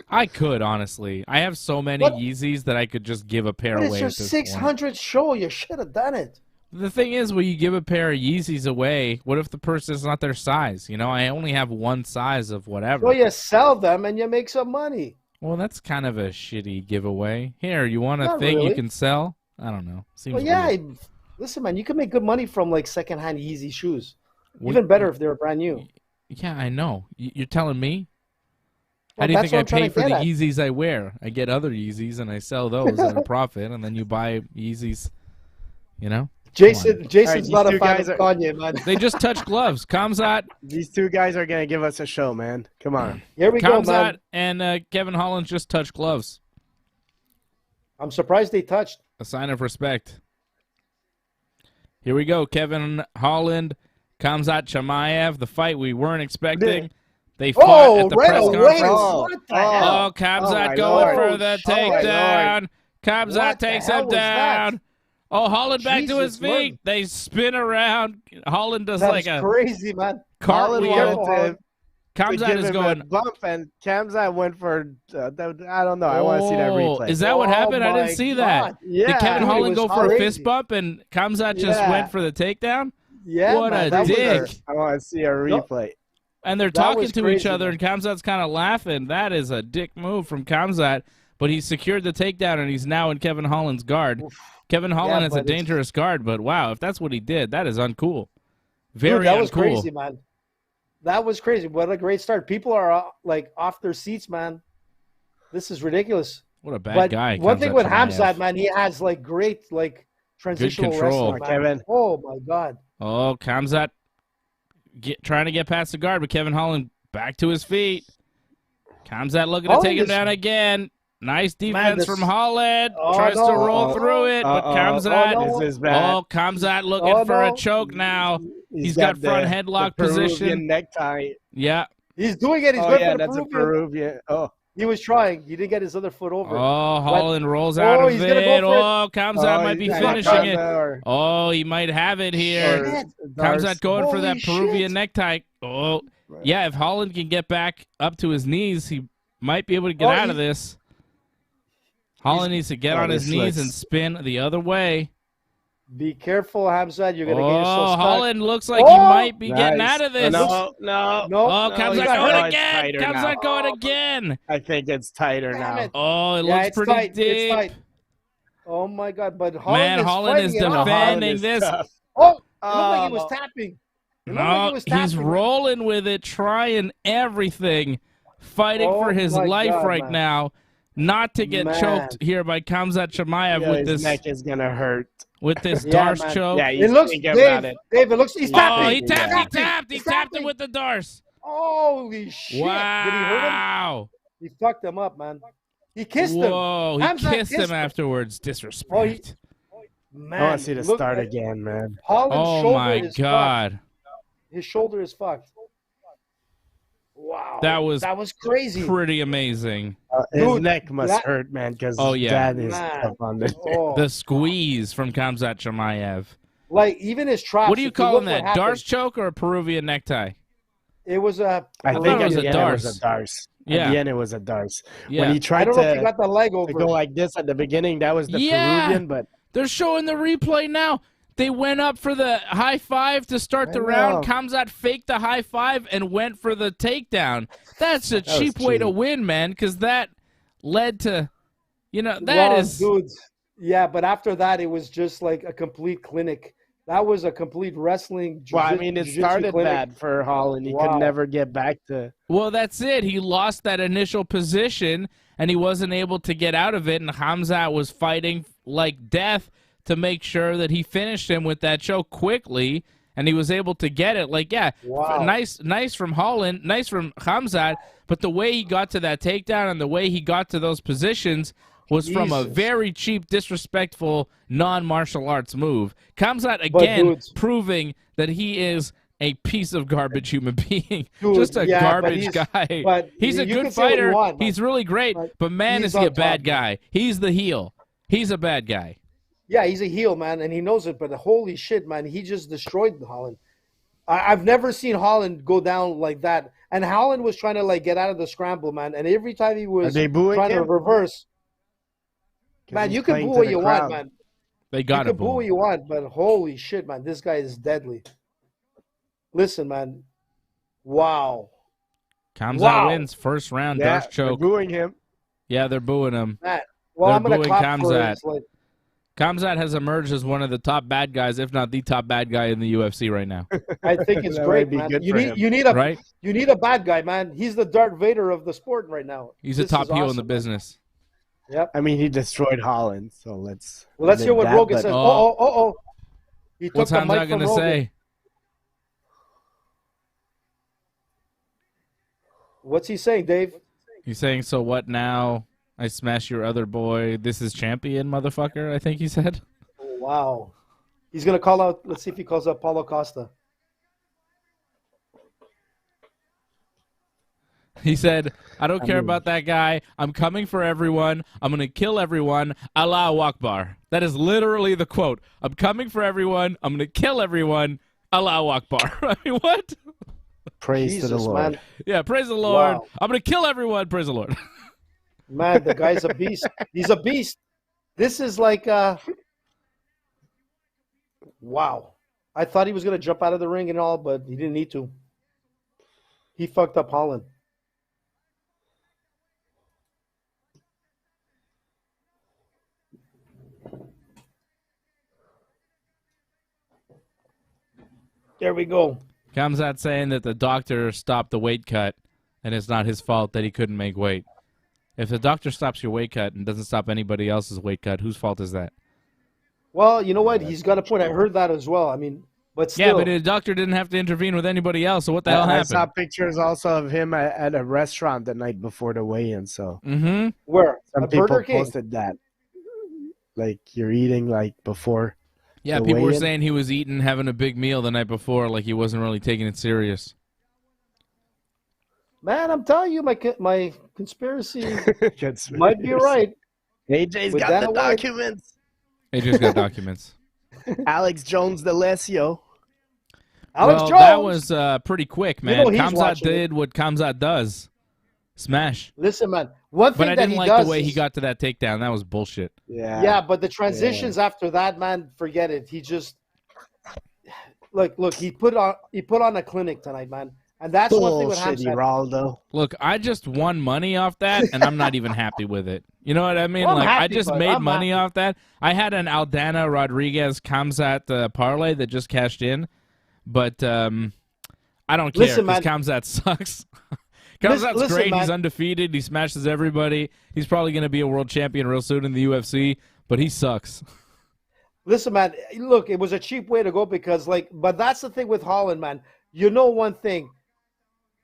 I could, honestly. I have so many What? Yeezys that I could just give a pair But away it's your at this point. 600 show. You should have done it. The thing is, when you give a pair of Yeezys away, what if the person's not their size? You know, I only have one size of whatever. So you sell them and you make some money. Well, that's kind of a shitty giveaway. Here, you want a Not thing you really. can sell? I don't know. Seems Well, yeah. weird. Listen, man, you can make good money from like secondhand Yeezy shoes. What- Even better if they're brand new. Yeah, I know. You're telling me? How Well, do you that's think I what I'm trying pay to for the get at. Yeezys I wear? I get other Yeezys and I sell those at a profit, and then you buy Yeezys, you know? Jason's All right, not these a fan two of guys Kanye, man. They just touch gloves. Kamzat, These two guys are gonna give us a show, man. Come on. Here we go, Kamzat man. and Kevin Holland just touched gloves. I'm surprised they touched. A sign of respect. Here we go. Kevin Holland, Kamzat Chimaev, the fight we weren't expecting. They fought at the right press away. conference. What the hell? Oh, Kamzat my going Lord. for the Oh, my takedown. Kamzat What the takes hell him was that? down. Oh, Holland back to his Jesus, feet. Lord. They spin around. Holland does That's like a crazy, man. Holland cartwheel. wanted to Kamzat give is him going. a bump, and Kamzat went for. I don't know. I want to see that Oh, replay. Is that what Oh, happened? I my didn't see that. God. yeah. Did Kevin Dude, it Holland was go for a crazy. fist bump and Kamzat just Yeah. went for the takedown? Yeah, What man, a that was dick. I want to see a replay. And they're That talking was to each crazy, other, man. and Kamzat's kind of laughing. That is a dick move from Kamzat, but he secured the takedown, and he's now in Kevin Holland's guard. Kevin Holland is a but it's- dangerous guard, but wow, if that's what he did, that is uncool. Very Dude, that was uncool. crazy, man. That was crazy. What a great start. People are like off their seats, man. This is ridiculous. What a bad But guy. one thing with Chimaev. Hamzat, man, he has like great like transitional control. wrestling, man. Kevin. Oh my God. Oh, Kamzat trying to get past the guard, but Kevin Holland back to his feet. Kamzat looking to Holland take him is- down again. Nice defense this- from Holland. Oh, Tries to no. roll through it, but Uh-oh. Kamzat. Oh, no. This is bad. Oh, Kamzat looking Oh, for a no. choke now. He's got front headlock the Peruvian position. necktie. Yeah. He's doing it. He's Oh going yeah, for the that's a Peruvian. Peruvian. Oh, He was trying. He didn't get his other foot over. Oh, Holland rolls out Oh, of he's it. gonna go for it. Oh, Kamzat might be he's finishing got it. or- Oh, he might have it or here. Dars. Kamzat going for that Holy Peruvian shit. necktie. Oh, Right. yeah, if Holland can get back up to his knees, he might be able to get Oh, out of this. Holland needs to get on his this knees looks- and spin the other way. Be careful, Hamzat. You're gonna get yourself Oh, stuck. Holland looks like he Oh! might be getting Nice. out of this. No. Oh, No, Kamzat he's got going hurt. again. Tighter now. Kamzat going again. I think it's tighter Damn now. it. Oh, it Yeah, looks it's pretty tight. deep. It's tight. Oh my God! But Holland Man, is Holland is fighting it out. defending Holland is this. tough. Oh, it looked like he was Oh. tapping. It looked like he No, was he's tapping. rolling with it, trying everything, fighting Oh for his my life God, right man. now, not to get Man. choked here by Kamzat Chimaev Yeah, with his this neck is gonna hurt. Yeah, Darce man. choke. Yeah, It he's looks, thinking about it. Dave, it looks, he's Oh, tapping. he tapped, Yeah. he tapped, he He's tapped him tapping. with the Darce. Holy shit. Did he hurt him? Wow. He fucked him up, man. He kissed him. Whoa, he Hamzat kissed him kissed him. afterwards. Oh, Disrespect. Man, I want to see the look start at- again, man. Holland's Oh, shoulder my is God. fucked. His shoulder is fucked. Wow. That was crazy. Pretty amazing. His Dude, neck must that- hurt, man, because Oh, yeah. that is Man. tough on the Oh, The squeeze from Kamzat Chimaev. like even his traps. What do you if call look him that? what happened, Darce choke or a Peruvian necktie? It was a. I thought think it was at a the end it was Darce. a Darce. Yeah. At the end it was a Darce. Yeah. When he I tried don't know if he to got the leg over. go like this at the beginning, that was the Yeah. Peruvian, but They're showing the replay now. They went up for the high five to start the I round. know. Kamzat faked the high five and went for the takedown. That's a was cheap way to cheap. win, man, because that led to, that Well, is. dude. Yeah, but after that, it was just like a complete clinic. That was a complete wrestling. well, I mean, it jiu-jitsu started clinic. bad for Holland. He Wow. could never get back to. Well, that's it. He lost that initial position, and he wasn't able to get out of it, and Hamzat was fighting like death to make sure that he finished him with that choke quickly, and he was able to get it. Like, yeah, Wow. nice from Holland, nice from Hamzat, but the way he got to that takedown and the way he got to those positions was from a Jesus. very cheap, disrespectful, non-martial arts move. Kamzat, again, dude- proving that he is a piece of garbage human being. Dude, Just a yeah, but garbage he's- guy. but He's a you good can say what you fighter. want, He's really great, but man, he's is he a on bad top, guy. He's the heel. He's a bad guy. Yeah, he's a heel, man, and he knows it. But holy shit, man, he just destroyed Holland. I've never seen Holland go down like that. And Holland was trying to like get out of the scramble, man. And every time he Are was they booing trying to him? reverse, 'Cause man, he's you can playing boo to what the you crowd. want, man. They You got can to boo what you want, but holy shit, man, this guy is deadly. Listen, man. Wow. Kamzat Wow. wins first round, Yeah, Darce they're choke. booing him. Yeah, they're booing him. Man. Well, They're I'm gonna booing clap for Kamzat. his, like, Kamzat has emerged as one of the top bad guys, if not the top bad guy in the UFC right now. I think it's That great, might be man. good You for need him. you need a Right? you need a bad guy, man. He's the Darth Vader of the sport right now. He's This a top is heel in awesome, the man. business. Yep. I mean, he destroyed Holland, so let's. Well, let's hear admit what that, Rogan but- says. Oh. Oh. He took What's the Hamzat mic going from to Rogan. say? What's he saying, Dave? He's saying, so what now? I smash your other boy. This is champion, motherfucker, I think he said. Oh, wow. He's going to call out. Let's see if he calls out Paulo Costa. He said, I don't care about that guy. I'm coming for everyone. I'm going to kill everyone. Allahu Akbar. That is literally the quote. I'm coming for everyone. I'm going to kill everyone. Allahu Akbar. I mean, what? Praise to the Jesus, Lord. man. Yeah, praise the Lord. Wow. I'm going to kill everyone. Praise the Lord. Man, the guy's a beast. He's a beast. This is like, wow. I thought he was going to jump out of the ring and all, but he didn't need to. He fucked up Holland. There we go. Kamzat saying that the doctor stopped the weight cut, and it's not his fault that he couldn't make weight. If the doctor stops your weight cut and doesn't stop anybody else's weight cut, whose fault is that? Well, you know what? He's got a point. I heard that as well. I mean, but still. Yeah, but the doctor didn't have to intervene with anybody else, so what the hell I saw happened? pictures also of him at a restaurant the night before the weigh-in. So Mm-hmm. Where? some At people Burger King? posted that, like you're eating like before. Yeah, The people were weigh-in? saying he was eating, having a big meal the night before, like he wasn't really taking it serious. Man, I'm telling you, my conspiracy Conspiracy. might be right. AJ's With got Dana the White. documents. They just got documents. Alex Jones D'Alessio. Alex well, Jones. that was pretty quick, You man. know he's Kamzat watching it. did what Kamzat does. Smash. Listen, man. One thing But I that didn't he like does the way he is- got to that takedown. That was bullshit. Yeah, but the transitions after that, man, forget it. He just look. He put on a clinic tonight, man, and that's one thing with Bullshit, Hamzat. Geraldo. Look, I just won money off that, and I'm not even happy with it. You know what I mean? Well, I'm like, I happy, just bud. made I'm money happy. off that. I had an Aldana Rodriguez Kamzat parlay that just cashed in, but I don't care Listen, because man. Kamzat sucks. Kamzat's Listen, great. man. He's undefeated. He smashes everybody. He's probably going to be a world champion real soon in the UFC, but he sucks. Listen, man. Look, it was a cheap way to go because, but that's the thing with Holland, man. You know one thing.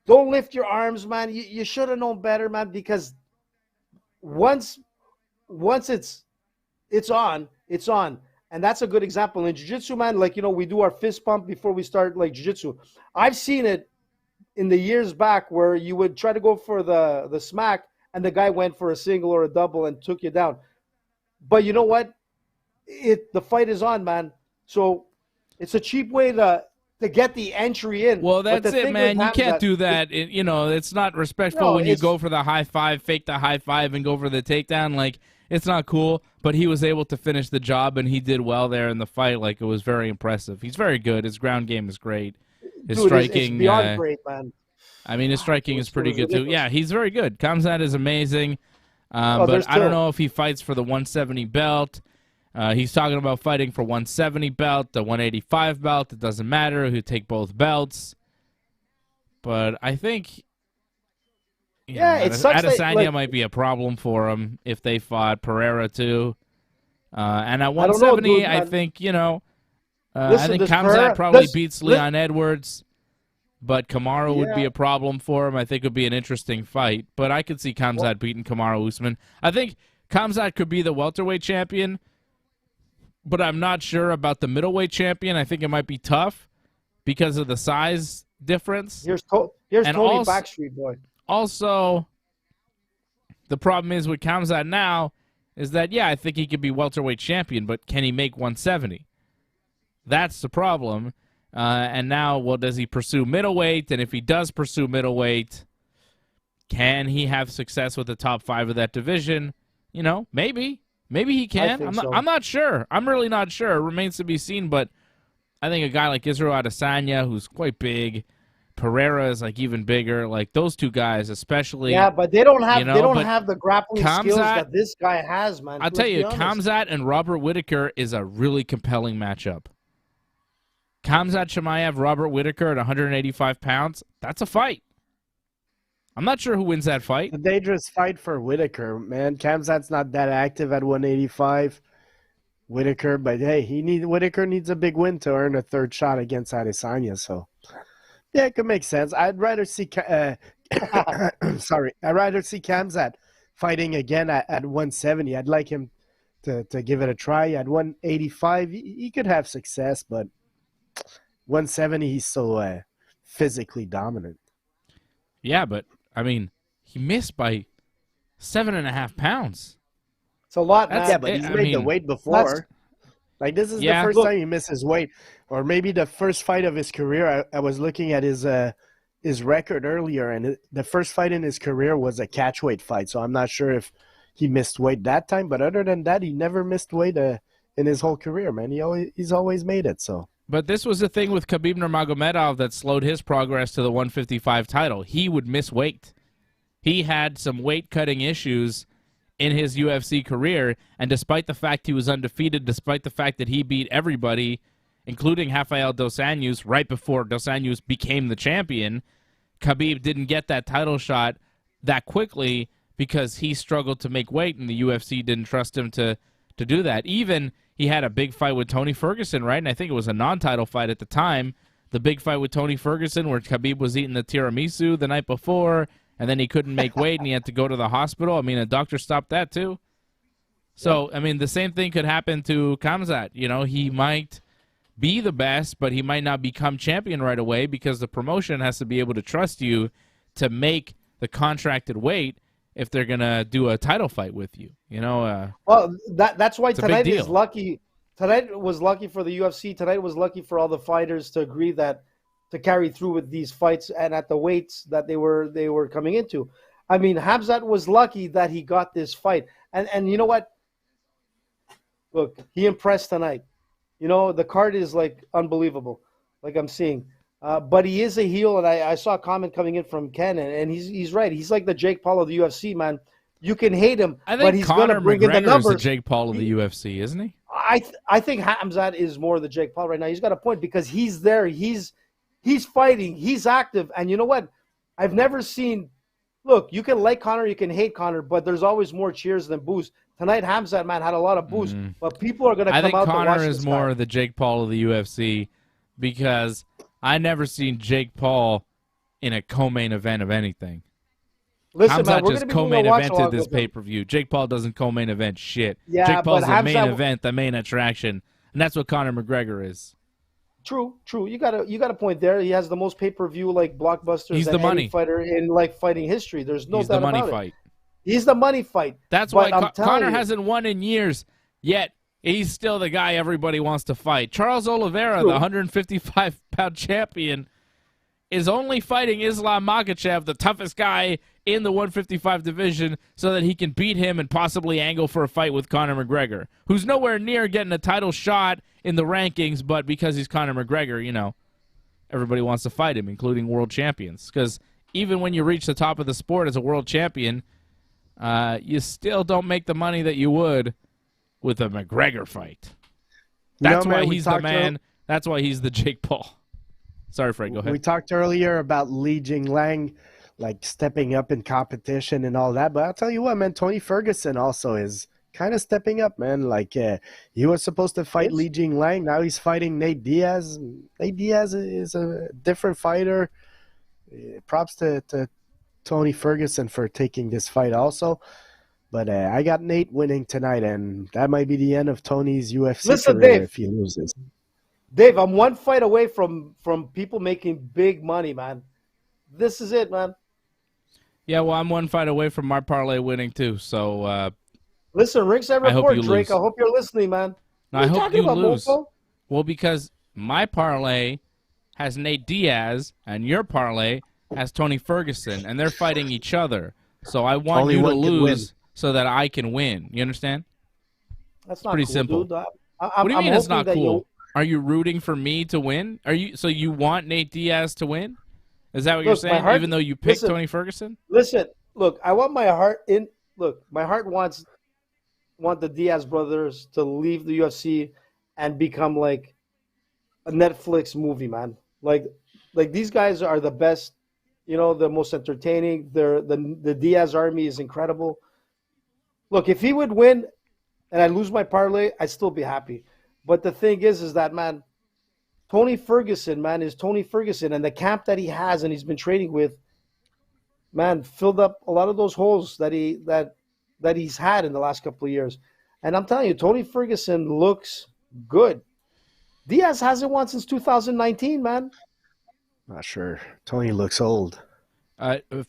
Don't lift your arms, man. You should have known better, man, because once it's on, it's on. And that's a good example. In jiu-jitsu, man, we do our fist pump before we start, jiu-jitsu. I've seen it in the years back where you would try to go for the smack and the guy went for a single or a double and took you down. But you know what? The fight is on, man. So it's a cheap way to get the entry in. Well, But that's the it, thing man. with You can't Hamzat- do that. It's not respectful No, when you it's- go for the high five, fake the high five, and go for the takedown. Like, it's not cool. But he was able to finish the job, and he did well there in the fight. Like, it was very impressive. He's very good. His ground game is great. His Dude, striking, it's beyond great, man. I mean, his striking is pretty was good too. ridiculous. Yeah, he's very good. Kamzat is amazing. Oh, there's But I don't two. know if he fights for the 170 belt. He's talking about fighting for 170 belt, the 185 belt. It doesn't matter. He'll take both belts. But I think, It sucks that, Adesanya might be a problem for him if they fought Pereira too. And at I don't know, 170, dude, I man. think I Listen, think does Kamzat Pereira- probably does- beats Leon Edwards. But Kamaru would be Yeah. a problem for him. I think it would be an interesting fight. But I could see Kamzat beating Kamaru Usman. I think Kamzat could be the welterweight champion, but I'm not sure about the middleweight champion. I think it might be tough because of the size difference. Here's And Tony also- Backstreet Boy. Also, the problem is with Kamzat now is that, I think he could be welterweight champion, but can he make 170? That's the problem. And now, well, does he pursue middleweight? And if he does pursue middleweight, can he have success with the top 5 of that division? You know, maybe. Maybe he can. I'm not sure. I'm really not sure. It remains to be seen, but I think a guy like Israel Adesanya, who's quite big, Pereira is like even bigger. Like those two guys, especially. Yeah, but they don't have have the grappling skills that this guy has, man. I'll tell you, Khamzat and Robert Whittaker is a really compelling matchup. Khamzat Chimaev, Robert Whittaker at 185 pounds. That's a fight. I'm not sure who wins that fight. A dangerous fight for Whittaker, man. Khamzat's not that active at 185. Whittaker, but hey, Whittaker needs a big win to earn a third shot against Adesanya. So, yeah, it could make sense. I'd rather see I'd rather see Khamzat fighting again at 170. I'd like him to give it a try. At 185, he could have success, but 170, he's so physically dominant. Yeah, but I mean, he missed by 7.5 pounds. It's a lot, man. Yeah, but he's made the weight before. Like, this is the first time he misses weight. Or maybe the first fight of his career. I was looking at his record earlier, and the first fight in his career was a catchweight fight. So I'm not sure if he missed weight that time. But other than that, he never missed weight in his whole career, man. He's always made it, so. But this was the thing with Khabib Nurmagomedov that slowed his progress to the 155 title. He would miss weight. He had some weight-cutting issues in his UFC career, and despite the fact he was undefeated, despite the fact that he beat everybody, including Rafael Dos Anjos, right before Dos Anjos became the champion, Khabib didn't get that title shot that quickly because he struggled to make weight, and the UFC didn't trust him to do that. Even he had a big fight with Tony Ferguson, right? And I think it was a non-title fight at the time. The big fight with Tony Ferguson where Khabib was eating the tiramisu the night before, and then he couldn't make weight and he had to go to the hospital. I mean, a doctor stopped that too. So, I mean, the same thing could happen to Khamzat. You know, he might be the best, but he might not become champion right away because the promotion has to be able to trust you to make the contracted weight if they're going to do a title fight with you, you know. Well, that's why tonight is lucky. Tonight was lucky for the UFC. Tonight was lucky for all the fighters to agree that to carry through with these fights and at the weights that they were coming into. I mean, Khamzat was lucky that he got this fight. And you know what? Look, he impressed tonight. You know, the card is like unbelievable, like I'm seeing. But he is a heel, and I saw a comment coming in from Ken, and he's right. He's like the Jake Paul of the UFC, man. You can hate him, but he's going to bring in the numbers. Is the Jake Paul of the UFC, isn't he? I think Khamzat is more the Jake Paul right now. He's got a point because he's there. He's fighting. He's active. And you know what? I've never seen – look, you can like Conor, you can hate Conor, but there's always more cheers than boos. Tonight, Khamzat, man, had a lot of boos, but people are going to come out to watch this. I think Conor is more the Jake Paul of the UFC because I never seen Jake Paul in a co-main event of anything. Listen, Khamzat man, we're just co-main evented this pay-per-view. Jake Paul doesn't co-main event shit. Yeah, Jake Paul's the main event, the main attraction, and that's what Conor McGregor is. True. You got a point there. He has the most pay-per-view like blockbusters. He's the money fighter in like fighting history. There's no doubt about it. He's the money fight. He's the money fight. That's why Conor hasn't won in years, yet he's still the guy everybody wants to fight. Charles Oliveira, the 155-pound champion, is only fighting Islam Makhachev, the toughest guy in the 155 division, so that he can beat him and possibly angle for a fight with Conor McGregor, who's nowhere near getting a title shot in the rankings, but because he's Conor McGregor, you know, everybody wants to fight him, including world champions. Because even when you reach the top of the sport as a world champion, you still don't make the money that you would with a McGregor fight. That's why he's the man. That's why he's the Jake Paul. Sorry, Fred, go ahead. We talked earlier about Li Jingliang, like stepping up in competition and all that. But I'll tell you what, man, Tony Ferguson also is kind of stepping up, man. Like he was supposed to fight Li Jingliang. Now he's fighting Nate Diaz. Nate Diaz is a different fighter. Props to Tony Ferguson for taking this fight also. But I got Nate winning tonight, and that might be the end of Tony's UFC career if he loses. Dave, I'm one fight away from people making big money, man. This is it, man. Yeah, well, I'm one fight away from my parlay winning too. So listen, Ringside Report, Drake. I hope you're listening, man. No, I hope you lose. Well, because my parlay has Nate Diaz, and your parlay has Tony Ferguson, and they're fighting each other. So I want Only you to one can win. lose so that I can win. You understand? That's not pretty cool, simple. dude. What do you mean it's not that cool? Are you rooting for me to win? So you want Nate Diaz to win? Is that what you're saying? Even though you picked Tony Ferguson? Listen, look, I want my heart in. Look, my heart want the Diaz brothers to leave the UFC and become like a Netflix movie, man. Like these guys are the best, you know, the most entertaining. The Diaz army is incredible. Look, if he would win and I lose my parlay, I'd still be happy. But the thing is that, man, Tony Ferguson, man, is Tony Ferguson, and the camp that he has and he's been training with, man, filled up a lot of those holes that he's had in the last couple of years. And I'm telling you, Tony Ferguson looks good. Diaz hasn't won since 2019, man. Not sure. Tony looks old.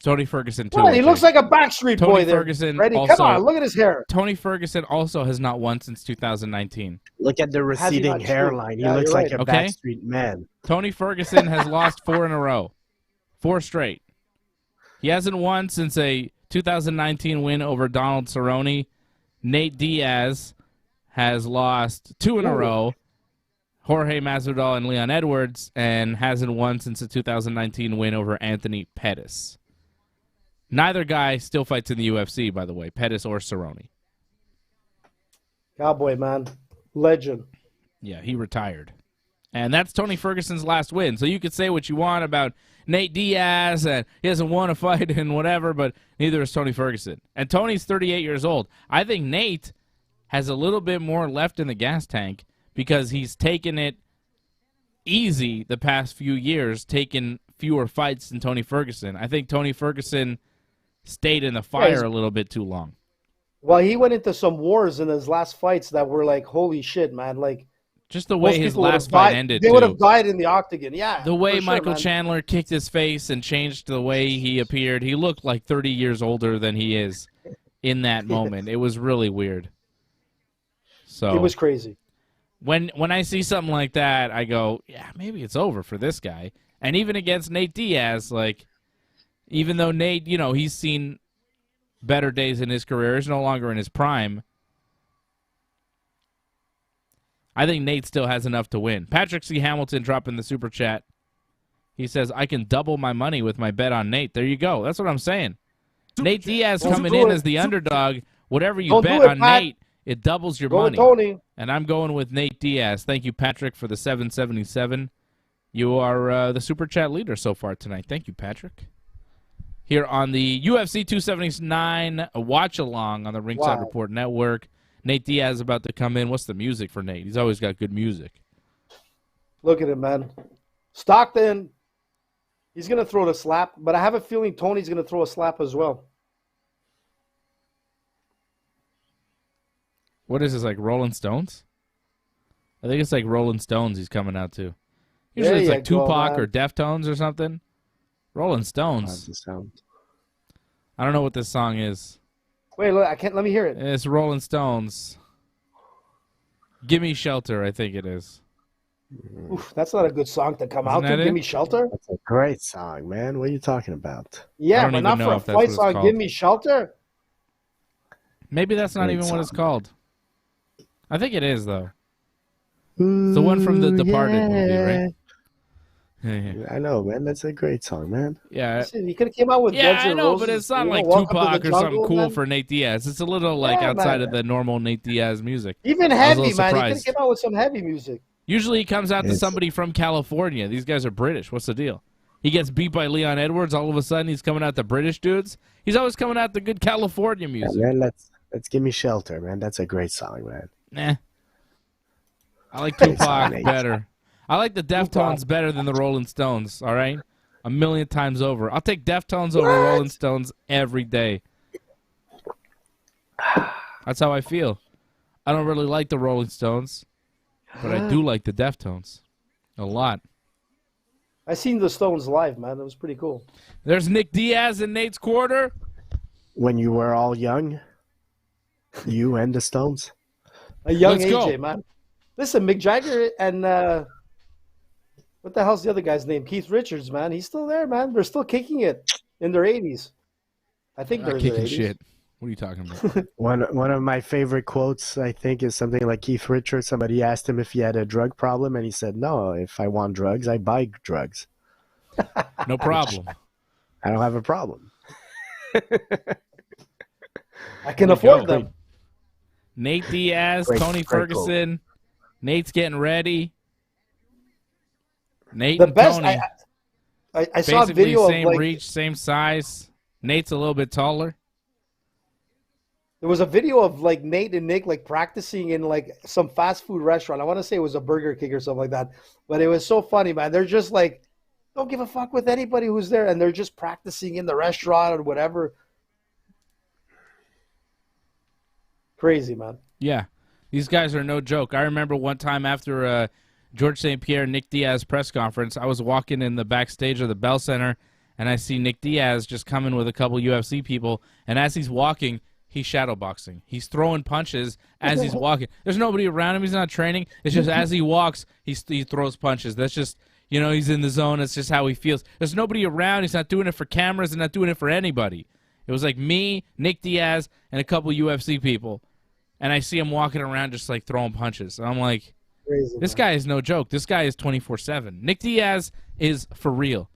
Tony Ferguson, too. Well, he looks like a Backstreet Tony Boy there. Ferguson Ready? Also, come on, look at his hair. Tony Ferguson also has not won since 2019. Look at the receding hairline. He looks like a Backstreet man. Tony Ferguson has lost 4 in a row. 4 straight. He hasn't won since a 2019 win over Donald Cerrone. Nate Diaz has lost 2 in a row. Jorge Masvidal and Leon Edwards, and hasn't won since the 2019 win over Anthony Pettis. Neither guy still fights in the UFC, by the way, Pettis or Cerrone. Cowboy, man. Legend. Yeah, he retired. And that's Tony Ferguson's last win. So you could say what you want about Nate Diaz, and he hasn't won a fight and whatever, but neither is Tony Ferguson. And Tony's 38 years old. I think Nate has a little bit more left in the gas tank because he's taken it easy the past few years, taken fewer fights than Tony Ferguson. I think Tony Ferguson stayed in the fire a little bit too long. Well, he went into some wars in his last fights that were like, holy shit, man. Like, just the way his last fight ended, they would have died in the octagon, yeah. The way Michael Chandler kicked his face and changed the way he appeared, he looked like 30 years older than he is in that moment. It was really weird. So it was crazy. When I see something like that, I go, yeah, maybe it's over for this guy. And even against Nate Diaz, like, even though Nate, you know, he's seen better days in his career, he's no longer in his prime, I think Nate still has enough to win. Patrick C. Hamilton dropping the super chat. He says, I can double my money with my bet on Nate. There you go. That's what I'm saying. Nate Diaz coming in as the underdog. Whatever you bet on Nate, it doubles your money. Tony. And I'm going with Nate Diaz. Thank you, Patrick, for the 777. You are the super chat leader so far tonight. Thank you, Patrick. Here on the UFC 279 watch-along on the Ringside Report Network. Nate Diaz about to come in. What's the music for Nate? He's always got good music. Look at him, man. Stockton, he's going to throw the slap, but I have a feeling Tony's going to throw a slap as well. What is this, like Rolling Stones? I think it's like Rolling Stones he's coming out to. Usually it's like Tupac or Deftones or something. Rolling Stones. I don't know what this song is. Wait, look, let me hear it. It's Rolling Stones. Gimme Shelter, I think it is. Oof, that's not a good song to come out to. Gimme Shelter? That's a great song, man. What are you talking about? Yeah, but not for a fight song. Gimme Shelter? Maybe that's not even what it's called. I think it is, though. It's the one from the Departed movie, right? Yeah. I know, man. That's a great song, man. Yeah. Listen, he could have came out with Guns N' Roses, but it's not like Tupac or something cool for Nate Diaz. It's a little like outside of the normal Nate Diaz music. Even heavy, man. He could have came out with some heavy music. Usually he comes out to somebody from California. These guys are British. What's the deal? He gets beat by Leon Edwards. All of a sudden he's coming out to British dudes. He's always coming out to good California music. Yeah, man, let's Give Me Shelter, man. That's a great song, man. Nah. I like Tupac better. I like the Deftones better than the Rolling Stones, all right? 1,000,000 times over. I'll take Deftones over Rolling Stones every day. That's how I feel. I don't really like the Rolling Stones, but I do like the Deftones a lot. I seen the Stones live, man. It was pretty cool. There's Nick Diaz in Nate's quarter. When you were all young, you and the Stones. A young AJ, man. Listen, Mick Jagger and What the hell's the other guy's name? Keith Richards, man. He's still there, man. They're still kicking it in their 80s. I think They're they're not in their kicking 80s. shit. What are you talking about? One of my favorite quotes, I think, is something like Keith Richards. Somebody asked him if he had a drug problem, and he said, "No, if I want drugs, I buy drugs. No problem. I don't have a problem." I can There you afford go. them. Nate Diaz, Tony Great Ferguson. Nate's getting ready. Nate The and best. Tony. I saw a Basically video same of like reach, same size. Nate's a little bit taller. there was a video of like Nate and Nick like practicing in like some fast food restaurant. I want to say it was a Burger King or something like that, but it was so funny, man. They're just like don't give a fuck with anybody who's there, and they're just practicing in the restaurant or whatever. Crazy, man. Yeah. These guys are no joke. I remember one time after George St. Pierre, Nick Diaz press conference, I was walking in the backstage of the Bell Center, and I see Nick Diaz just coming with a couple UFC people, and as he's walking, he's shadowboxing. He's throwing punches as he's walking. There's nobody around him. He's not training. It's just as he walks, he throws punches. That's just, he's in the zone. That's just how he feels. There's nobody around. He's not doing it for cameras and not doing it for anybody. It was like me, Nick Diaz, and a couple UFC people. And I see him walking around just like throwing punches. And I'm like, Crazy, this guy is no joke. This guy is 24/7. Nick Diaz is for real.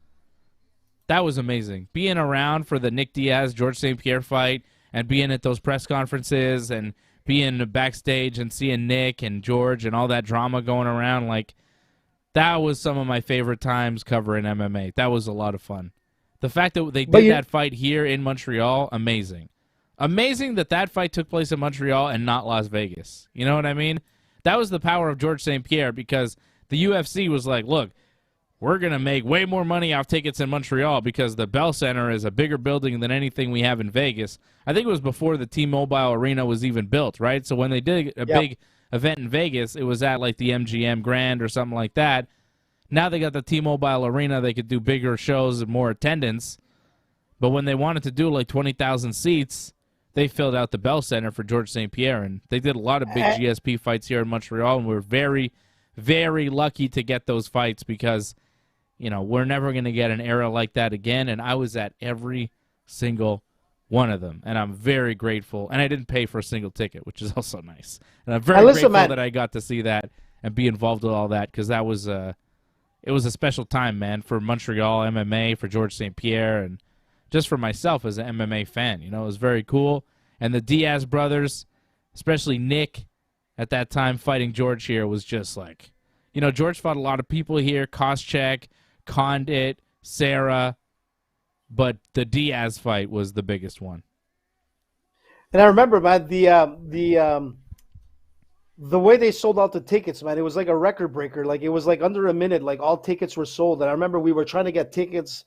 That was amazing. Being around for the Nick Diaz, George St. Pierre fight and being at those press conferences and being backstage and seeing Nick and George and all that drama going around, like, that was some of my favorite times covering MMA. That was a lot of fun. The fact that they did that fight here in Montreal, amazing. Amazing that fight took place in Montreal and not Las Vegas. You know what I mean? That was the power of George St. Pierre because the UFC was like, look, we're going to make way more money off tickets in Montreal because the Bell Center is a bigger building than anything we have in Vegas. I think it was before the T-Mobile Arena was even built, right? So when they did a big event in Vegas, it was at like the MGM Grand or something like that. Now they got the T-Mobile Arena. They could do bigger shows and more attendance. But when they wanted to do like 20,000 seats, they filled out the Bell Center for George St. Pierre, and they did a lot of big GSP fights here in Montreal, and we're very, very lucky to get those fights because, we're never going to get an era like that again, and I was at every single one of them, and I'm very grateful, and I didn't pay for a single ticket, which is also nice, and I'm very grateful that I got to see that and be involved with all that because that was it was a special time, man, for Montreal MMA, for George St. Pierre, and just for myself as an MMA fan. It was very cool. And the Diaz brothers, especially Nick, at that time fighting George here was just like, George fought a lot of people here, Koscheck, Condit, Sarah, but the Diaz fight was the biggest one. And I remember, man, the way they sold out the tickets, man, it was like a record breaker. Like it was like under a minute, like all tickets were sold. And I remember we were trying to get tickets.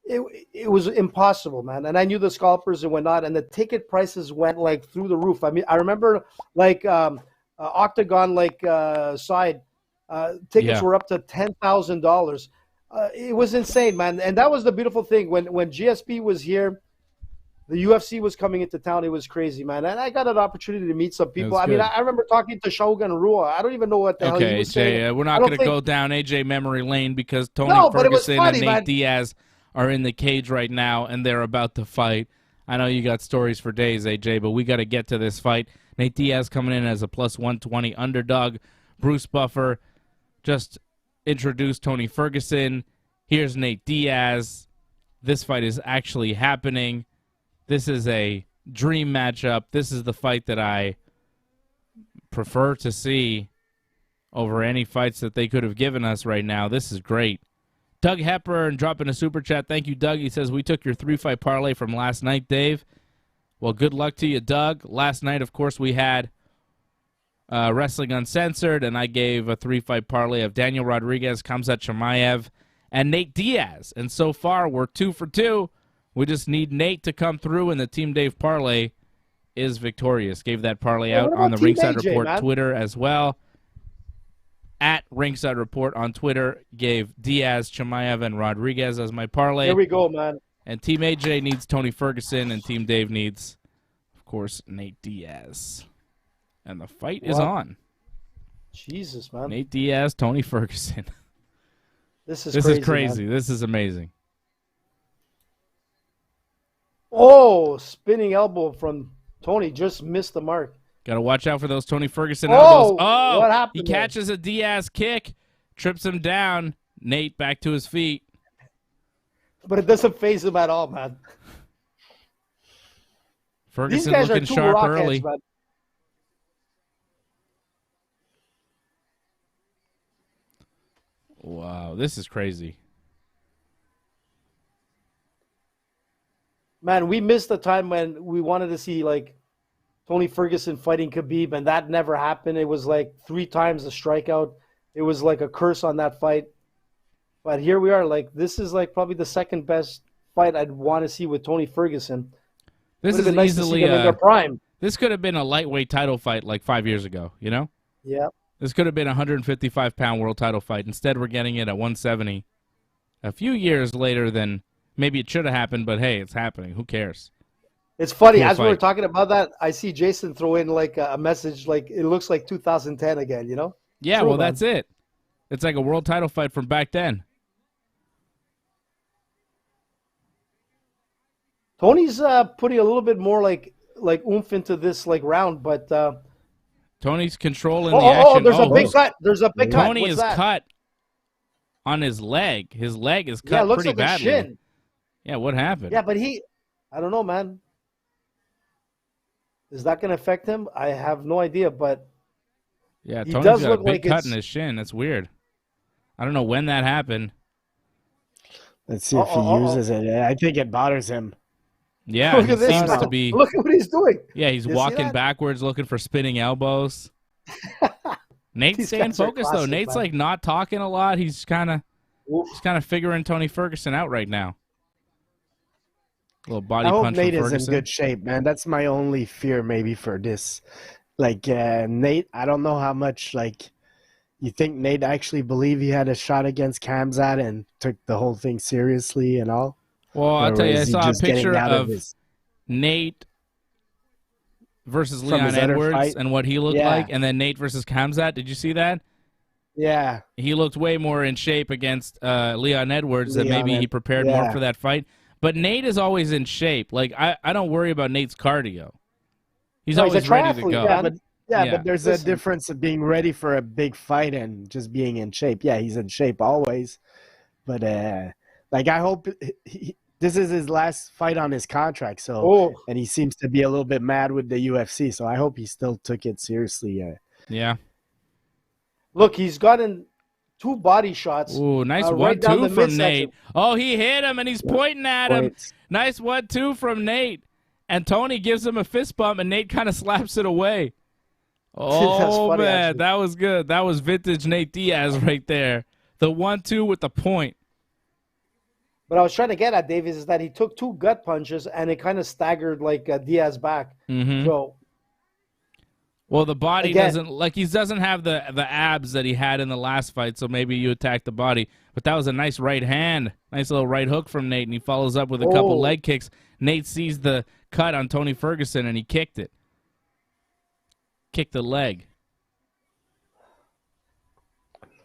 It was impossible, man. And I knew the scalpers and whatnot, and the ticket prices went like through the roof. I mean, I remember like octagon side tickets were up to $10,000. It was insane, man. And that was the beautiful thing when GSP was here. The UFC was coming into town. It was crazy, man. And I got an opportunity to meet some people. I mean, I remember talking to Shogun Rua. I don't even know what the hell he was saying. Okay, we're not going to go down AJ memory lane because Tony Ferguson and Nate Diaz are in the cage right now, and they're about to fight. I know you got stories for days, AJ, but we got to get to this fight. Nate Diaz coming in as a plus 120 underdog. Bruce Buffer just introduced Tony Ferguson. Here's Nate Diaz. This fight is actually happening. This is a dream matchup. This is the fight that I prefer to see over any fights that they could have given us right now. This is great. Doug Hepburn dropping a super chat. Thank you, Doug. He says, we took your 3-fight parlay from last night, Dave. Well, good luck to you, Doug. Last night, of course, we had Wrestling Uncensored, and I gave a 3-fight parlay of Daniel Rodriguez, Khamzat Chimaev, and Nate Diaz. And so far, we're 2 for 2. We just need Nate to come through, and the Team Dave parlay is victorious. Gave that parlay out on the Ringside Report Twitter as well. At Ringside Report on Twitter, gave Diaz, Chimaev, and Rodriguez as my parlay. Here we go, man. And Team AJ needs Tony Ferguson, and Team Dave needs, of course, Nate Diaz. And the fight is on. Jesus, man. Nate Diaz, Tony Ferguson. This is This crazy, is crazy. man. This is amazing. Oh, spinning elbow from Tony. Just missed the mark. Got to watch out for those Tony Ferguson elbows. Oh, what happened he there? catches a Diaz kick, trips him down. Nate back to his feet. But it doesn't phase him at all, man. Ferguson These guys looking are two sharp rockheads, early. man. Wow, this is crazy. Man, we missed the time when we wanted to see like Tony Ferguson fighting Khabib, and that never happened. It was like 3 times a strikeout. It was like a curse on that fight. But here we are. Like, this is like probably the second best fight I'd want to see with Tony Ferguson. This Would've is been nice to see easily them in their prime. this could have been a lightweight title fight like 5 years ago, you know? Yeah. This could have been a 155-pound world title fight. Instead, we're getting it at 170. A few years later than maybe it should have happened, but hey, it's happening. Who cares? It's funny, Cool as we were fight. talking about that, I see Jason throw in like a message like it looks like 2010 again, you know? Yeah, True, well, man. that's it. It's like a world title fight from back then. Tony's putting a little bit more like oomph into this like round, but Tony's controlling the action. there's a big whoa. cut. There's a big cut. Tony What's is that? cut on his leg. His leg is Yeah, cut it looks pretty like a badly. shin. Yeah, what happened? Yeah, but I don't know, man. Is that going to affect him? I have no idea, but Yeah, he Tony's does got a look big like cut it's- in his shin. That's weird. I don't know when that happened. Let's see if he uses it. I think it bothers him. Yeah, look he at this. seems man. to be. Look at what he's doing. Yeah, he's You see walking that? backwards, looking for spinning elbows. Nate's These staying guys are focused though. classic, Nate's man. like not talking a lot. He's kind Oof. of figuring Tony Ferguson out right now. Little body I hope punch Nate from is Ferguson. in good shape, man. That's my only fear maybe for this. Like Nate, I don't know how much like you think Nate actually believed he had a shot against Khamzat and took the whole thing seriously and all. Well, I'll Or tell you, I is he saw a just getting picture out of his- Nate versus From Leon his other Edwards fight? and what he looked Yeah. like, and then Nate versus Khamzat. Did you see that? Yeah, He looked way more in shape against Leon Edwards than Leon maybe he Ed- prepared more yeah. for that fight. But Nate is always in shape. Like I don't worry about Nate's cardio. He's No, he's a always ready to triathlete, go. man. Yeah. but there's Listen. a difference of being ready for a big fight and just being in shape. Yeah, he's in shape always, but like I hope this is his last fight on his contract. So, Oh, and he seems to be a little bit mad with the UFC. So I hope he still took it seriously. Yeah. look, he's gotten 2 body shots. Ooh, nice right down 1-2 the from midsection. Nate. Oh, he hit him and he's pointing at him. Points. Nice 1-2 from Nate. And Tony gives him a fist bump and Nate kind of slaps it away. Oh, funny, man, actually. that was good. That was vintage Nate Diaz right there. The 1-2 with the point. But I was trying to get at Davis is that he took 2 gut punches and it kind of staggered like Diaz back. Mm-hmm. So Well, the body Again- doesn't like he doesn't have the abs that he had in the last fight, so maybe you attack the body. But that was a nice right hand, nice little right hook from Nate, and he follows up with a couple Oh. leg kicks. Nate sees the cut on Tony Ferguson, and he kicked it, kicked the leg.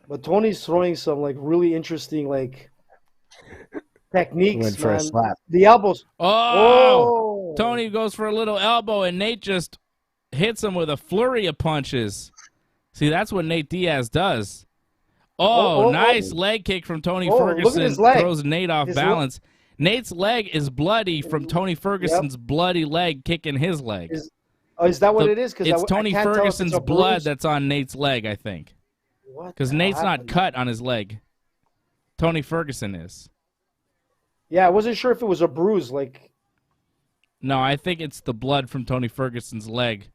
But Tony's throwing some like really interesting like techniques, Went for a man. slap. The elbows. Oh, Tony goes for a little elbow, and Nate just hits him with a flurry of punches. See, that's what Nate Diaz does. Oh, nice leg kick from Tony Oh, look at Ferguson. his leg. Throws Nate off His balance. Nate's leg is bloody from Tony Ferguson's bloody leg kicking his leg. Is that what it is? Because It's Tony Ferguson's blood that's on Nate's leg, I think. Because Nate's not cut on his leg. Tony Ferguson is. Yeah, I wasn't sure if it was a bruise. Like, No, I think it's the blood from Tony Ferguson's leg.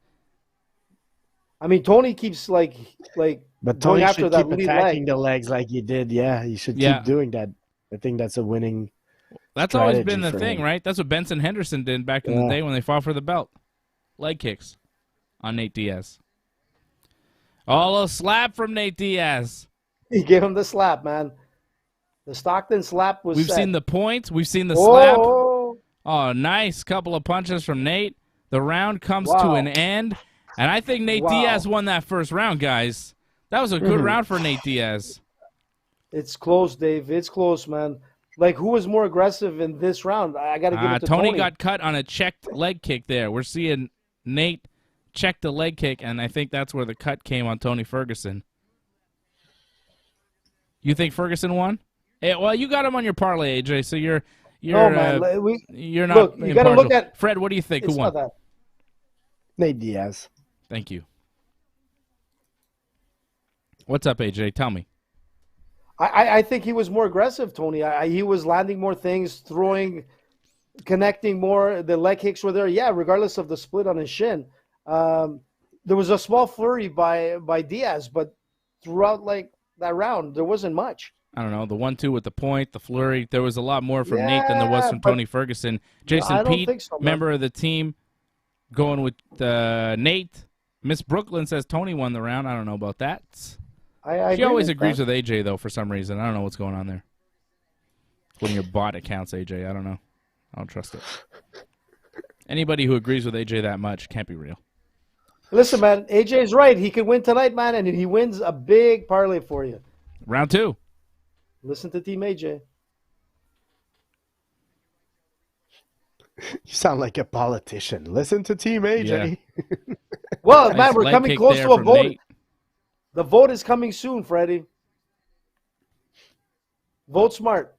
I mean, Tony keeps like But going Tony after should that keep lead attacking leg. the legs like he did. Yeah, he should Yeah. keep doing that. I think that's a winning. That's always strategy been the for thing, him. right? That's what Benson Henderson did back in the Yeah. day when they fought for the belt. Leg kicks on Nate Diaz. Oh, a slap from Nate Diaz. He gave him the slap, man. The Stockton slap was. We've set. seen the points. We've seen the slap. Oh, Oh, nice couple of punches from Nate. The round comes to Wow. an end. And I think Nate Wow. Diaz won that first round, guys. That was a good round for Nate Diaz. It's close, Dave. It's close, man. Like, who was more aggressive in this round? I got to give it to Tony. Tony got cut on a checked leg kick there. We're seeing Nate check the leg kick, and I think that's where the cut came on Tony Ferguson. You think Ferguson won? Well, you got him on your parlay, AJ, so you're not look, you gotta impartial. look at Fred, what do you think? Who won? That. Nate Diaz. Thank you. What's up, AJ? Tell me. I think he was more aggressive, Tony. He was landing more things, throwing, connecting more. The leg kicks were there. Yeah, regardless of the split on his shin. There was a small flurry by Diaz, but throughout like that round, there wasn't much. I don't know, the 1-2 with the point, the flurry. There was a lot more from Nate than there was from Tony Ferguson. Jason Pete, member of the team, going with Nate. Miss Brooklyn says Tony won the round. I don't know about that. She always agrees with AJ, though, for some reason. I don't know what's going on there. When your bot accounts, AJ, I don't know. I don't trust it. Anybody who agrees with AJ that much can't be real. Listen, man, AJ's right. He could win tonight, man, and he wins a big parlay for you. Round 2. Listen to Team AJ. You sound like a politician. Listen to Team AJ. Yeah. Well, Nice man, we're leg coming kick close there to a from vote. Nate. The vote is coming soon, Freddie. Vote smart.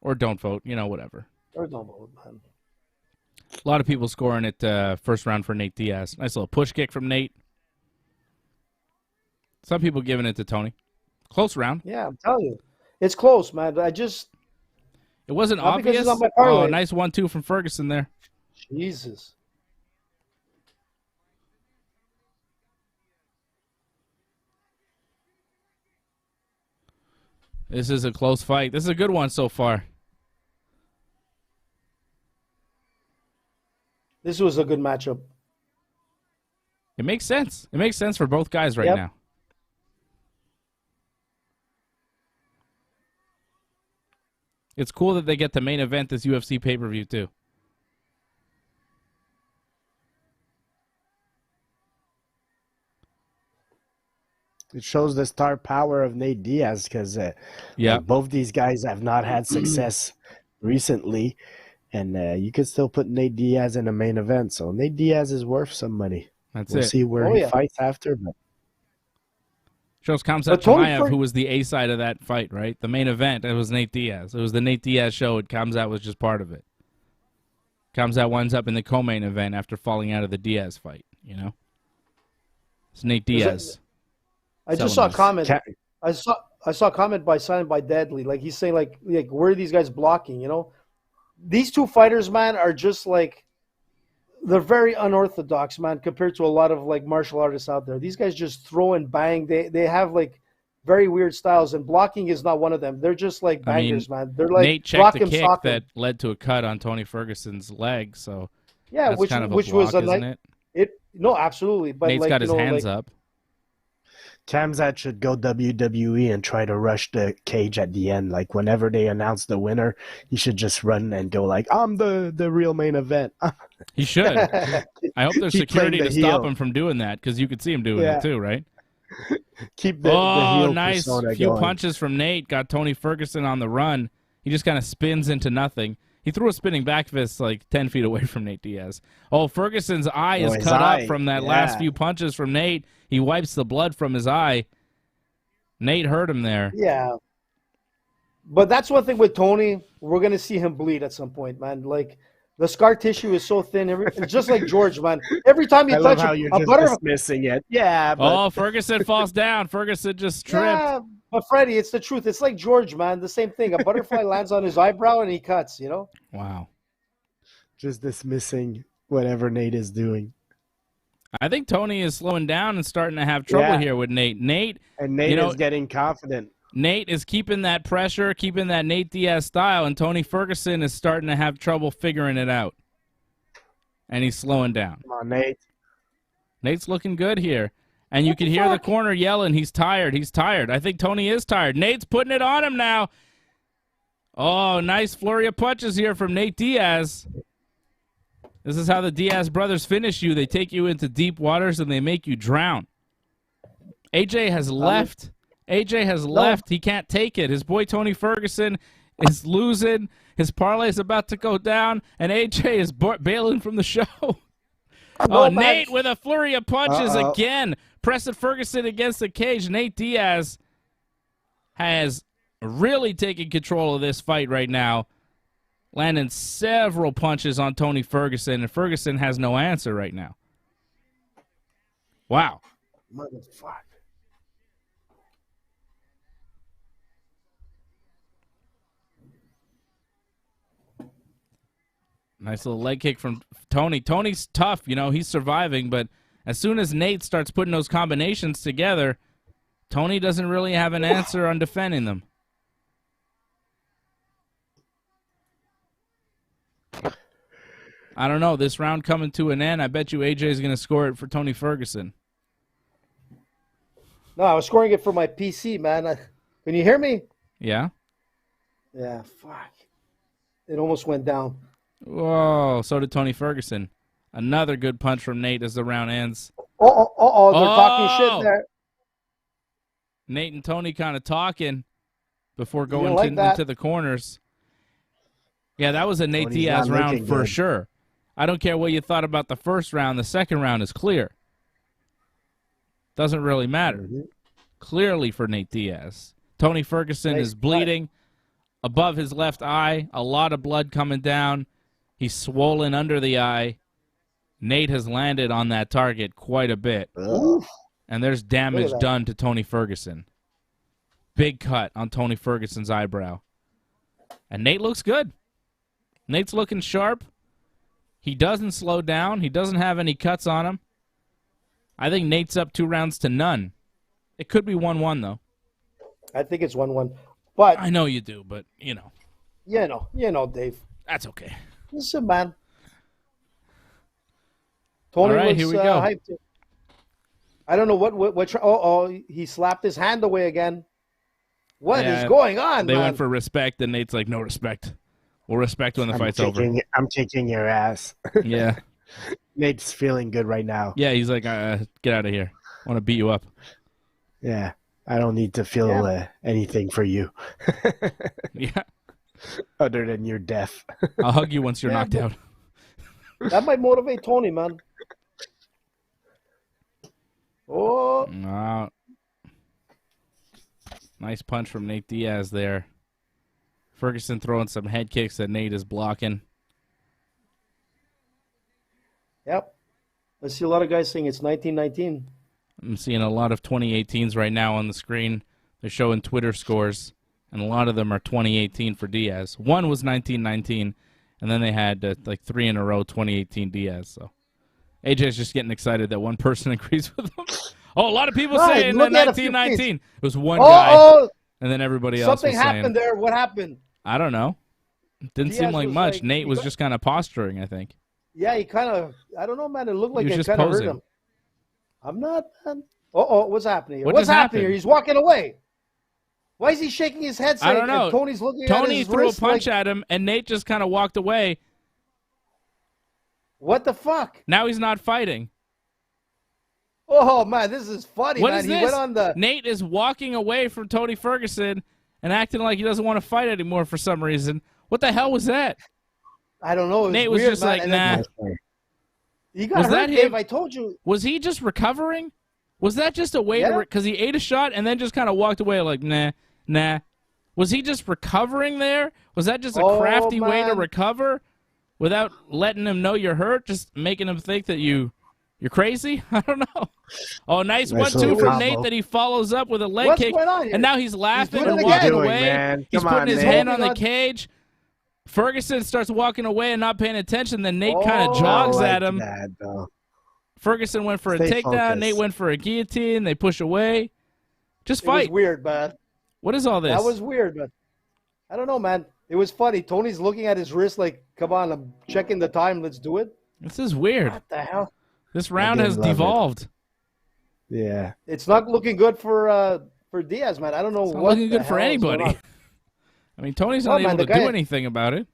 Or don't vote, whatever. Or don't vote, man. A lot of people scoring it first round for Nate Diaz. Nice little push kick from Nate. Some people giving it to Tony. Close round. Yeah, I'm telling you. It's close, man. It wasn't not because obvious. it's on my parlay. Oh, nice 1-2 from Ferguson there. Jesus. This is a close fight. This is a good one so far. This was a good matchup. It makes sense. It makes sense for both guys right now. It's cool that they get the main event this UFC pay-per-view too. It shows the star power of Nate Diaz because both these guys have not had success recently, and you could still put Nate Diaz in a main event. So Nate Diaz is worth some money. We'll see where he fights after. But shows Khamzat Chimaev, who was the A side of that fight, right? The main event, it was Nate Diaz. It was the Nate Diaz show, and Khamzat was just part of it. Khamzat winds up in the co-main event after falling out of the Diaz fight, It's Nate Diaz. I just saw a comment. I saw a comment signed by Deadly. Like, he's saying, like where are these guys blocking, These two fighters, man, are just like, they're very unorthodox, man, compared to a lot of like martial artists out there. These guys just throw and bang. They have like very weird styles, and blocking is not one of them. They're just like bangers, man. They're like Nate checked the kick that led to a cut on Tony Ferguson's leg, so yeah, that's which kind of was block, a isn't it? No, absolutely. But Nate's got his hands up. Khamzat should go WWE and try to rush the cage at the end. Like, whenever they announce the winner, he should just run and go like, I'm the real main event. He should. I hope there's security to stop him from doing that, because you could see him doing it too, right? Keep the heel nice few going. punches from Nate. Got Tony Ferguson on the run. He just kind of spins into nothing. He threw a spinning back fist like 10 feet away from Nate Diaz. Oh, Ferguson's eye is cut up from that last few punches from Nate. He wipes the blood from his eye. Nate hurt him there. Yeah. But that's one thing with Tony. We're going to see him bleed at some point, man. Like, the scar tissue is so thin. It's just like George, man. Every time you touch him, you're just dismissing it. Yeah. But... Ferguson falls down. Ferguson just tripped. Yeah, but Freddie, it's the truth. It's like George, man. The same thing. A butterfly lands on his eyebrow and he cuts, Wow. Just dismissing whatever Nate is doing. I think Tony is slowing down and starting to have trouble here with Nate. Nate is getting confident. Nate is keeping that pressure, keeping that Nate Diaz style, and Tony Ferguson is starting to have trouble figuring it out. And he's slowing down. Come on, Nate. Nate's looking good here. And you can hear the corner yelling, he's tired, he's tired. I think Tony is tired. Nate's putting it on him now. Oh, nice flurry of punches here from Nate Diaz. This is how the Diaz brothers finish you. They take you into deep waters and they make you drown. AJ has left AJ has left. He can't take it. His boy Tony Ferguson is losing. His parlay is about to go down, and AJ is bailing from the show. Nate with a flurry of punches again. Pressing Ferguson against the cage. Nate Diaz has really taken control of this fight right now, landing several punches on Tony Ferguson, and Ferguson has no answer right now. Wow. Motherfucker. Nice little leg kick from Tony. Tony's tough, you know, he's surviving, but as soon as Nate starts putting those combinations together, Tony doesn't really have an answer on defending them. I don't know. This round coming to an end, I bet you AJ is going to score it for Tony Ferguson. No, I was scoring it for my PC, man. Can you hear me? Yeah? Yeah, fuck. It almost went down. Whoa, so did Tony Ferguson. Another good punch from Nate as the round ends. They're talking shit there. Nate and Tony kind of talking before going into the corners. Yeah, that was a Nate Diaz round for sure. I don't care what you thought about the first round. The second round is clear. Doesn't really matter. Clearly for Nate Diaz. Tony Ferguson is bleeding above his left eye. A lot of blood coming down. He's swollen under the eye. Nate has landed on that target quite a bit. And there's damage done to Tony Ferguson. Big cut on Tony Ferguson's eyebrow. And Nate looks good. Nate's looking sharp. He doesn't slow down. He doesn't have any cuts on him. I think Nate's up 2-0. It could be 1-1, though. I think it's 1-1. But I know you do, but, you know. You know, Dave. That's okay. Listen, man. Tony All right, here we go. Hyped. I don't know what he slapped his hand away again. What is going on, They man? went for respect, and Nate's like, no respect. We'll respect when the fight's over. I'm kicking your ass. Yeah. Nate's feeling good right now. Yeah, he's like, get out of here. I want to beat you up. Yeah. I don't need to feel anything for you. Yeah. Other than you're deaf. I'll hug you once you're knocked out. That might motivate Tony, man. Oh. Nice punch from Nate Diaz there. Ferguson throwing some head kicks that Nate is blocking. Yep. I see a lot of guys saying it's 1919. I'm seeing a lot of 2018s right now on the screen. They're showing Twitter scores, and a lot of them are 2018 for Diaz. One was 1919, and then they had like 3 in a row 2018 Diaz. So AJ's just getting excited that one person agrees with him. Oh, a lot of people saying that 1919. It was one guy, and then everybody else was saying. Something happened there. What happened? I don't know. Didn't seem like much. Nate was just kind of posturing, I think. Yeah, he kind of, I don't know, man. It looked like it kind of hurt him. I'm not, man. What's happening here? What's happening here? He's walking away. Why is he shaking his head? I don't know. Tony's looking at Tony his threw wrist a punch at him, and Nate just kind of walked away. What the fuck? Now he's not fighting. Oh, man, this is funny, What man. is He this? went on the... Nate is walking away from Tony Ferguson and acting like he doesn't want to fight anymore for some reason. What the hell was that? I don't know. Nate was weird, just man. like, nah. He got hurt, Dave. I told you. Was he just recovering? Was that just a way to... Because he ate a shot and then just kind of walked away like, nah. Was he just recovering there? Was that just a crafty way to recover without letting him know you're hurt? Just making him think that you're crazy? I don't know. Oh, nice 1-2 from Nate that he follows up with a leg kick. And now he's laughing and walking away. He's putting his hand on the cage. Ferguson starts walking away and not paying attention. Then Nate kind of jogs at him. Ferguson went for a takedown. Nate went for a guillotine. They push away. Just fight. It was weird, man. What is all this? That was weird, man. I don't know, man. It was funny. Tony's looking at his wrist like, come on, I'm checking the time. Let's do it. This is weird. What the hell? This round has devolved. Yeah. It's not looking good for Diaz, man. I don't know it's not what looking good for anybody. I mean, Tony's not able to do anything about it.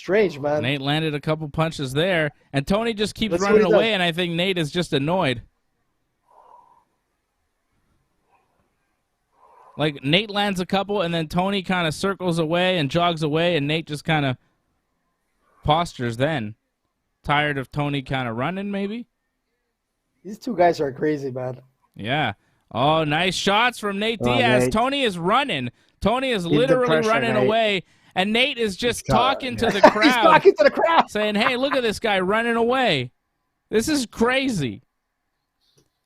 strange, man. Nate landed a couple punches there, and Tony just keeps Let's see running what he away, does. and I think Nate is just annoyed. Like, Nate lands a couple, and then Tony kind of circles away and jogs away, and Nate just kind of postures then. Tired of Tony kind of running, maybe? These two guys are crazy, man. Yeah. Oh, nice shots from Nate Oh, Diaz. Nate. Tony is running. Tony is the literally pressure, running Nate. away, and Nate is just He's got- talking to the He's crowd, talking to the crowd. saying, hey, look at this guy running away. This is crazy.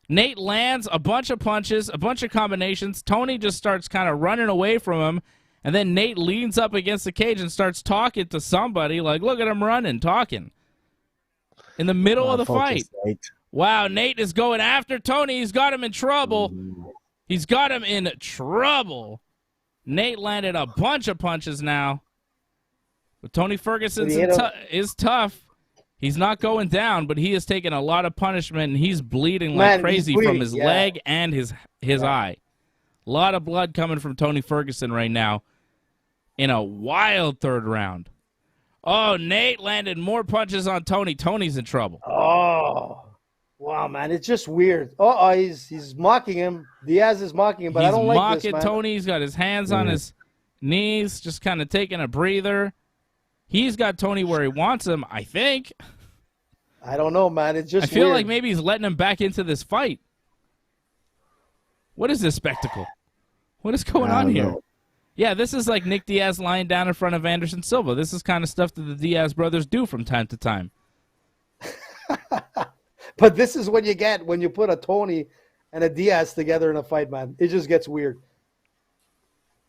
Nate lands a bunch of punches, a bunch of combinations. Tony just starts kind of running away from him, and then Nate leans up against the cage and starts talking to somebody, like, look at him running, talking. In the middle of the fight. Focus, Nate. Wow, Nate is going after Tony. He's got him in trouble. He's got him in trouble. Nate landed a bunch of punches now. But Tony Ferguson Did he hit him? is tough. He's not going down, but he is taking a lot of punishment, and he's bleeding Man, like he's crazy bleeding, from his yeah. leg and his eye. A lot of blood coming from Tony Ferguson right now in a wild third round. Oh, Nate landed more punches on Tony. Tony's in trouble. Oh, wow, man. It's just weird. He's mocking him. Diaz is mocking him, but He's I don't like mocking this, man. Tony. He's got his hands on his knees, just kind of taking a breather. He's got Tony where he wants him, I think. I don't know, man. It's just I feel weird. like maybe he's letting him back into this fight. What is this spectacle? What is going I on don't here? know. Yeah, this is like Nick Diaz lying down in front of Anderson Silva. This is kind of stuff that the Diaz brothers do from time to time. But this is what you get when you put a Tony and a Diaz together in a fight, man. It just gets weird.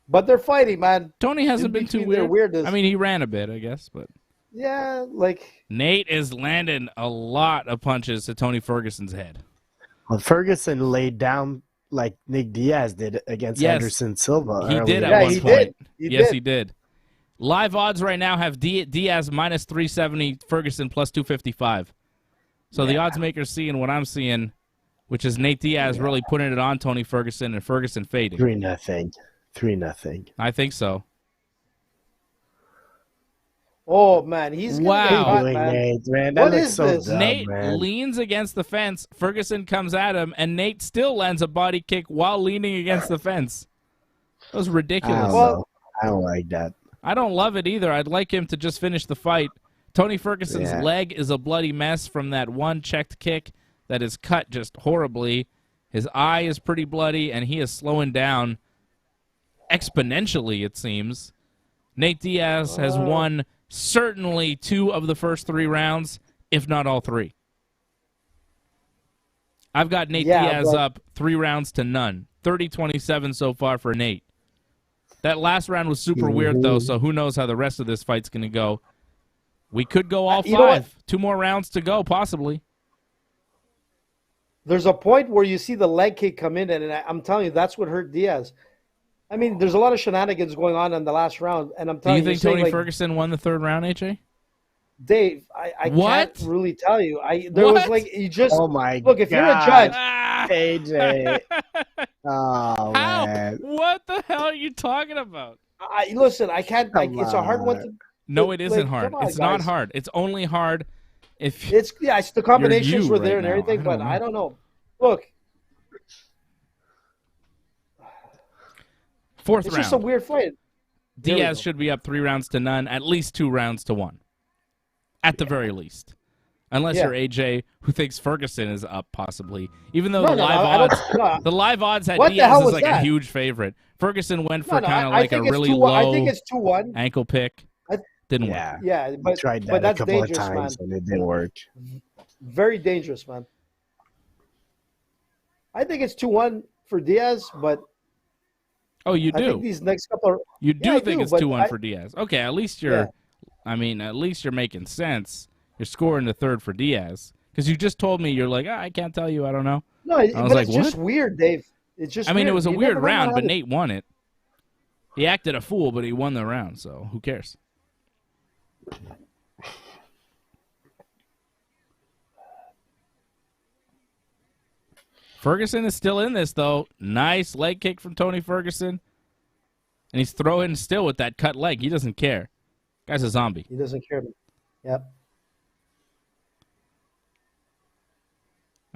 But they're fighting, man. Tony hasn't In been too between their weird. weirdness. I mean, he ran a bit, I guess, but Yeah, like Nate is landing a lot of punches to Tony Ferguson's head. Well, Ferguson laid down like Nick Diaz did against Yes. Anderson Silva. He did earlier. at Yeah, one he point. did. He Yes, did. he did. Live odds right now have Diaz minus 370, Ferguson plus 255. So the odds makers seeing what I'm seeing, which is Nate Diaz really putting it on Tony Ferguson and Ferguson fading. 3-0. 3-0. I think so. oh man, he's gonna Wow. get What caught, doing, man. Nate? Man, that What looks is so this? dumb, Nate man. leans against the fence. Ferguson comes at him, and Nate still lands a body kick while leaning against the fence. That was I ridiculous. don't know. I don't like that. I don't love it either. I'd like him to just finish the fight. Tony Ferguson's Yeah. leg is a bloody mess from that one checked kick that is cut just horribly. His eye is pretty bloody, and he is slowing down exponentially, it seems. Nate Diaz has won certainly 2 of the first 3 rounds, if not all 3. I've got Nate Diaz but- up 3 rounds to none. 30-27 so far for Nate. That last round was super weird, though, so who knows how the rest of this fight's going to go. We could go all 5. You know what? 2 more rounds to go, possibly. There's a point where you see the leg kick come in, and I'm telling you, that's what hurt Diaz. I mean, there's a lot of shenanigans going on in the last round, and I'm Do telling you think saying, Tony like, Ferguson won the 3rd round, AJ? Dave, I What? can't really tell you. There was What? like you just Oh my look. If you're a God. judge, Ah! AJ. Oh, How? man. What the hell are you talking about? listen. I can't. Like, Come it's a hard one to. No, it isn't Like, hard. come on, It's not guys. hard. It's only hard if It's it's the combinations you were there right and now. everything, I but don't know. I don't know. Look, 4th it's just a round. weird fight. There we Diaz go. should be up 3 rounds to none, at least 2 rounds to 1. At the very least. Unless Yeah. you're AJ, who thinks Ferguson is up, possibly. Even though No, the no, live I don't- odds, no. the live odds had What the Diaz hell as was like a that? huge favorite. Ferguson went for No, kind of I like a think it's really 2-1. I think low it's 2-1. ankle pick. I- Didn't work. Yeah. Yeah, I but tried that but a that's couple of dangerous, times man. and it didn't work. Very dangerous, man. I think it's 2-1 for Diaz, but Oh, you I think do. these next couple. You do Yeah, I think do, it's but 2-1 I- for Diaz. Okay, at least you're. Yeah. I mean, at least you're making sense. You're scoring the 3rd for Diaz because you just told me you're like, I can't tell you. I don't know. No, was but like, it's just weird, Dave. It's just. I mean, it weird. was a You weird never know round, how but to- Nate won it. He acted a fool, but he won the round, so who cares? Ferguson is still in this, though. Nice leg kick from Tony Ferguson. And he's throwing still with that cut leg. He doesn't care. Guy's a zombie. He doesn't care. Yep.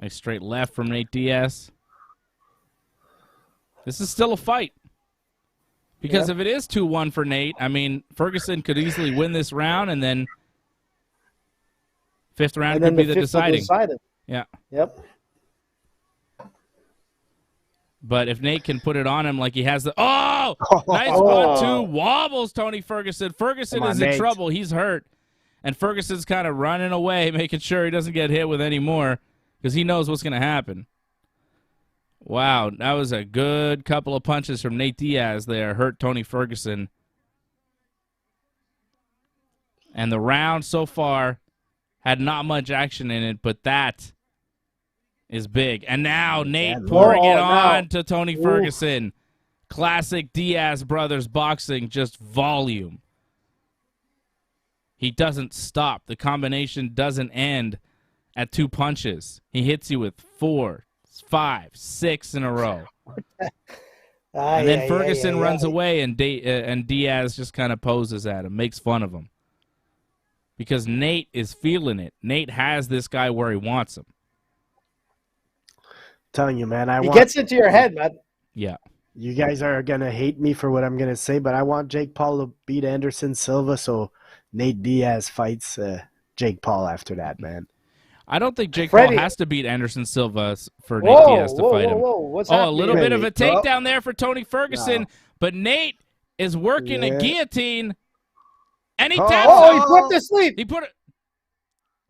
Nice straight left from Nate Diaz. This is still a fight. Because if it is 2-1 for Nate, I mean, Ferguson could easily win this round, and then fifth round could be the deciding. Yeah. Yep. But if Nate can put it on him like he has the... Oh! Nice 1-2. Wobbles Tony Ferguson. Ferguson is in trouble. He's hurt. And Ferguson's kind of running away, making sure he doesn't get hit with any more because he knows what's going to happen. Wow, that was a good couple of punches from Nate Diaz there. Hurt Tony Ferguson. And the round so far had not much action in it, but that is big. And now Nate pouring it on to Tony Ferguson. Classic Diaz brothers boxing, just volume. He doesn't stop. The combination doesn't end at 2 punches. He hits you with 4, 5, 6 in a row. And then Ferguson runs away, and Diaz just kind of poses at him, makes fun of him. Because Nate is feeling it. Nate has this guy where he wants him. Telling you, man, he gets into your head, man. Yeah. You guys are going to hate me for what I'm going to say, but I want Jake Paul to beat Anderson Silva, so Nate Diaz fights Jake Paul after that, man. I don't think Jake Paul has to beat Anderson Silva for Nate Diaz to fight him. What's happening? A little bit of a takedown there for Tony Ferguson, but Nate is working a guillotine, and he taps him. Oh, he put him to sleep. He put it.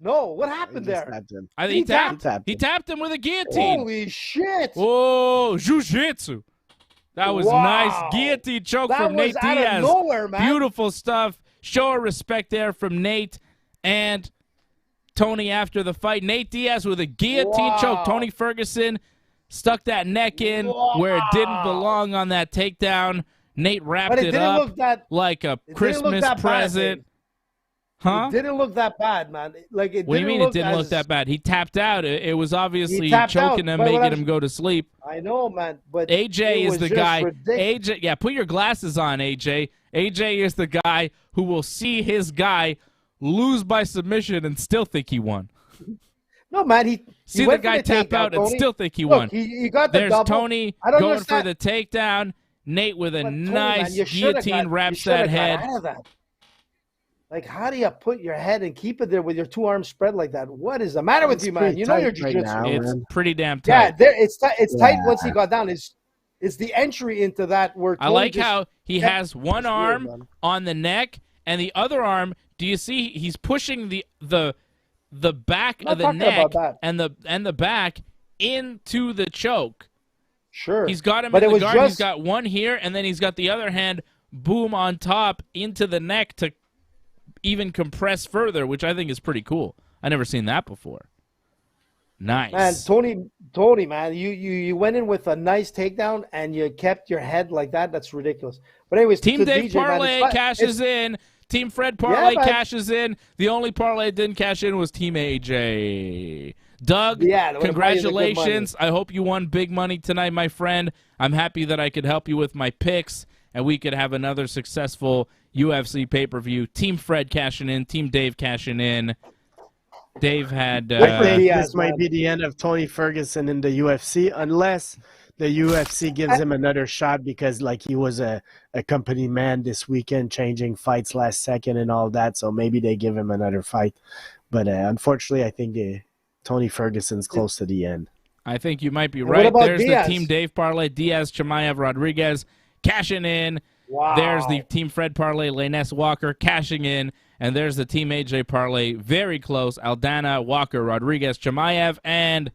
No, what happened there? He tapped him with a guillotine. Holy shit. Oh, jiu-jitsu. That was nice guillotine choke from Nate Diaz. Out of nowhere, man. Beautiful stuff. Show of respect there from Nate and Tony after the fight. Nate Diaz with a guillotine choke. Tony Ferguson stuck that neck in where it didn't belong on that takedown. Nate wrapped it up like a Christmas present. Huh? It didn't look that bad, man. What do you mean it didn't look that bad? He tapped out. It was obviously choking him, making him go to sleep. I know, man. But AJ is the guy. AJ, yeah, put your glasses on, AJ. AJ is the guy who will see his lose by submission and still think he won. No, man. He see the guy tap out and still think he won. He got the There's double. Tony going for the takedown. Nate with a nice guillotine wraps that head. Like, how do you put your head and keep it there with your 2 arms spread like that? What is the matter with you, man? You know your jiu-jitsu. It's pretty damn tight. Yeah, it's tight once he got down. It's the entry into that where I like how he has one arm on the neck and the other arm. Do you see he's pushing the back of the neck and the back into the choke? Sure. He's got him in the guard. He's got one here, and then he's got the other hand boom on top into the neck to even compress further, which I think is pretty cool. I never seen that before. Nice. Man, Tony, man, you went in with a nice takedown and you kept your head like that. That's ridiculous. But anyways, Team Dave parlay cashes in. Team Fred parlay cashes in. The only parlay that didn't cash in was Team AJ. Doug, congratulations. I hope you won big money tonight, my friend. I'm happy that I could help you with my picks, and we could have another successful UFC pay-per-view. Team Fred cashing in. Team Dave cashing in. Dave had... this might be the end of Tony Ferguson in the UFC, unless the UFC gives him another shot because, like, he was a company man this weekend, changing fights last second and all that, so maybe they give him another fight. But unfortunately, I think Tony Ferguson's close to the end. I think you might be right. There's Diaz? The Team Dave parlay. Diaz, Chimaev, Rodriguez cashing in. Wow. There's the Team Fred parlay, Lanez Walker cashing in. And there's the Team AJ parlay, very close. Aldana, Walker, Rodriguez, Chimaev, and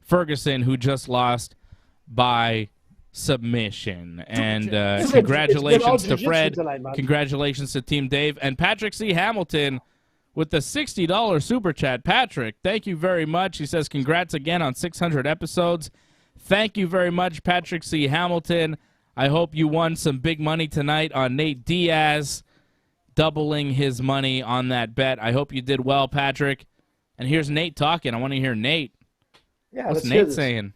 Ferguson, who just lost by submission. And congratulations to Fred. Congratulations to Team Dave. And Patrick C. Hamilton with the $60 super chat. Patrick, thank you very much. He says, congrats again on 600 episodes. Thank you very much, Patrick C. Hamilton. I hope you won some big money tonight on Nate Diaz, doubling his money on that bet. I hope you did well, Patrick. And here's Nate talking. I want to hear Nate. Yeah, what's Nate saying?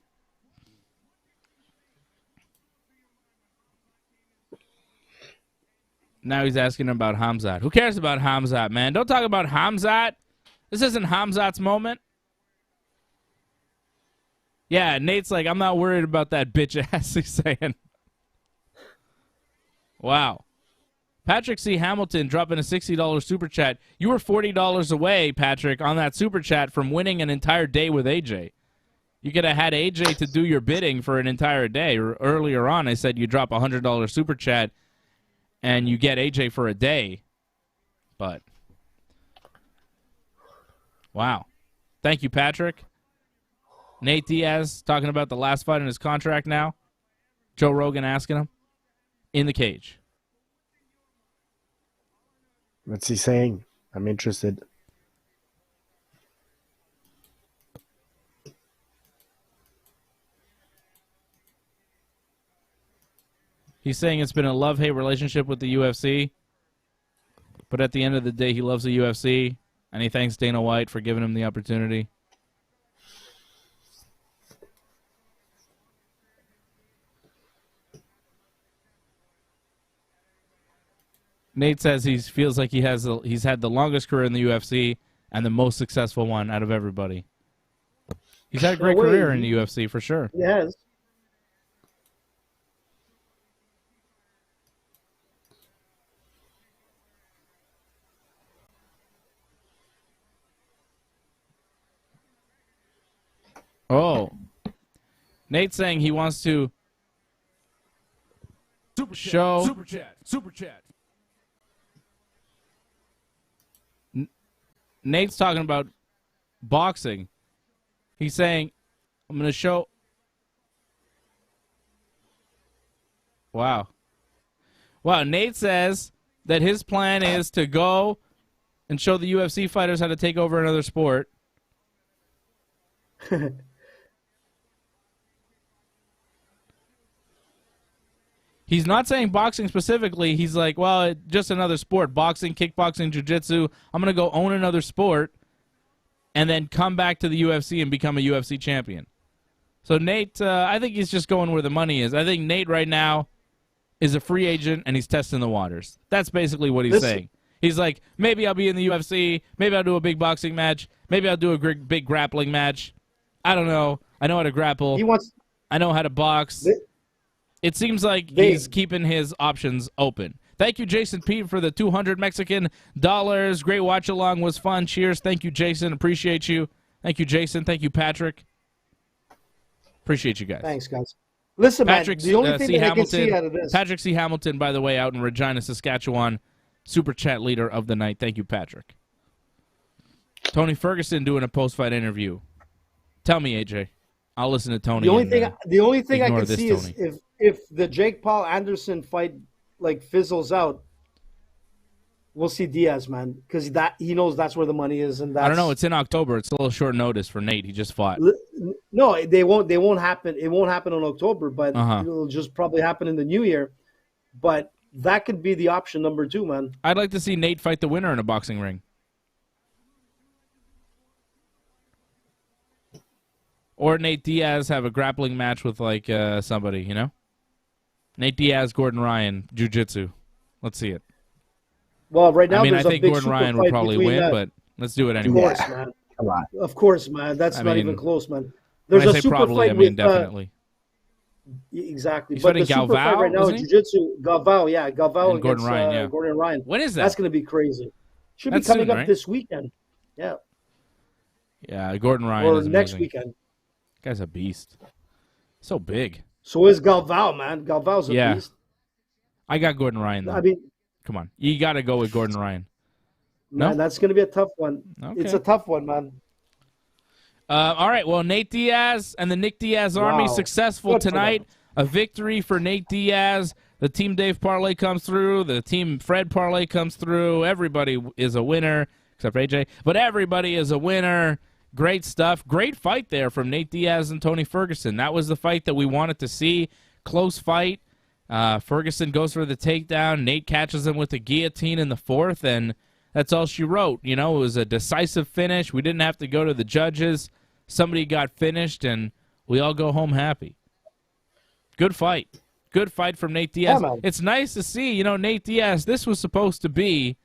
Now he's asking about Hamzat. Who cares about Hamzat, man? Don't talk about Hamzat. This isn't Hamzat's moment. Yeah, Nate's like, I'm not worried about that bitch ass, he's saying. Wow. Patrick C. Hamilton dropping a $60 super chat. You were $40 away, Patrick, on that super chat from winning an entire day with AJ. You could have had AJ to do your bidding for an entire day. Earlier on, I said you drop a $100 super chat and you get AJ for a day. But, wow. Thank you, Patrick. Nate Diaz talking about the last fight in his contract now. Joe Rogan asking him. In the cage. What's he saying? I'm interested. He's saying it's been a love-hate relationship with the UFC, but at the end of the day, he loves the UFC, and he thanks Dana White for giving him the opportunity. Nate says he feels like he's had the longest career in the UFC and the most successful one out of everybody. He's had a great career in the UFC for sure. Yes. Oh. Nate's saying he wants to show Super chat. Nate's talking about boxing. He's saying, I'm going to show. Wow. Wow, Nate says that his plan is to go and show the UFC fighters how to take over another sport. He's not saying boxing specifically. He's like, well, just another sport. Boxing, kickboxing, jiu-jitsu. I'm going to go own another sport and then come back to the UFC and become a UFC champion. So Nate, I think he's just going where the money is. I think Nate right now is a free agent and he's testing the waters. That's basically what he's saying. He's like, maybe I'll be in the UFC. Maybe I'll do a big boxing match. Maybe I'll do a big grappling match. I don't know. I know how to grapple. I know how to box. It seems like he's keeping his options open. Thank you, Jason Pete, for the 200 Mexican dollars. Great watch along was fun. Cheers. Thank you, Jason. Appreciate you. Thank you, Jason. Thank you, Patrick. Appreciate you guys. Thanks, guys. Listen, Patrick, man, the only thing that I can see out of this. Patrick C. Hamilton, by the way, out in Regina, Saskatchewan, super chat leader of the night. Thank you, Patrick. Tony Ferguson doing a post-fight interview. Tell me, AJ. I'll listen to Tony. The only thing I can see Tony. is if the Jake Paul Anderson fight like fizzles out, we'll see Diaz, man, because he knows that's where the money is, and that's, I don't know. It's in October. It's a little short notice for Nate. He just fought. No, they won't happen. It won't happen in October, but it'll just probably happen in the new year. But that could be the option number 2, man. I'd like to see Nate fight the winner in a boxing ring. Or Nate Diaz have a grappling match with like somebody, you know? Nate Diaz, Gordon Ryan, jiu-jitsu. Let's see it. Well, right now, I mean, I think Gordon Ryan would probably win, but let's do it anyway. Of course, man. Of course, man. That's not even close, man. There's a super probably, fight with definitely. Exactly. He's but the Galvao, super fight right now is jiu-jitsu. Galvao, yeah. Galvao and Gordon Ryan, yeah. Gordon Ryan. When is that? That's going to be crazy. Should be coming up this weekend. Yeah. Yeah, Gordon Ryan is next amazing. Weekend. Guy's a beast. So big. So is Galvao, man. Galvao's a beast. I got Gordon Ryan, though. I mean, come on. You got to go with Gordon Ryan. Man, that's going to be a tough one. Okay. It's a tough one, man. All right, well, Nate Diaz and the Nick Diaz Army successful tonight. A victory for Nate Diaz. The Team Dave parlay comes through. The Team Fred parlay comes through. Everybody is a winner, except for AJ. But everybody is a winner. Great stuff. Great fight there from Nate Diaz and Tony Ferguson. That was the fight that we wanted to see. Close fight. Ferguson goes for the takedown. Nate catches him with the guillotine in the 4th, and that's all she wrote. You know, it was a decisive finish. We didn't have to go to the judges. Somebody got finished, and we all go home happy. Good fight. Good fight from Nate Diaz. Yeah, man. It's nice to see, Nate Diaz, this was supposed to be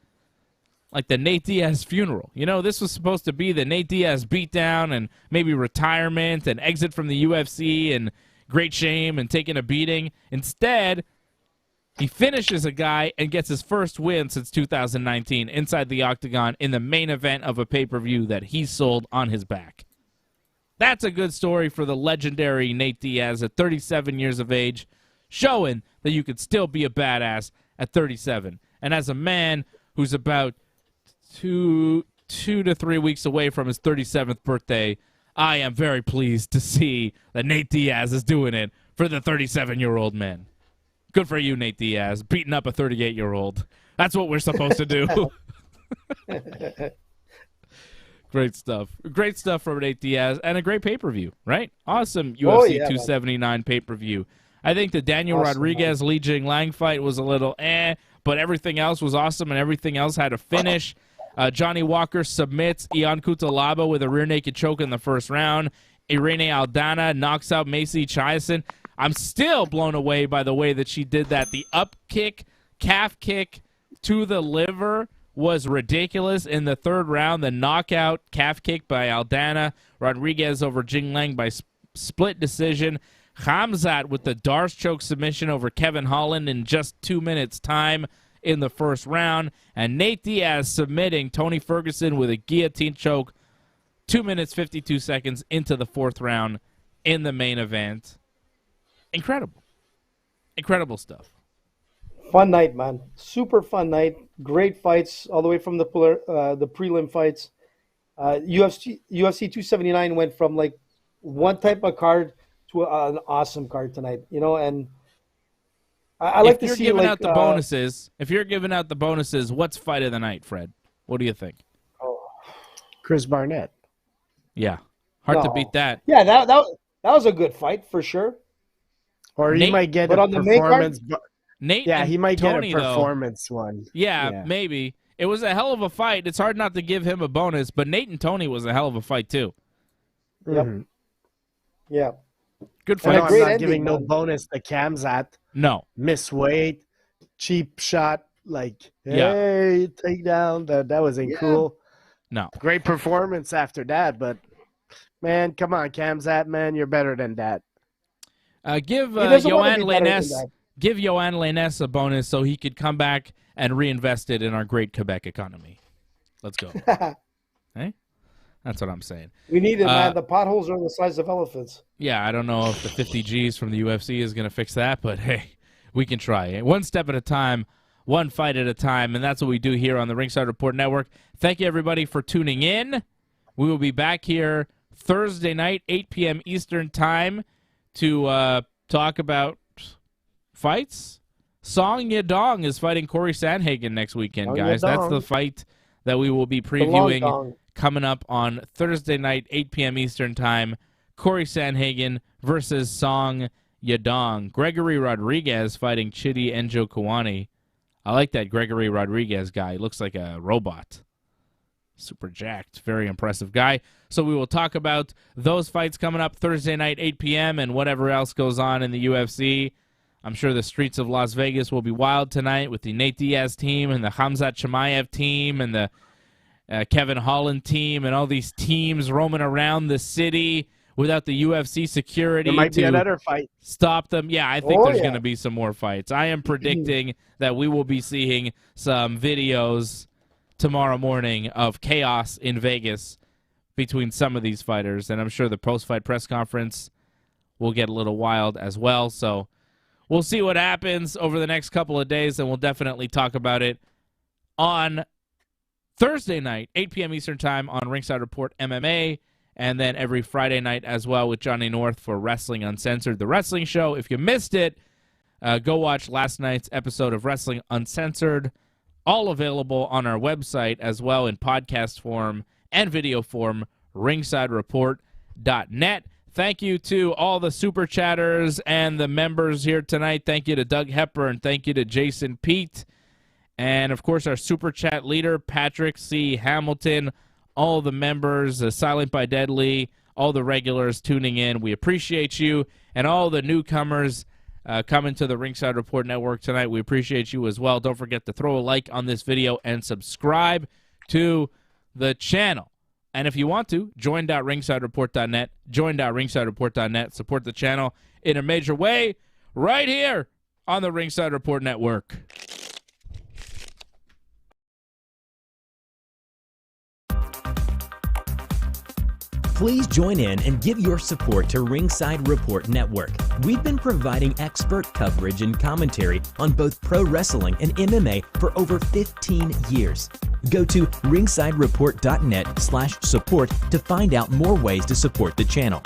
like the Nate Diaz funeral. This was supposed to be the Nate Diaz beatdown and maybe retirement and exit from the UFC and great shame and taking a beating. Instead, he finishes a guy and gets his first win since 2019 inside the octagon in the main event of a pay-per-view that he sold on his back. That's a good story for the legendary Nate Diaz at 37 years of age, showing that you could still be a badass at 37. And as a man who's about two to 3 weeks away from his 37th birthday, I am very pleased to see that Nate Diaz is doing it for the 37-year-old man. Good for you, Nate Diaz, beating up a 38-year-old. That's what we're supposed to do. Great stuff. Great stuff from Nate Diaz, and a great pay-per-view, right? Awesome UFC 279 pay-per-view. I think the Daniel Rodriguez-Li Jingliang fight was a little but everything else was awesome, and everything else had a finish. Johnny Walker submits Ion Cutelaba with a rear naked choke in the first round. Irene Aldana knocks out Macy Chiasson. I'm still blown away by the way that she did that. The up kick, calf kick to the liver was ridiculous in the third round. The knockout calf kick by Aldana. Rodriguez over Jingliang by split decision. Khamzat with the Darce choke submission over Kevin Holland in just 2 minutes' time in the first round. And Nate Diaz submitting Tony Ferguson with a guillotine choke 2 minutes, 52 seconds into the fourth round in the main event. Incredible. Incredible stuff. Fun night, man. Super fun night. Great fights all the way from the prelim fights. UFC 279 went from like one type of card to an awesome card tonight, and I like to see giving out the bonuses. If you're giving out the bonuses, what's fight of the night, Fred? What do you think? Chris Barnett. Yeah, hard to beat that. Yeah, that was a good fight for sure. Or he might get a performance. He might get a performance one. Yeah, maybe. It was a hell of a fight. It's hard not to give him a bonus, but Nate and Tony was a hell of a fight too. Yep. Mm-hmm. Yeah. Good fight. I'm not giving no bonus to Khamzat. No. Miss weight, cheap shot, hey, take down. That wasn't cool. No. Great performance after that, but man, come on, Khamzat, man, you're better than that. Give Yoann Lainez a bonus so he could come back and reinvest it in our great Quebec economy. Let's go. Hey? That's what I'm saying. We need it, man. The potholes are the size of elephants. Yeah, I don't know if the 50 Gs from the UFC is going to fix that, but hey, we can try. One step at a time, one fight at a time, and that's what we do here on the Ringside Report Network. Thank you, everybody, for tuning in. We will be back here Thursday night, 8 p.m. Eastern Time, to talk about fights. Song Yadong is fighting Corey Sandhagen next weekend, guys. That's the fight that we will be previewing coming up on Thursday night, 8 p.m. Eastern Time. Corey Sandhagen versus Song Yadong. Gregory Rodriguez fighting Chidi Njokuani. I like that Gregory Rodriguez guy. He looks like a robot. Super jacked. Very impressive guy. So we will talk about those fights coming up Thursday night, 8 p.m., and whatever else goes on in the UFC. I'm sure the streets of Las Vegas will be wild tonight with the Nate Diaz team and the Khamzat Chimaev team and the Kevin Holland team and all these teams roaming around the city without the UFC security. There might be another fight. Stop them. Yeah, I think there's going to be some more fights. I am predicting that we will be seeing some videos tomorrow morning of chaos in Vegas between some of these fighters, and I'm sure the post-fight press conference will get a little wild as well. So we'll see what happens over the next couple of days, and we'll definitely talk about it on Thursday night, 8 p.m. Eastern Time on Ringside Report MMA, and then every Friday night as well with Johnny North for Wrestling Uncensored, the wrestling show. If you missed it, go watch last night's episode of Wrestling Uncensored, all available on our website as well in podcast form and video form, ringsidereport.net. Thank you to all the super chatters and the members here tonight. Thank you to Doug Hepburn. Thank you to Jason Pete. And, of course, our super chat leader, Patrick C. Hamilton, all the members, Silent by Deadly, all the regulars tuning in. We appreciate you. And all the newcomers, coming to the Ringside Report Network tonight. We appreciate you as well. Don't forget to throw a like on this video and subscribe to the channel. And if you want to, join.ringsidereport.net, join.ringsidereport.net, support the channel in a major way right here on the Ringside Report Network. Please join in and give your support to Ringside Report Network. We've been providing expert coverage and commentary on both pro wrestling and MMA for over 15 years. Go to ringsidereport.net/support to find out more ways to support the channel.